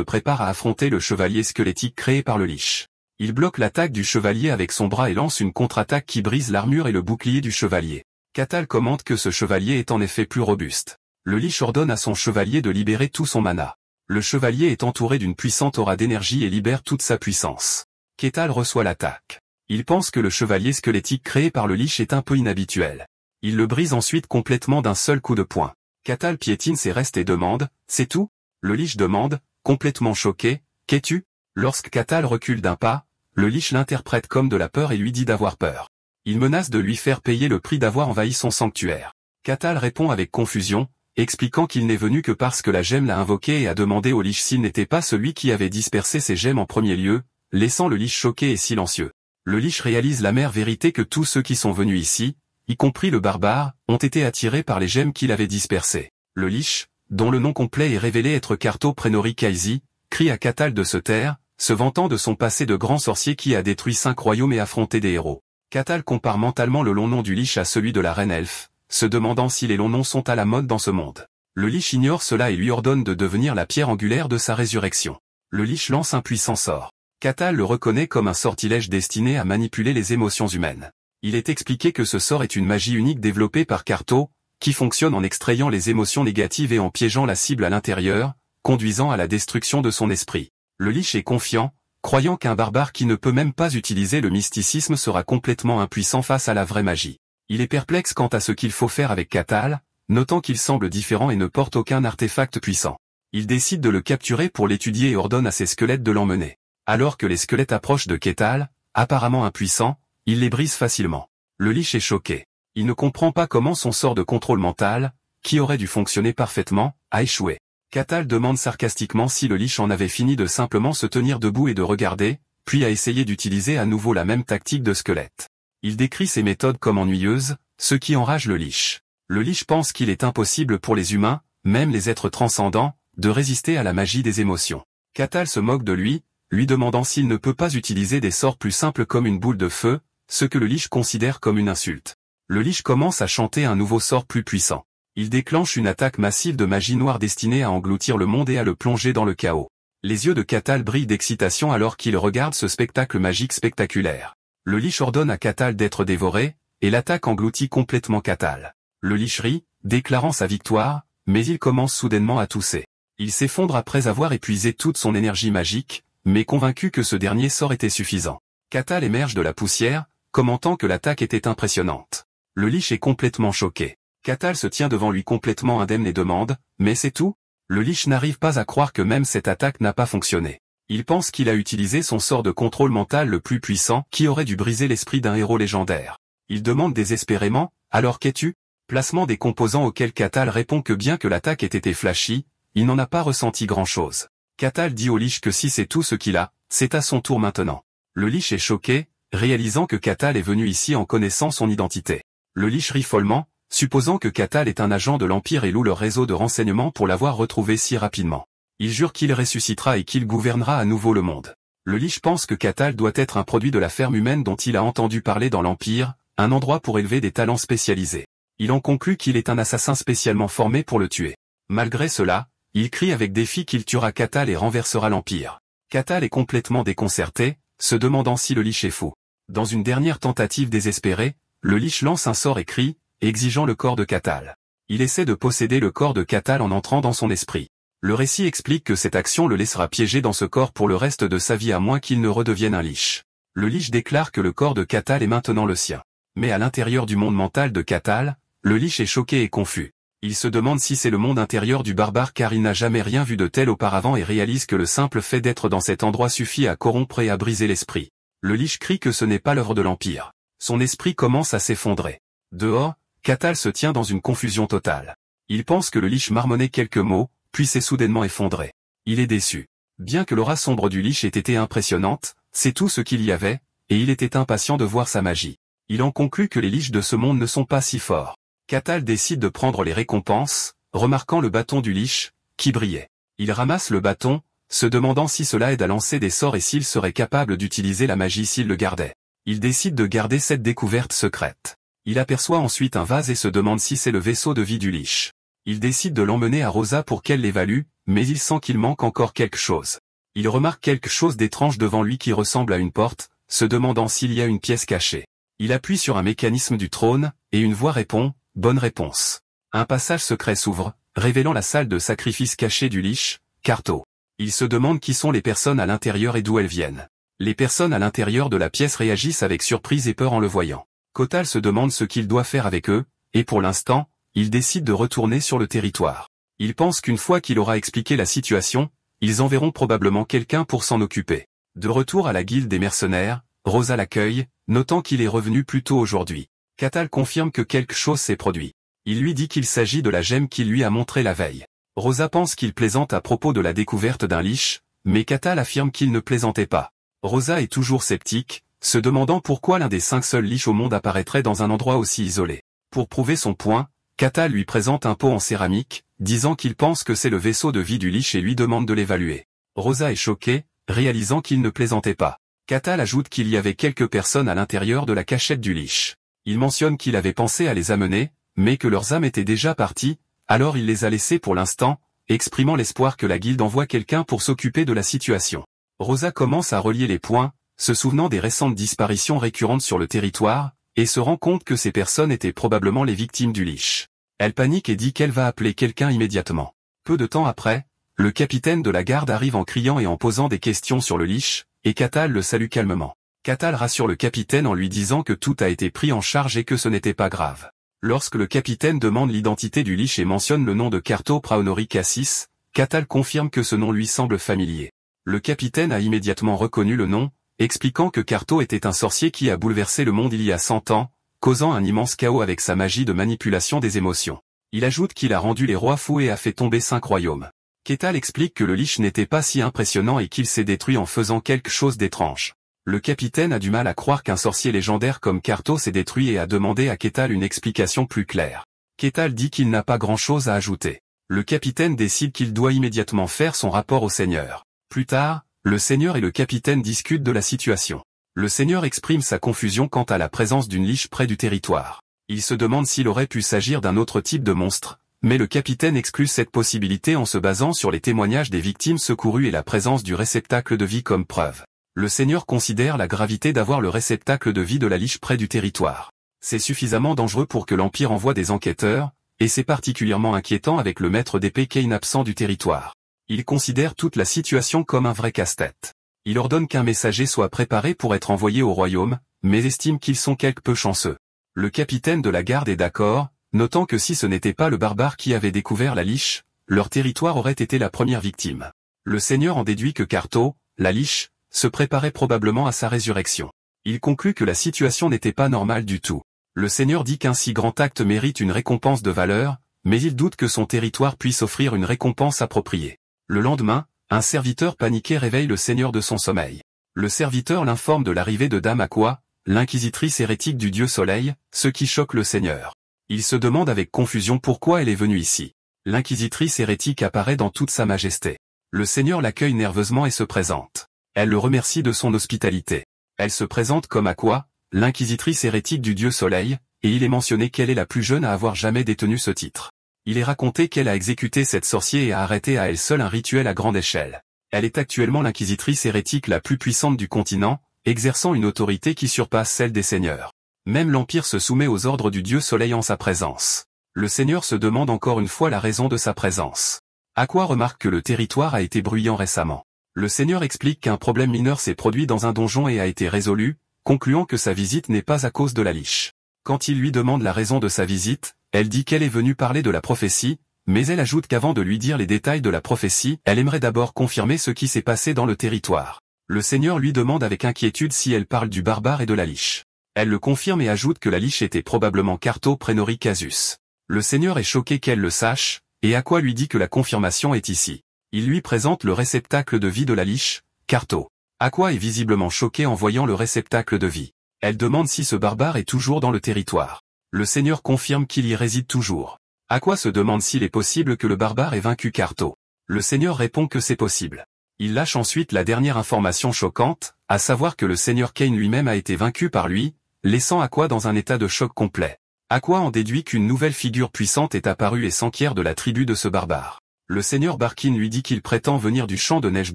prépare à affronter le chevalier squelettique créé par le Liche. Il bloque l'attaque du chevalier avec son bras et lance une contre-attaque qui brise l'armure et le bouclier du chevalier. Cathal commente que ce chevalier est en effet plus robuste. Le Liche ordonne à son chevalier de libérer tout son mana. Le chevalier est entouré d'une puissante aura d'énergie et libère toute sa puissance. Cathal reçoit l'attaque. Il pense que le chevalier squelettique créé par le Liche est un peu inhabituel. Il le brise ensuite complètement d'un seul coup de poing. Cathal piétine ses restes et demande « C'est tout ?» Le Liche demande, complètement choqué, « Qu'es-tu » Lorsque Cathal recule d'un pas, le Liche l'interprète comme de la peur et lui dit d'avoir peur. Il menace de lui faire payer le prix d'avoir envahi son sanctuaire. Cathal répond avec confusion, expliquant qu'il n'est venu que parce que la gemme l'a invoqué et a demandé au Liche s'il n'était pas celui qui avait dispersé ces gemmes en premier lieu, laissant le Liche choqué et silencieux. Le Liche réalise l'amère vérité que tous ceux qui sont venus ici, y compris le barbare, ont été attirés par les gemmes qu'il avait dispersées. Le Liche, dont le nom complet est révélé être Carto Prenori Kaisi, crie à Cathal de se taire, se vantant de son passé de grand sorcier qui a détruit 5 royaumes et affronté des héros. Cathal compare mentalement le long nom du Liche à celui de la reine elfe, se demandant si les longs noms sont à la mode dans ce monde. Le Liche ignore cela et lui ordonne de devenir la pierre angulaire de sa résurrection. Le Liche lance un puissant sort. Cathal le reconnaît comme un sortilège destiné à manipuler les émotions humaines. Il est expliqué que ce sort est une magie unique développée par Carto, qui fonctionne en extrayant les émotions négatives et en piégeant la cible à l'intérieur, conduisant à la destruction de son esprit. Le Liche est confiant, croyant qu'un barbare qui ne peut même pas utiliser le mysticisme sera complètement impuissant face à la vraie magie. Il est perplexe quant à ce qu'il faut faire avec Cathal, notant qu'il semble différent et ne porte aucun artefact puissant. Il décide de le capturer pour l'étudier et ordonne à ses squelettes de l'emmener. Alors que les squelettes approchent de Cathal, apparemment impuissant, il les brise facilement. Le Liche est choqué. Il ne comprend pas comment son sort de contrôle mental, qui aurait dû fonctionner parfaitement, a échoué. Cathal demande sarcastiquement si le Liche en avait fini de simplement se tenir debout et de regarder, puis a essayé d'utiliser à nouveau la même tactique de squelette. Il décrit ses méthodes comme ennuyeuses, ce qui enrage le Liche. Le Liche pense qu'il est impossible pour les humains, même les êtres transcendants, de résister à la magie des émotions. Cathal se moque de lui demandant s'il ne peut pas utiliser des sorts plus simples comme une boule de feu, ce que le Liche considère comme une insulte. Le Liche commence à chanter un nouveau sort plus puissant. Il déclenche une attaque massive de magie noire destinée à engloutir le monde et à le plonger dans le chaos. Les yeux de Cathal brillent d'excitation alors qu'il regarde ce spectacle magique spectaculaire. Le Liche ordonne à Cathal d'être dévoré, et l'attaque engloutit complètement Cathal. Le Liche rit, déclarant sa victoire, mais il commence soudainement à tousser. Il s'effondre après avoir épuisé toute son énergie magique, mais convaincu que ce dernier sort était suffisant. Cathal émerge de la poussière, commentant que l'attaque était impressionnante. Le Liche est complètement choqué. Cathal se tient devant lui complètement indemne et demande « Mais c'est tout ?» Le Liche n'arrive pas à croire que même cette attaque n'a pas fonctionné. Il pense qu'il a utilisé son sort de contrôle mental le plus puissant qui aurait dû briser l'esprit d'un héros légendaire. Il demande désespérément « Alors qu'es-tu » Placement des composants auxquels Cathal répond que bien que l'attaque ait été flashy, il n'en a pas ressenti grand-chose. Cathal dit au Liche que si c'est tout ce qu'il a, c'est à son tour maintenant. Le Liche est choqué, réalisant que Cathal est venu ici en connaissant son identité. Le Liche rit follement, supposant que Cathal est un agent de l'Empire et loue leur réseau de renseignements pour l'avoir retrouvé si rapidement. Il jure qu'il ressuscitera et qu'il gouvernera à nouveau le monde. Le Liche pense que Cathal doit être un produit de la ferme humaine dont il a entendu parler dans l'Empire, un endroit pour élever des talents spécialisés. Il en conclut qu'il est un assassin spécialement formé pour le tuer. Malgré cela, il crie avec défi qu'il tuera Cathal et renversera l'Empire. Cathal est complètement déconcerté, se demandant si le Liche est fou. Dans une dernière tentative désespérée, le Liche lance un sort et crie, exigeant le corps de Cathal. Il essaie de posséder le corps de Cathal en entrant dans son esprit. Le récit explique que cette action le laissera piégé dans ce corps pour le reste de sa vie à moins qu'il ne redevienne un Liche. Le Liche déclare que le corps de Cathal est maintenant le sien. Mais à l'intérieur du monde mental de Cathal, le Liche est choqué et confus. Il se demande si c'est le monde intérieur du barbare car il n'a jamais rien vu de tel auparavant et réalise que le simple fait d'être dans cet endroit suffit à corrompre et à briser l'esprit. Le Liche crie que ce n'est pas l'œuvre de l'Empire. Son esprit commence à s'effondrer. Dehors, Cathal se tient dans une confusion totale. Il pense que le Liche marmonnait quelques mots, puis s'est soudainement effondré. Il est déçu. Bien que l'aura sombre du lich ait été impressionnante, c'est tout ce qu'il y avait, et il était impatient de voir sa magie. Il en conclut que les liches de ce monde ne sont pas si forts. Cathal décide de prendre les récompenses, remarquant le bâton du lich, qui brillait. Il ramasse le bâton, se demandant si cela aide à lancer des sorts et s'il serait capable d'utiliser la magie s'il le gardait. Il décide de garder cette découverte secrète. Il aperçoit ensuite un vase et se demande si c'est le vaisseau de vie du lich. Il décide de l'emmener à Rosa pour qu'elle l'évalue, mais il sent qu'il manque encore quelque chose. Il remarque quelque chose d'étrange devant lui qui ressemble à une porte, se demandant s'il y a une pièce cachée. Il appuie sur un mécanisme du trône, et une voix répond, « Bonne réponse ». Un passage secret s'ouvre, révélant la salle de sacrifice cachée du lich, Carto. Il se demande qui sont les personnes à l'intérieur et d'où elles viennent. Les personnes à l'intérieur de la pièce réagissent avec surprise et peur en le voyant. Kotal se demande ce qu'il doit faire avec eux, et pour l'instant, il décide de retourner sur le territoire. Il pense qu'une fois qu'il aura expliqué la situation, ils enverront probablement quelqu'un pour s'en occuper. De retour à la guilde des mercenaires, Rosa l'accueille, notant qu'il est revenu plus tôt aujourd'hui. Cathal confirme que quelque chose s'est produit. Il lui dit qu'il s'agit de la gemme qu'il lui a montrée la veille. Rosa pense qu'il plaisante à propos de la découverte d'un lich, mais Cathal affirme qu'il ne plaisantait pas. Rosa est toujours sceptique, se demandant pourquoi l'un des 5 seuls liches au monde apparaîtrait dans un endroit aussi isolé. Pour prouver son point, Cathal lui présente un pot en céramique, disant qu'il pense que c'est le vaisseau de vie du lich et lui demande de l'évaluer. Rosa est choquée, réalisant qu'il ne plaisantait pas. Cathal ajoute qu'il y avait quelques personnes à l'intérieur de la cachette du lich. Il mentionne qu'il avait pensé à les amener, mais que leurs âmes étaient déjà parties, alors il les a laissés pour l'instant, exprimant l'espoir que la guilde envoie quelqu'un pour s'occuper de la situation. Rosa commence à relier les points, se souvenant des récentes disparitions récurrentes sur le territoire, et se rend compte que ces personnes étaient probablement les victimes du lich. Elle panique et dit qu'elle va appeler quelqu'un immédiatement. Peu de temps après, le capitaine de la garde arrive en criant et en posant des questions sur le lich, et Cathal le salue calmement. Cathal rassure le capitaine en lui disant que tout a été pris en charge et que ce n'était pas grave. Lorsque le capitaine demande l'identité du lich et mentionne le nom de Carto Praonori Cassis, Cathal confirme que ce nom lui semble familier. Le capitaine a immédiatement reconnu le nom, expliquant que Carto était un sorcier qui a bouleversé le monde il y a 100 ans, causant un immense chaos avec sa magie de manipulation des émotions. Il ajoute qu'il a rendu les rois fous et a fait tomber 5 royaumes. Cathal explique que le lich n'était pas si impressionnant et qu'il s'est détruit en faisant quelque chose d'étrange. Le capitaine a du mal à croire qu'un sorcier légendaire comme Carto s'est détruit et a demandé à Cathal une explication plus claire. Cathal dit qu'il n'a pas grand-chose à ajouter. Le capitaine décide qu'il doit immédiatement faire son rapport au seigneur. Plus tard, le seigneur et le capitaine discutent de la situation. Le seigneur exprime sa confusion quant à la présence d'une liche près du territoire. Il se demande s'il aurait pu s'agir d'un autre type de monstre, mais le capitaine exclut cette possibilité en se basant sur les témoignages des victimes secourues et la présence du réceptacle de vie comme preuve. Le seigneur considère la gravité d'avoir le réceptacle de vie de la liche près du territoire. C'est suffisamment dangereux pour que l'Empire envoie des enquêteurs, et c'est particulièrement inquiétant avec le maître d'épée Kane absent du territoire. Il considère toute la situation comme un vrai casse-tête. Il ordonne qu'un messager soit préparé pour être envoyé au royaume, mais estime qu'ils sont quelque peu chanceux. Le capitaine de la garde est d'accord, notant que si ce n'était pas le barbare qui avait découvert la liche, leur territoire aurait été la première victime. Le seigneur en déduit que Carto, la liche, se préparait probablement à sa résurrection. Il conclut que la situation n'était pas normale du tout. Le seigneur dit qu'un si grand acte mérite une récompense de valeur, mais il doute que son territoire puisse offrir une récompense appropriée. Le lendemain, un serviteur paniqué réveille le seigneur de son sommeil. Le serviteur l'informe de l'arrivée de Dame Aqua, l'inquisitrice hérétique du dieu Soleil, ce qui choque le seigneur. Il se demande avec confusion pourquoi elle est venue ici. L'inquisitrice hérétique apparaît dans toute sa majesté. Le seigneur l'accueille nerveusement et se présente. Elle le remercie de son hospitalité. Elle se présente comme Aqua, l'inquisitrice hérétique du dieu Soleil, et il est mentionné qu'elle est la plus jeune à avoir jamais détenu ce titre. Il est raconté qu'elle a exécuté cette sorcière et a arrêté à elle seule un rituel à grande échelle. Elle est actuellement l'inquisitrice hérétique la plus puissante du continent, exerçant une autorité qui surpasse celle des seigneurs. Même l'Empire se soumet aux ordres du dieu Soleil en sa présence. Le seigneur se demande encore une fois la raison de sa présence. Aqua remarque que le territoire a été bruyant récemment. Le seigneur explique qu'un problème mineur s'est produit dans un donjon et a été résolu, concluant que sa visite n'est pas à cause de la liche. Quand il lui demande la raison de sa visite, elle dit qu'elle est venue parler de la prophétie, mais elle ajoute qu'avant de lui dire les détails de la prophétie, elle aimerait d'abord confirmer ce qui s'est passé dans le territoire. Le seigneur lui demande avec inquiétude si elle parle du barbare et de la liche. Elle le confirme et ajoute que la liche était probablement Carto Praenori Casus. Le seigneur est choqué qu'elle le sache, et Aqua lui dit que la confirmation est ici. Il lui présente le réceptacle de vie de la liche, Carto. Aqua est visiblement choquée en voyant le réceptacle de vie. Elle demande si ce barbare est toujours dans le territoire. Le seigneur confirme qu'il y réside toujours. Aqua se demande s'il est possible que le barbare ait vaincu Carto. Le seigneur répond que c'est possible. Il lâche ensuite la dernière information choquante, à savoir que le seigneur Kane lui-même a été vaincu par lui, laissant Aqua dans un état de choc complet. Aqua en déduit qu'une nouvelle figure puissante est apparue et s'enquiert de la tribu de ce barbare. Le seigneur Barkin lui dit qu'il prétend venir du champ de neige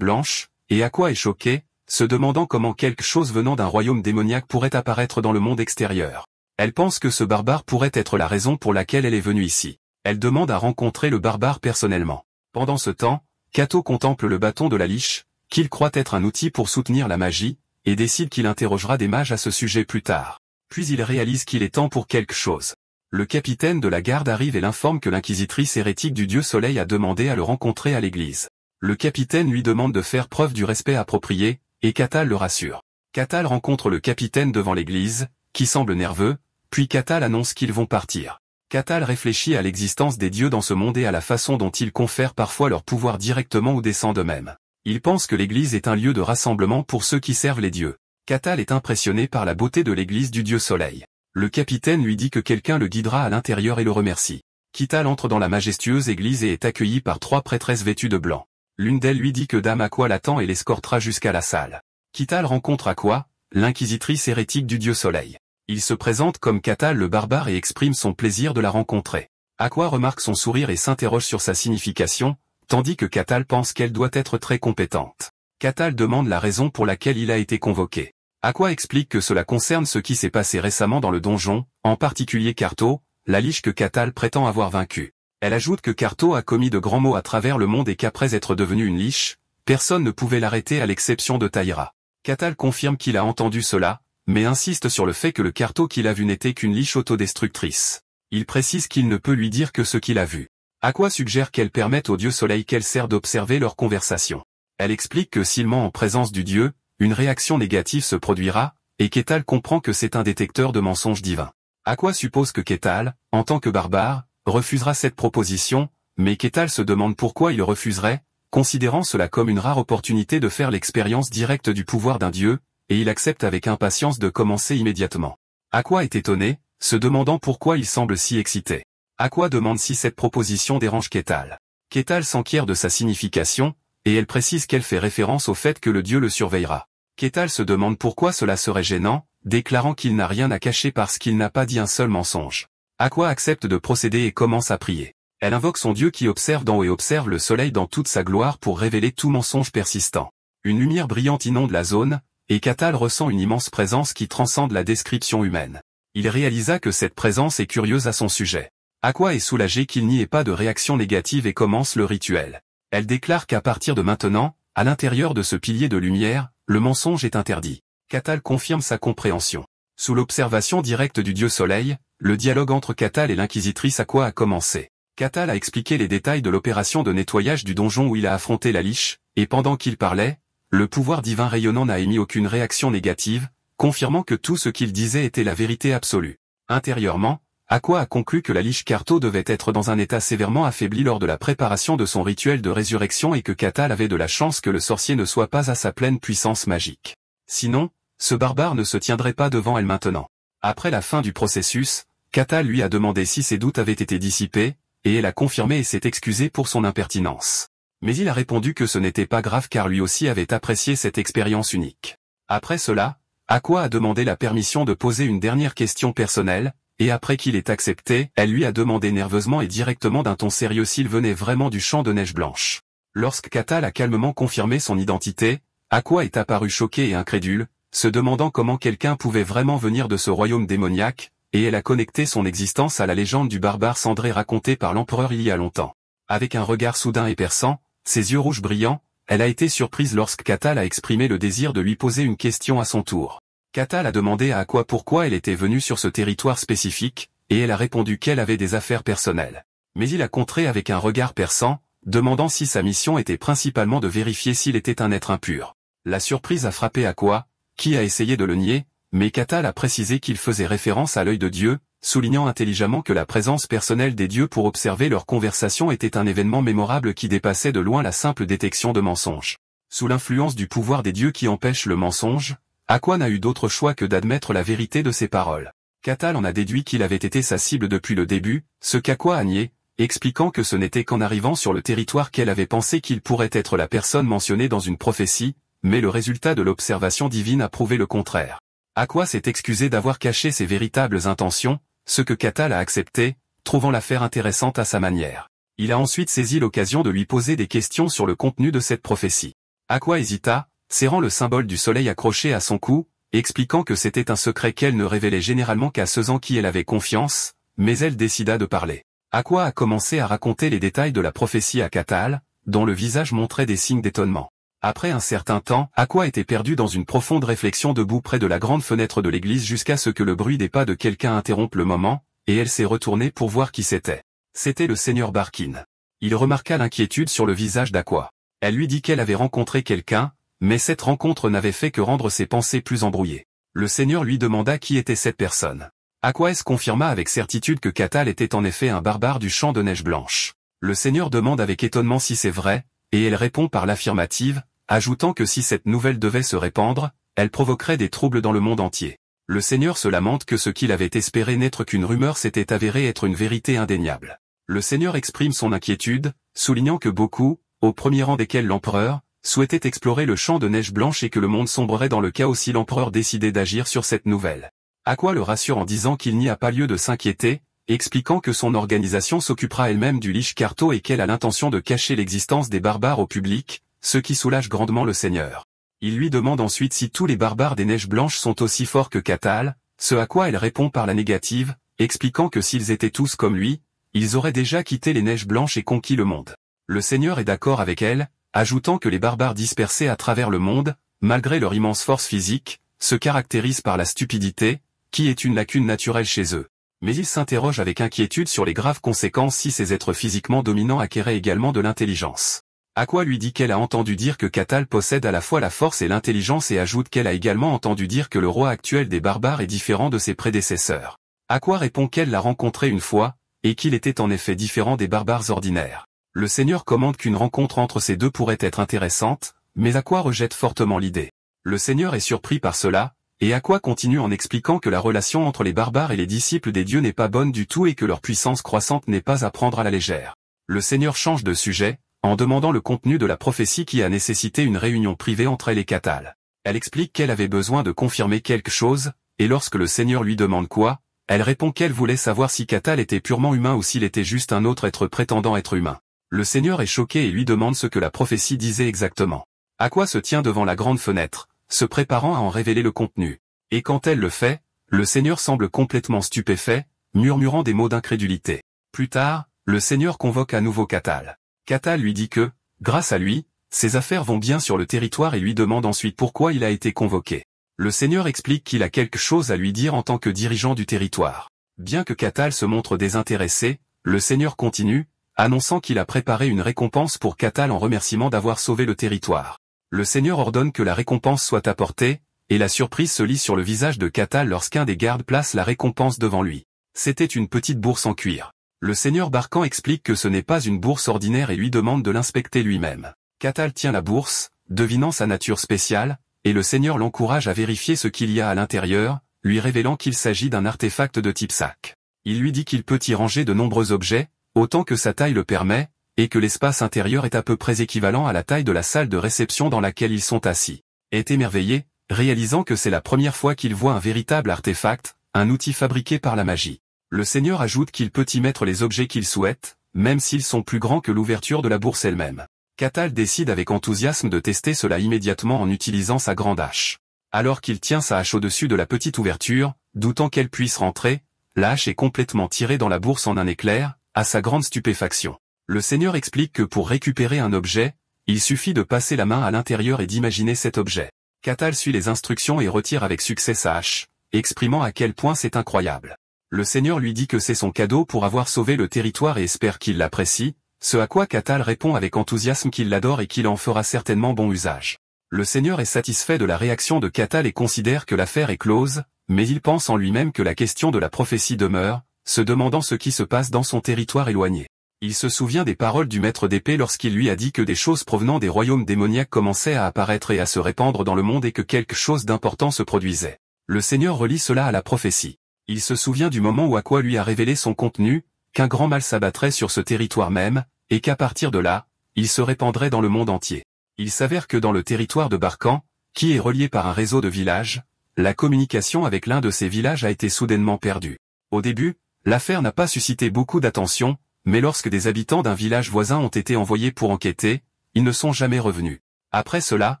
blanche, et Aqua est choquée, se demandant comment quelque chose venant d'un royaume démoniaque pourrait apparaître dans le monde extérieur. Elle pense que ce barbare pourrait être la raison pour laquelle elle est venue ici. Elle demande à rencontrer le barbare personnellement. Pendant ce temps, Kato contemple le bâton de la liche, qu'il croit être un outil pour soutenir la magie, et décide qu'il interrogera des mages à ce sujet plus tard. Puis il réalise qu'il est temps pour quelque chose. Le capitaine de la garde arrive et l'informe que l'inquisitrice hérétique du dieu Soleil a demandé à le rencontrer à l'église. Le capitaine lui demande de faire preuve du respect approprié, et Catal le rassure. Catal rencontre le capitaine devant l'église, qui semble nerveux, puis Catal annonce qu'ils vont partir. Catal réfléchit à l'existence des dieux dans ce monde et à la façon dont ils confèrent parfois leur pouvoir directement ou descendent d'eux-mêmes. Il pense que l'église est un lieu de rassemblement pour ceux qui servent les dieux. Catal est impressionné par la beauté de l'église du dieu Soleil. Le capitaine lui dit que quelqu'un le guidera à l'intérieur et le remercie. Catal entre dans la majestueuse église et est accueilli par 3 prêtresses vêtues de blanc. L'une d'elles lui dit que Dame Aqua l'attend et l'escortera jusqu'à la salle. Catal rencontre Aqua, l'inquisitrice hérétique du dieu Soleil. Il se présente comme Catal le barbare et exprime son plaisir de la rencontrer. Aqua remarque son sourire et s'interroge sur sa signification, tandis que Catal pense qu'elle doit être très compétente. Catal demande la raison pour laquelle il a été convoqué. Aqua explique que cela concerne ce qui s'est passé récemment dans le donjon, en particulier Carto, la liche que Catal prétend avoir vaincue. Elle ajoute que Carto a commis de grands maux à travers le monde et qu'après être devenu une liche, personne ne pouvait l'arrêter à l'exception de Taïra. Catal confirme qu'il a entendu cela, mais insiste sur le fait que le Carto qu'il a vu n'était qu'une liche autodestructrice. Il précise qu'il ne peut lui dire que ce qu'il a vu. Aqua suggère qu'elle permette au dieu Soleil qu'elle sert d'observer leur conversation. Elle explique que s'il ment en présence du dieu, une réaction négative se produira, et Catal comprend que c'est un détecteur de mensonges divins. Aqua suppose que Catal, en tant que barbare, refusera cette proposition, mais Catal se demande pourquoi il refuserait, considérant cela comme une rare opportunité de faire l'expérience directe du pouvoir d'un dieu, et il accepte avec impatience de commencer immédiatement. Aqua est étonné, se demandant pourquoi il semble si excité. Aqua demande si cette proposition dérange Catal. Catal s'enquiert de sa signification, et elle précise qu'elle fait référence au fait que le dieu le surveillera. Catal se demande pourquoi cela serait gênant, déclarant qu'il n'a rien à cacher parce qu'il n'a pas dit un seul mensonge. Aqua accepte de procéder et commence à prier. Elle invoque son dieu qui observe d'en haut et observe le soleil dans toute sa gloire pour révéler tout mensonge persistant. Une lumière brillante inonde la zone, et Catal ressent une immense présence qui transcende la description humaine. Il réalisa que cette présence est curieuse à son sujet. Aqua est soulagée qu'il n'y ait pas de réaction négative et commence le rituel. Elle déclare qu'à partir de maintenant, à l'intérieur de ce pilier de lumière, le mensonge est interdit. Catal confirme sa compréhension. Sous l'observation directe du dieu Soleil, le dialogue entre Catal et l'inquisitrice Aqua a commencé. Catal a expliqué les détails de l'opération de nettoyage du donjon où il a affronté la liche, et pendant qu'il parlait, le pouvoir divin rayonnant n'a émis aucune réaction négative, confirmant que tout ce qu'il disait était la vérité absolue. Intérieurement, Aqua a conclu que la liche Carto devait être dans un état sévèrement affaibli lors de la préparation de son rituel de résurrection et que Catal avait de la chance que le sorcier ne soit pas à sa pleine puissance magique. Sinon, ce barbare ne se tiendrait pas devant elle maintenant. Après la fin du processus, Catal lui a demandé si ses doutes avaient été dissipés, et elle a confirmé et s'est excusée pour son impertinence. Mais il a répondu que ce n'était pas grave car lui aussi avait apprécié cette expérience unique. Après cela, Aqua a demandé la permission de poser une dernière question personnelle, et après qu'il ait accepté, elle lui a demandé nerveusement et directement d'un ton sérieux s'il venait vraiment du champ de neige blanche. Lorsque Catal a calmement confirmé son identité, Aqua est apparue choquée et incrédule, se demandant comment quelqu'un pouvait vraiment venir de ce royaume démoniaque, et elle a connecté son existence à la légende du barbare cendré racontée par l'empereur il y a longtemps. Avec un regard soudain et perçant, ses yeux rouges brillants, elle a été surprise lorsque Catal a exprimé le désir de lui poser une question à son tour. Catal a demandé à Aqua pourquoi elle était venue sur ce territoire spécifique, et elle a répondu qu'elle avait des affaires personnelles. Mais il a contré avec un regard perçant, demandant si sa mission était principalement de vérifier s'il était un être impur. La surprise a frappé Aqua, qui a essayé de le nier, mais Catal a précisé qu'il faisait référence à l'œil de Dieu, soulignant intelligemment que la présence personnelle des dieux pour observer leur conversation était un événement mémorable qui dépassait de loin la simple détection de mensonges. Sous l'influence du pouvoir des dieux qui empêche le mensonge, Aqua n'a eu d'autre choix que d'admettre la vérité de ses paroles. Catal en a déduit qu'il avait été sa cible depuis le début, ce qu'Aqua a nié, expliquant que ce n'était qu'en arrivant sur le territoire qu'elle avait pensé qu'il pourrait être la personne mentionnée dans une prophétie, mais le résultat de l'observation divine a prouvé le contraire. Aqua s'est excusé d'avoir caché ses véritables intentions, ce que Catal a accepté, trouvant l'affaire intéressante à sa manière. Il a ensuite saisi l'occasion de lui poser des questions sur le contenu de cette prophétie. Aqua hésita, serrant le symbole du soleil accroché à son cou, expliquant que c'était un secret qu'elle ne révélait généralement qu'à ceux en qui elle avait confiance, mais elle décida de parler. Aqua a commencé à raconter les détails de la prophétie à Catal, dont le visage montrait des signes d'étonnement. Après un certain temps, Aqua était perdu dans une profonde réflexion debout près de la grande fenêtre de l'église jusqu'à ce que le bruit des pas de quelqu'un interrompe le moment, et elle s'est retournée pour voir qui c'était. C'était le seigneur Barkin. Il remarqua l'inquiétude sur le visage d'Aqua. Elle lui dit qu'elle avait rencontré quelqu'un, mais cette rencontre n'avait fait que rendre ses pensées plus embrouillées. Le seigneur lui demanda qui était cette personne. Aqua confirma avec certitude que Catal était en effet un barbare du champ de neige blanche. Le seigneur demande avec étonnement si c'est vrai, et elle répond par l'affirmative, ajoutant que si cette nouvelle devait se répandre, elle provoquerait des troubles dans le monde entier. Le seigneur se lamente que ce qu'il avait espéré n'être qu'une rumeur s'était avéré être une vérité indéniable. Le seigneur exprime son inquiétude, soulignant que beaucoup, au premier rang desquels l'empereur, souhaitaient explorer le champ de neige blanche et que le monde sombrerait dans le chaos si l'empereur décidait d'agir sur cette nouvelle. Aqua le rassure en disant qu'il n'y a pas lieu de s'inquiéter, expliquant que son organisation s'occupera elle-même du Lich Carto et qu'elle a l'intention de cacher l'existence des barbares au public, ce qui soulage grandement le seigneur. Il lui demande ensuite si tous les barbares des neiges blanches sont aussi forts que Catal, ce à quoi elle répond par la négative, expliquant que s'ils étaient tous comme lui, ils auraient déjà quitté les neiges blanches et conquis le monde. Le seigneur est d'accord avec elle, ajoutant que les barbares dispersés à travers le monde, malgré leur immense force physique, se caractérisent par la stupidité, qui est une lacune naturelle chez eux. Mais il s'interroge avec inquiétude sur les graves conséquences si ces êtres physiquement dominants acquéraient également de l'intelligence. Aqua lui dit qu'elle a entendu dire que Catal possède à la fois la force et l'intelligence et ajoute qu'elle a également entendu dire que le roi actuel des barbares est différent de ses prédécesseurs. Aqua répond qu'elle l'a rencontré une fois, et qu'il était en effet différent des barbares ordinaires. Le seigneur commande qu'une rencontre entre ces deux pourrait être intéressante, mais Aqua rejette fortement l'idée. Le seigneur est surpris par cela, et Aqua continue en expliquant que la relation entre les barbares et les disciples des dieux n'est pas bonne du tout et que leur puissance croissante n'est pas à prendre à la légère. Le seigneur change de sujet, en demandant le contenu de la prophétie qui a nécessité une réunion privée entre elle et Catal. Elle explique qu'elle avait besoin de confirmer quelque chose, et lorsque le seigneur lui demande quoi, elle répond qu'elle voulait savoir si Catal était purement humain ou s'il était juste un autre être prétendant être humain. Le seigneur est choqué et lui demande ce que la prophétie disait exactement. Aqua se tient devant la grande fenêtre, se préparant à en révéler le contenu. Et quand elle le fait, le seigneur semble complètement stupéfait, murmurant des mots d'incrédulité. Plus tard, le seigneur convoque à nouveau Catal. Catal lui dit que, grâce à lui, ses affaires vont bien sur le territoire et lui demande ensuite pourquoi il a été convoqué. Le seigneur explique qu'il a quelque chose à lui dire en tant que dirigeant du territoire. Bien que Catal se montre désintéressé, le seigneur continue, annonçant qu'il a préparé une récompense pour Catal en remerciement d'avoir sauvé le territoire. Le seigneur ordonne que la récompense soit apportée, et la surprise se lit sur le visage de Catal lorsqu'un des gardes place la récompense devant lui. C'était une petite bourse en cuir. Le seigneur Barkan explique que ce n'est pas une bourse ordinaire et lui demande de l'inspecter lui-même. Catal tient la bourse, devinant sa nature spéciale, et le seigneur l'encourage à vérifier ce qu'il y a à l'intérieur, lui révélant qu'il s'agit d'un artefact de type sac. Il lui dit qu'il peut y ranger de nombreux objets, autant que sa taille le permet, et que l'espace intérieur est à peu près équivalent à la taille de la salle de réception dans laquelle ils sont assis. Est émerveillé, réalisant que c'est la première fois qu'il voit un véritable artefact, un outil fabriqué par la magie. Le seigneur ajoute qu'il peut y mettre les objets qu'il souhaite, même s'ils sont plus grands que l'ouverture de la bourse elle-même. Catal décide avec enthousiasme de tester cela immédiatement en utilisant sa grande hache. Alors qu'il tient sa hache au-dessus de la petite ouverture, doutant qu'elle puisse rentrer, la hache est complètement tirée dans la bourse en un éclair, à sa grande stupéfaction. Le seigneur explique que pour récupérer un objet, il suffit de passer la main à l'intérieur et d'imaginer cet objet. Catal suit les instructions et retire avec succès sa hache, exprimant à quel point c'est incroyable. Le seigneur lui dit que c'est son cadeau pour avoir sauvé le territoire et espère qu'il l'apprécie, ce à quoi Catal répond avec enthousiasme qu'il l'adore et qu'il en fera certainement bon usage. Le seigneur est satisfait de la réaction de Catal et considère que l'affaire est close, mais il pense en lui-même que la question de la prophétie demeure, se demandant ce qui se passe dans son territoire éloigné. Il se souvient des paroles du maître d'épée lorsqu'il lui a dit que des choses provenant des royaumes démoniaques commençaient à apparaître et à se répandre dans le monde et que quelque chose d'important se produisait. Le Seigneur relie cela à la prophétie. Il se souvient du moment où Aqua lui a révélé son contenu, qu'un grand mal s'abattrait sur ce territoire même, et qu'à partir de là, il se répandrait dans le monde entier. Il s'avère que dans le territoire de Barkan, qui est relié par un réseau de villages, la communication avec l'un de ces villages a été soudainement perdue. Au début, l'affaire n'a pas suscité beaucoup d'attention, mais lorsque des habitants d'un village voisin ont été envoyés pour enquêter, ils ne sont jamais revenus. Après cela,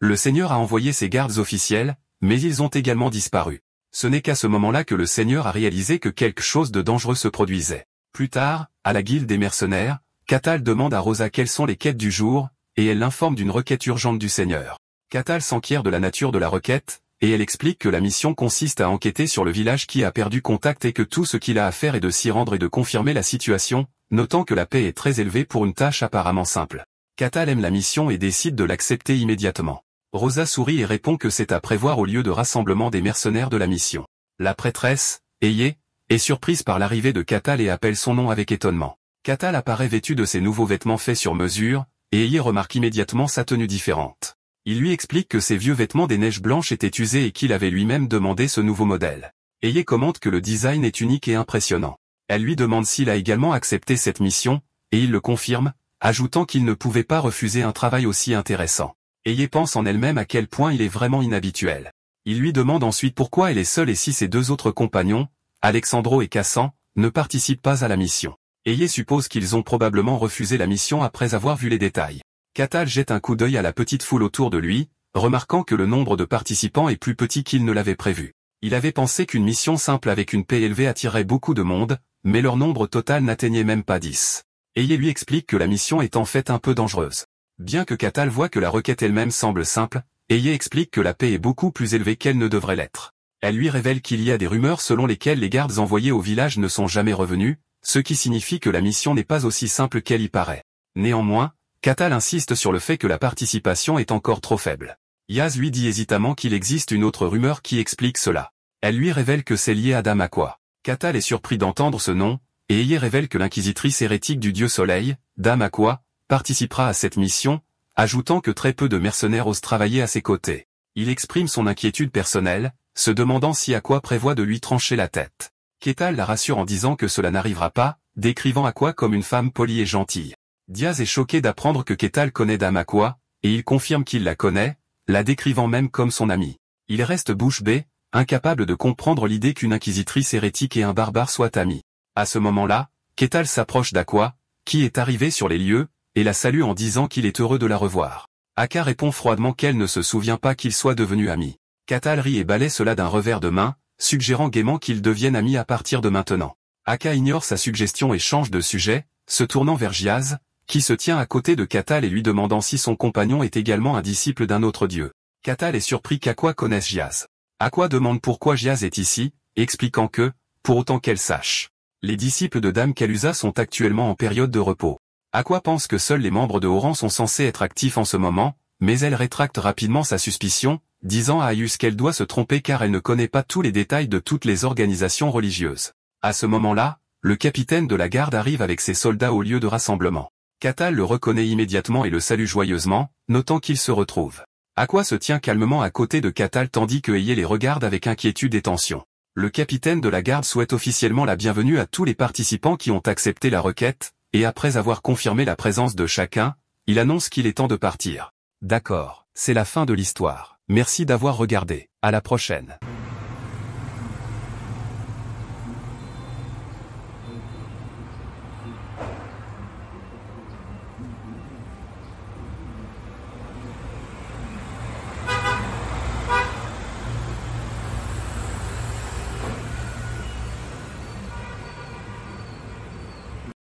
le Seigneur a envoyé ses gardes officiels, mais ils ont également disparu. Ce n'est qu'à ce moment-là que le Seigneur a réalisé que quelque chose de dangereux se produisait. Plus tard, à la guilde des mercenaires, Catal demande à Rosa quelles sont les quêtes du jour, et elle l'informe d'une requête urgente du Seigneur. Catal s'enquiert de la nature de la requête, et elle explique que la mission consiste à enquêter sur le village qui a perdu contact et que tout ce qu'il a à faire est de s'y rendre et de confirmer la situation, notant que la paix est très élevée pour une tâche apparemment simple. Catal aime la mission et décide de l'accepter immédiatement. Rosa sourit et répond que c'est à prévoir au lieu de rassemblement des mercenaires de la mission. La prêtresse, Eye, est surprise par l'arrivée de Catal et appelle son nom avec étonnement. Catal apparaît vêtu de ses nouveaux vêtements faits sur mesure, et Eye remarque immédiatement sa tenue différente. Il lui explique que ses vieux vêtements des neiges blanches étaient usés et qu'il avait lui-même demandé ce nouveau modèle. Eye commente que le design est unique et impressionnant. Elle lui demande s'il a également accepté cette mission, et il le confirme, ajoutant qu'il ne pouvait pas refuser un travail aussi intéressant. Eye pense en elle-même à quel point il est vraiment inhabituel. Il lui demande ensuite pourquoi elle est seule et si ses deux autres compagnons, Alexandro et Cassan, ne participent pas à la mission. Eye suppose qu'ils ont probablement refusé la mission après avoir vu les détails. Catal jette un coup d'œil à la petite foule autour de lui, remarquant que le nombre de participants est plus petit qu'il ne l'avait prévu. Il avait pensé qu'une mission simple avec une paix élevée attirerait beaucoup de monde, mais leur nombre total n'atteignait même pas 10. Eye lui explique que la mission est en fait un peu dangereuse. Bien que Catal voit que la requête elle-même semble simple, Eye explique que la paix est beaucoup plus élevée qu'elle ne devrait l'être. Elle lui révèle qu'il y a des rumeurs selon lesquelles les gardes envoyés au village ne sont jamais revenus, ce qui signifie que la mission n'est pas aussi simple qu'elle y paraît. Néanmoins, Catal insiste sur le fait que la participation est encore trop faible. Yaz lui dit hésitamment qu'il existe une autre rumeur qui explique cela. Elle lui révèle que c'est lié à Dame Aqua. Catal est surpris d'entendre ce nom, et Eye révèle que l'inquisitrice hérétique du dieu Soleil, Dame Aqua, participera à cette mission, ajoutant que très peu de mercenaires osent travailler à ses côtés. Il exprime son inquiétude personnelle, se demandant si Aqua prévoit de lui trancher la tête. Catal la rassure en disant que cela n'arrivera pas, décrivant Aqua comme une femme polie et gentille. Diaz est choqué d'apprendre que Catal connaît Dame Aqua, et il confirme qu'il la connaît, la décrivant même comme son amie. Il reste bouche bée, incapable de comprendre l'idée qu'une inquisitrice hérétique et un barbare soient amis. À ce moment-là, Catal s'approche d'Aqua, qui est arrivé sur les lieux, et la salue en disant qu'il est heureux de la revoir. Aka répond froidement qu'elle ne se souvient pas qu'ils soient devenus amis. Catal rit et balaie cela d'un revers de main, suggérant gaiement qu'ils deviennent amis à partir de maintenant. Aka ignore sa suggestion et change de sujet, se tournant vers Giaz, qui se tient à côté de Catal et lui demandant si son compagnon est également un disciple d'un autre dieu. Catal est surpris qu'Aqua connaisse Giaz. Aqua demande pourquoi Giaz est ici, expliquant que, pour autant qu'elle sache, les disciples de Dame Kalusa sont actuellement en période de repos. Aqua pense que seuls les membres de haut rang sont censés être actifs en ce moment, mais elle rétracte rapidement sa suspicion, disant à Aius qu'elle doit se tromper car elle ne connaît pas tous les détails de toutes les organisations religieuses. À ce moment-là, le capitaine de la garde arrive avec ses soldats au lieu de rassemblement. Catal le reconnaît immédiatement et le salue joyeusement, notant qu'il se retrouve. Aqua se tient calmement à côté de Catal tandis que Eye les regarde avec inquiétude et tension. Le capitaine de la garde souhaite officiellement la bienvenue à tous les participants qui ont accepté la requête, et après avoir confirmé la présence de chacun, il annonce qu'il est temps de partir. D'accord, c'est la fin de l'histoire. Merci d'avoir regardé. À la prochaine.